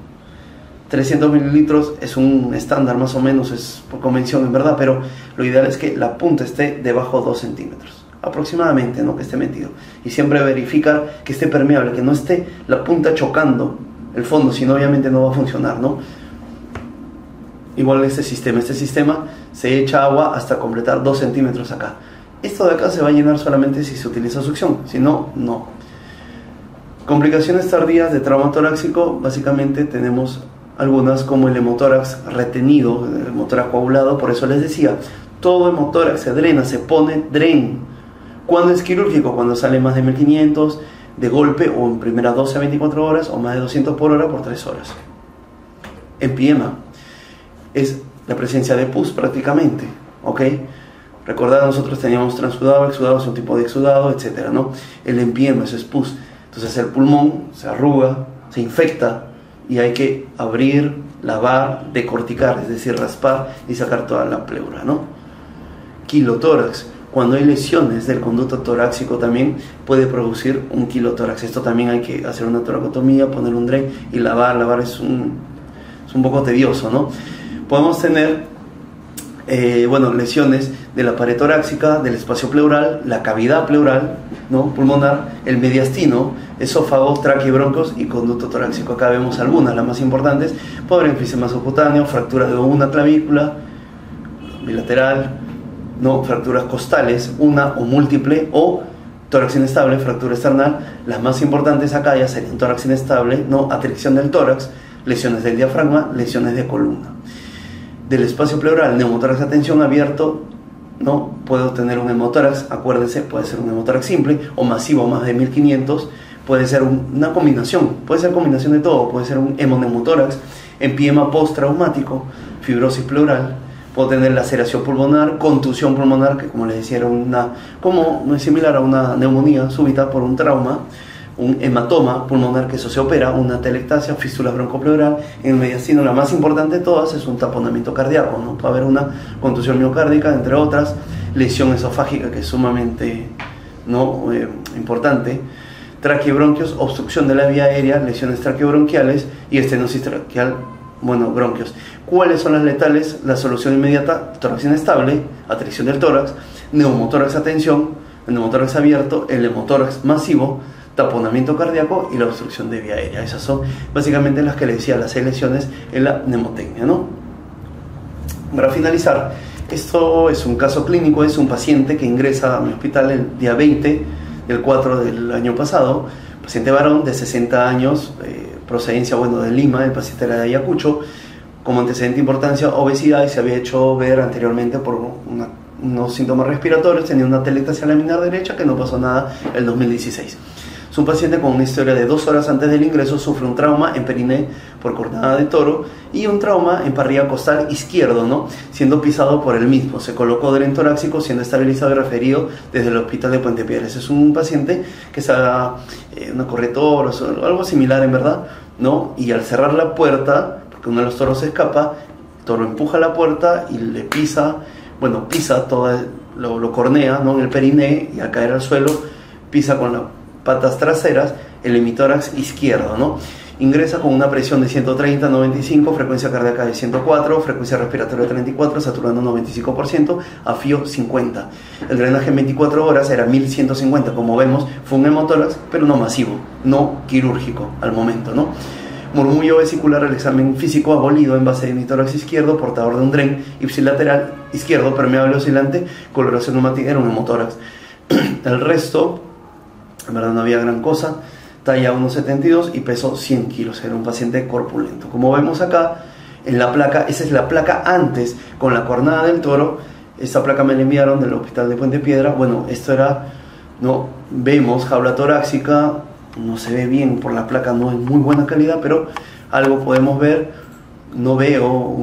300 mililitros es un estándar más o menos, es por convención en verdad, pero lo ideal es que la punta esté debajo de 2 centímetros, aproximadamente, ¿no?, que esté metido. Y siempre verificar que esté permeable, que no esté la punta chocando el fondo, si no obviamente no va a funcionar, ¿no? Igual este sistema se echa agua hasta completar 2 centímetros acá. Esto de acá se va a llenar solamente si se utiliza succión, si no, no. Complicaciones tardías de trauma torácico, básicamente tenemos algunas como el hemotórax retenido, el hemotórax coagulado. Por eso les decía, todo hemotórax se drena, se pone DREN. ¿Cuándo es quirúrgico? Cuando sale más de 1500 de golpe, o en primeras 12 a 24 horas, o más de 200 por hora por 3 horas. Empiema es la presencia de pus prácticamente, ¿ok? Recordad, nosotros teníamos transudado, exudado, es un tipo de exudado, etcétera, ¿no? El empiema, eso es pus. Entonces el pulmón se arruga, se infecta y hay que abrir, lavar, decorticar, es decir, raspar y sacar toda la pleura, ¿no? Quilotórax, cuando hay lesiones del conducto torácico también puede producir un quilotórax. Esto también hay que hacer una toracotomía, poner un DREN y lavar es un poco tedioso, ¿no? Podemos tener lesiones de la pared torácica, del espacio pleural, la cavidad pleural, ¿no?, pulmonar, el mediastino, esófago, tráquea y bronquios y conducto torácico. Acá vemos algunas, las más importantes: pobre enfisema subcutáneo, fractura de una clavícula bilateral, ¿no?, fracturas costales, una o múltiple, o tórax inestable, fractura esternal. Las más importantes acá ya serían tórax inestable, ¿no?, atricción del tórax, lesiones del diafragma, lesiones de columna. Del espacio pleural, neumotórax a tensión abierto, ¿no? Puedo tener un hemotórax, acuérdense, puede ser un hemotórax simple o masivo, más de 1500, puede ser una combinación, puede ser combinación de todo, puede ser un hemoneumotórax, empiema postraumático, fibrosis pleural, puedo tener laceración pulmonar, contusión pulmonar, que como les decía era no es similar a una neumonía súbita por un trauma, un hematoma pulmonar, que eso se opera, una telectasia, fístula broncopleural. En el mediastino, la más importante de todas, es un taponamiento cardíaco, ¿no? Puede haber una contusión miocárdica, entre otras, lesión esofágica, que es sumamente, ¿no?, importante, traqueobronquios, obstrucción de la vía aérea, lesiones traqueobronquiales y estenosis traqueal, bronquios. ¿Cuáles son las letales? La solución inmediata: tórax inestable, atricción del tórax, neumotórax a tensión, el neumotórax abierto, el hemotórax masivo, taponamiento cardíaco y la obstrucción de vía aérea. Esas son básicamente las que le decía, las 6 lesiones en la mnemotecnia, ¿no? Para finalizar, esto es un caso clínico, es un paciente que ingresa a mi hospital el día 20 del 4 del año pasado, paciente varón de 60 años, procedencia, bueno, de Lima, el paciente era de Ayacucho, como antecedente de importancia, obesidad, y se había hecho ver anteriormente por unos síntomas respiratorios, tenía una atelectasia laminar derecha que no pasó nada el 2016. Es un paciente con una historia de 2 horas antes del ingreso, sufre un trauma en periné por cornada de toro y un trauma en parrilla costal izquierdo, ¿no? Siendo pisado por el mismo. Se colocó dren torácico, siendo estabilizado y referido desde el hospital de Puente Piedras. Es un paciente que está una correa de toros, algo similar en verdad, ¿no? Y al cerrar la puerta, porque uno de los toros se escapa, el toro empuja la puerta y le pisa, bueno, pisa todo, lo cornea, ¿no? En el periné, y al caer al suelo pisa con las patas traseras el hemitórax izquierdo, ¿no? Ingresa con una presión de 130-95, frecuencia cardíaca de 104, frecuencia respiratoria de 34, saturando 95%, afío 50. El drenaje en 24 horas era 1150, como vemos, fue un hemotórax, pero no masivo, no quirúrgico al momento, ¿no? Murmullo vesicular, el examen físico abolido en base de hemitórax izquierdo, portador de un dren ipsilateral izquierdo, permeable oscilante, coloración neumática, era un hemotórax. El resto, en verdad no había gran cosa, talla 1,72 y peso 100 kilos, era un paciente corpulento. Como vemos acá, en la placa, esa es la placa antes, con la cornada del toro, esta placa me la enviaron del hospital de Puente Piedra, bueno, esto era, no, vemos jaula torácica, no se ve bien por la placa, no es muy buena calidad, pero algo podemos ver, no veo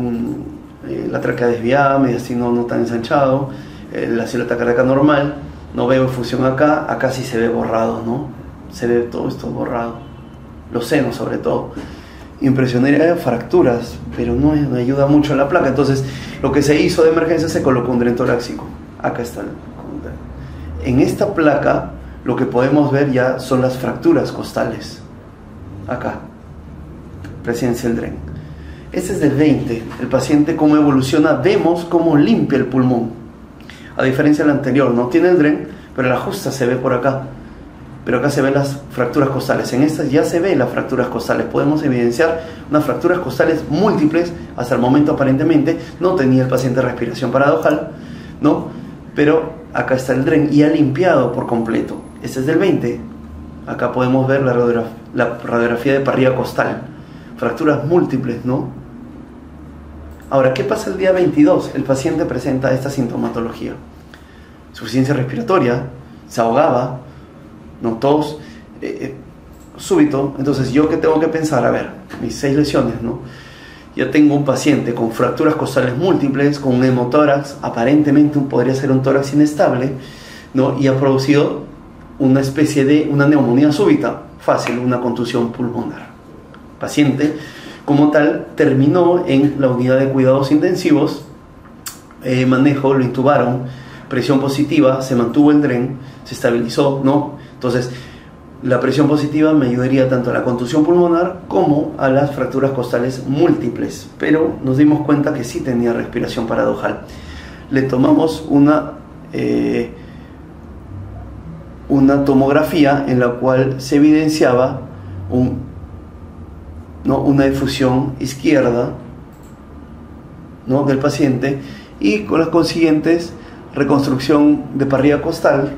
la tráquea desviada, mediastino no tan ensanchado, la silueta cardíaca normal, no veo fusión acá, acá sí se ve borrado, ¿no? Se ve todo esto borrado, los senos sobre todo. Impresionaría fracturas, pero no ayuda mucho a la placa. Entonces, lo que se hizo de emergencia, se colocó un dren torácico. Acá está en esta placa, lo que podemos ver ya son las fracturas costales. Acá, presencia del dren. Este es del 20, el paciente cómo evoluciona, vemos cómo limpia el pulmón. A diferencia del anterior, no tiene el dren, pero la justa se ve por acá. Pero acá se ven las fracturas costales. En estas ya se ven las fracturas costales. Podemos evidenciar unas fracturas costales múltiples. Hasta el momento aparentemente no tenía el paciente respiración paradojal, ¿no? Pero acá está el dren y ha limpiado por completo. Este es del 20. Acá podemos ver la radiografía de parrilla costal. Fracturas múltiples, ¿no? Ahora, ¿qué pasa el día 22? El paciente presenta esta sintomatología. Insuficiencia respiratoria, se ahogaba, no tos, súbito. Entonces, ¿yo qué tengo que pensar? A ver, mis 6 lesiones, ¿no? Ya tengo un paciente con fracturas costales múltiples, con un hemotórax, aparentemente podría ser un tórax inestable, ¿no? Y ha producido una especie de una neumonía súbita, fácil, una contusión pulmonar. Paciente, como tal, terminó en la unidad de cuidados intensivos, manejo, lo intubaron, presión positiva, se mantuvo el dren, se estabilizó, ¿no? Entonces, la presión positiva me ayudaría tanto a la contusión pulmonar como a las fracturas costales múltiples, pero nos dimos cuenta que sí tenía respiración paradojal. Le tomamos una tomografía en la cual se evidenciaba una difusión izquierda, ¿no?, del paciente, y con las consiguientes reconstrucción de parrilla costal,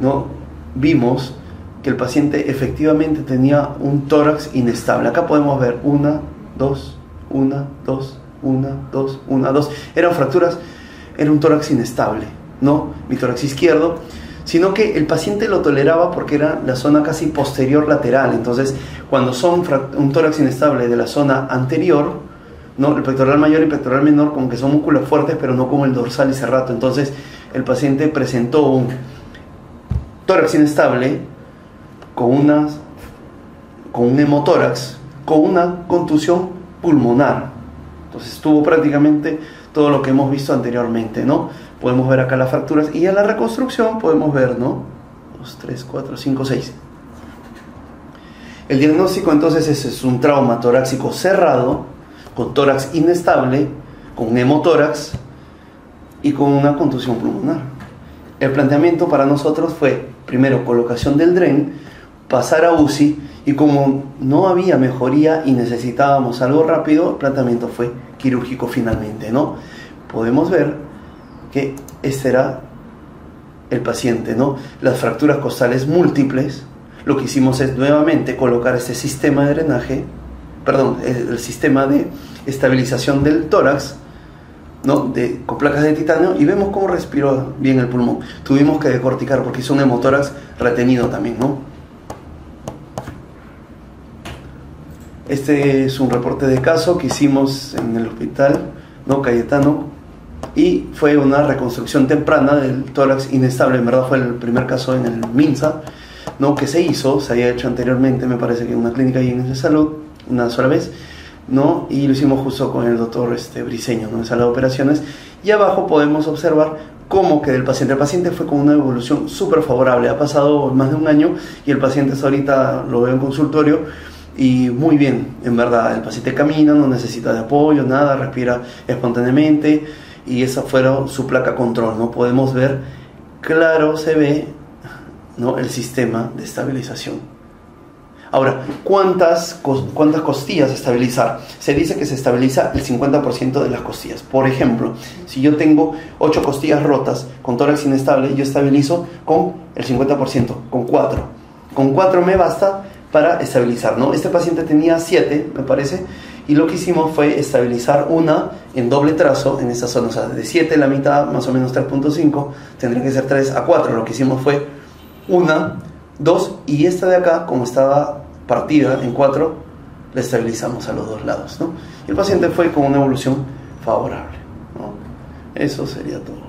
¿no? Vimos que el paciente efectivamente tenía un tórax inestable. Acá podemos ver 1, 2, 1, 2, 1, 2, 1, 2. Eran fracturas, era un tórax inestable, ¿no? Mi tórax izquierdo, sino que el paciente lo toleraba porque era la zona casi posterior lateral. Entonces, cuando son un tórax inestable de la zona anterior, ¿no?, el pectoral mayor y pectoral menor como que son músculos fuertes, pero no como el dorsal y serrato. Entonces, el paciente presentó un tórax inestable con un hemotórax, con una contusión pulmonar. Entonces, tuvo prácticamente todo lo que hemos visto anteriormente, ¿no? Podemos ver acá las fracturas y en la reconstrucción podemos ver, ¿no? 2, 3, 4, 5, 6. El diagnóstico entonces es un trauma torácico cerrado, con tórax inestable, con un hemotórax y con una contusión pulmonar. El planteamiento para nosotros fue, primero, colocación del dren, pasar a UCI, y como no había mejoría y necesitábamos algo rápido, el planteamiento fue quirúrgico finalmente, ¿no? Podemos ver que este era el paciente, ¿no? Las fracturas costales múltiples. Lo que hicimos es nuevamente colocar este sistema de drenaje, perdón, el sistema de estabilización del tórax, ¿no? Con placas de titanio, y vemos cómo respiró bien el pulmón. Tuvimos que decorticar porque hizo un hemotórax retenido también, ¿no? Este es un reporte de caso que hicimos en el hospital, ¿no? Cayetano, y fue una reconstrucción temprana del tórax inestable. En verdad fue el primer caso en el MINSA, ¿no? Que se había hecho anteriormente, me parece que en una clínica ahí en Salud, una sola vez, ¿no? Y lo hicimos justo con el doctor Briceño, ¿no? En sala de operaciones. Y abajo podemos observar cómo que el paciente fue con una evolución súper favorable. Ha pasado más de un año y el paciente hasta ahorita lo veo en consultorio y muy bien, en verdad. El paciente camina, no necesita de apoyo, nada, respira espontáneamente, y esa fue su placa control, ¿no? Podemos ver, claro, se ve, ¿no? El sistema de estabilización. Ahora, ¿cuántas costillas estabilizar? Se dice que se estabiliza el 50% de las costillas. Por ejemplo, si yo tengo 8 costillas rotas con tórax inestable, yo estabilizo con el 50%, con 4. Con 4 me basta para estabilizar, ¿no? Este paciente tenía 7, me parece, y lo que hicimos fue estabilizar una en doble trazo en esta zona. O sea, de 7 la mitad, más o menos 3.5, tendría que ser 3 a 4. Lo que hicimos fue 1, 2, y esta de acá, como estaba partida en 4, la estabilizamos a los dos lados, ¿no? Y el paciente fue con una evolución favorable, ¿no? Eso sería todo.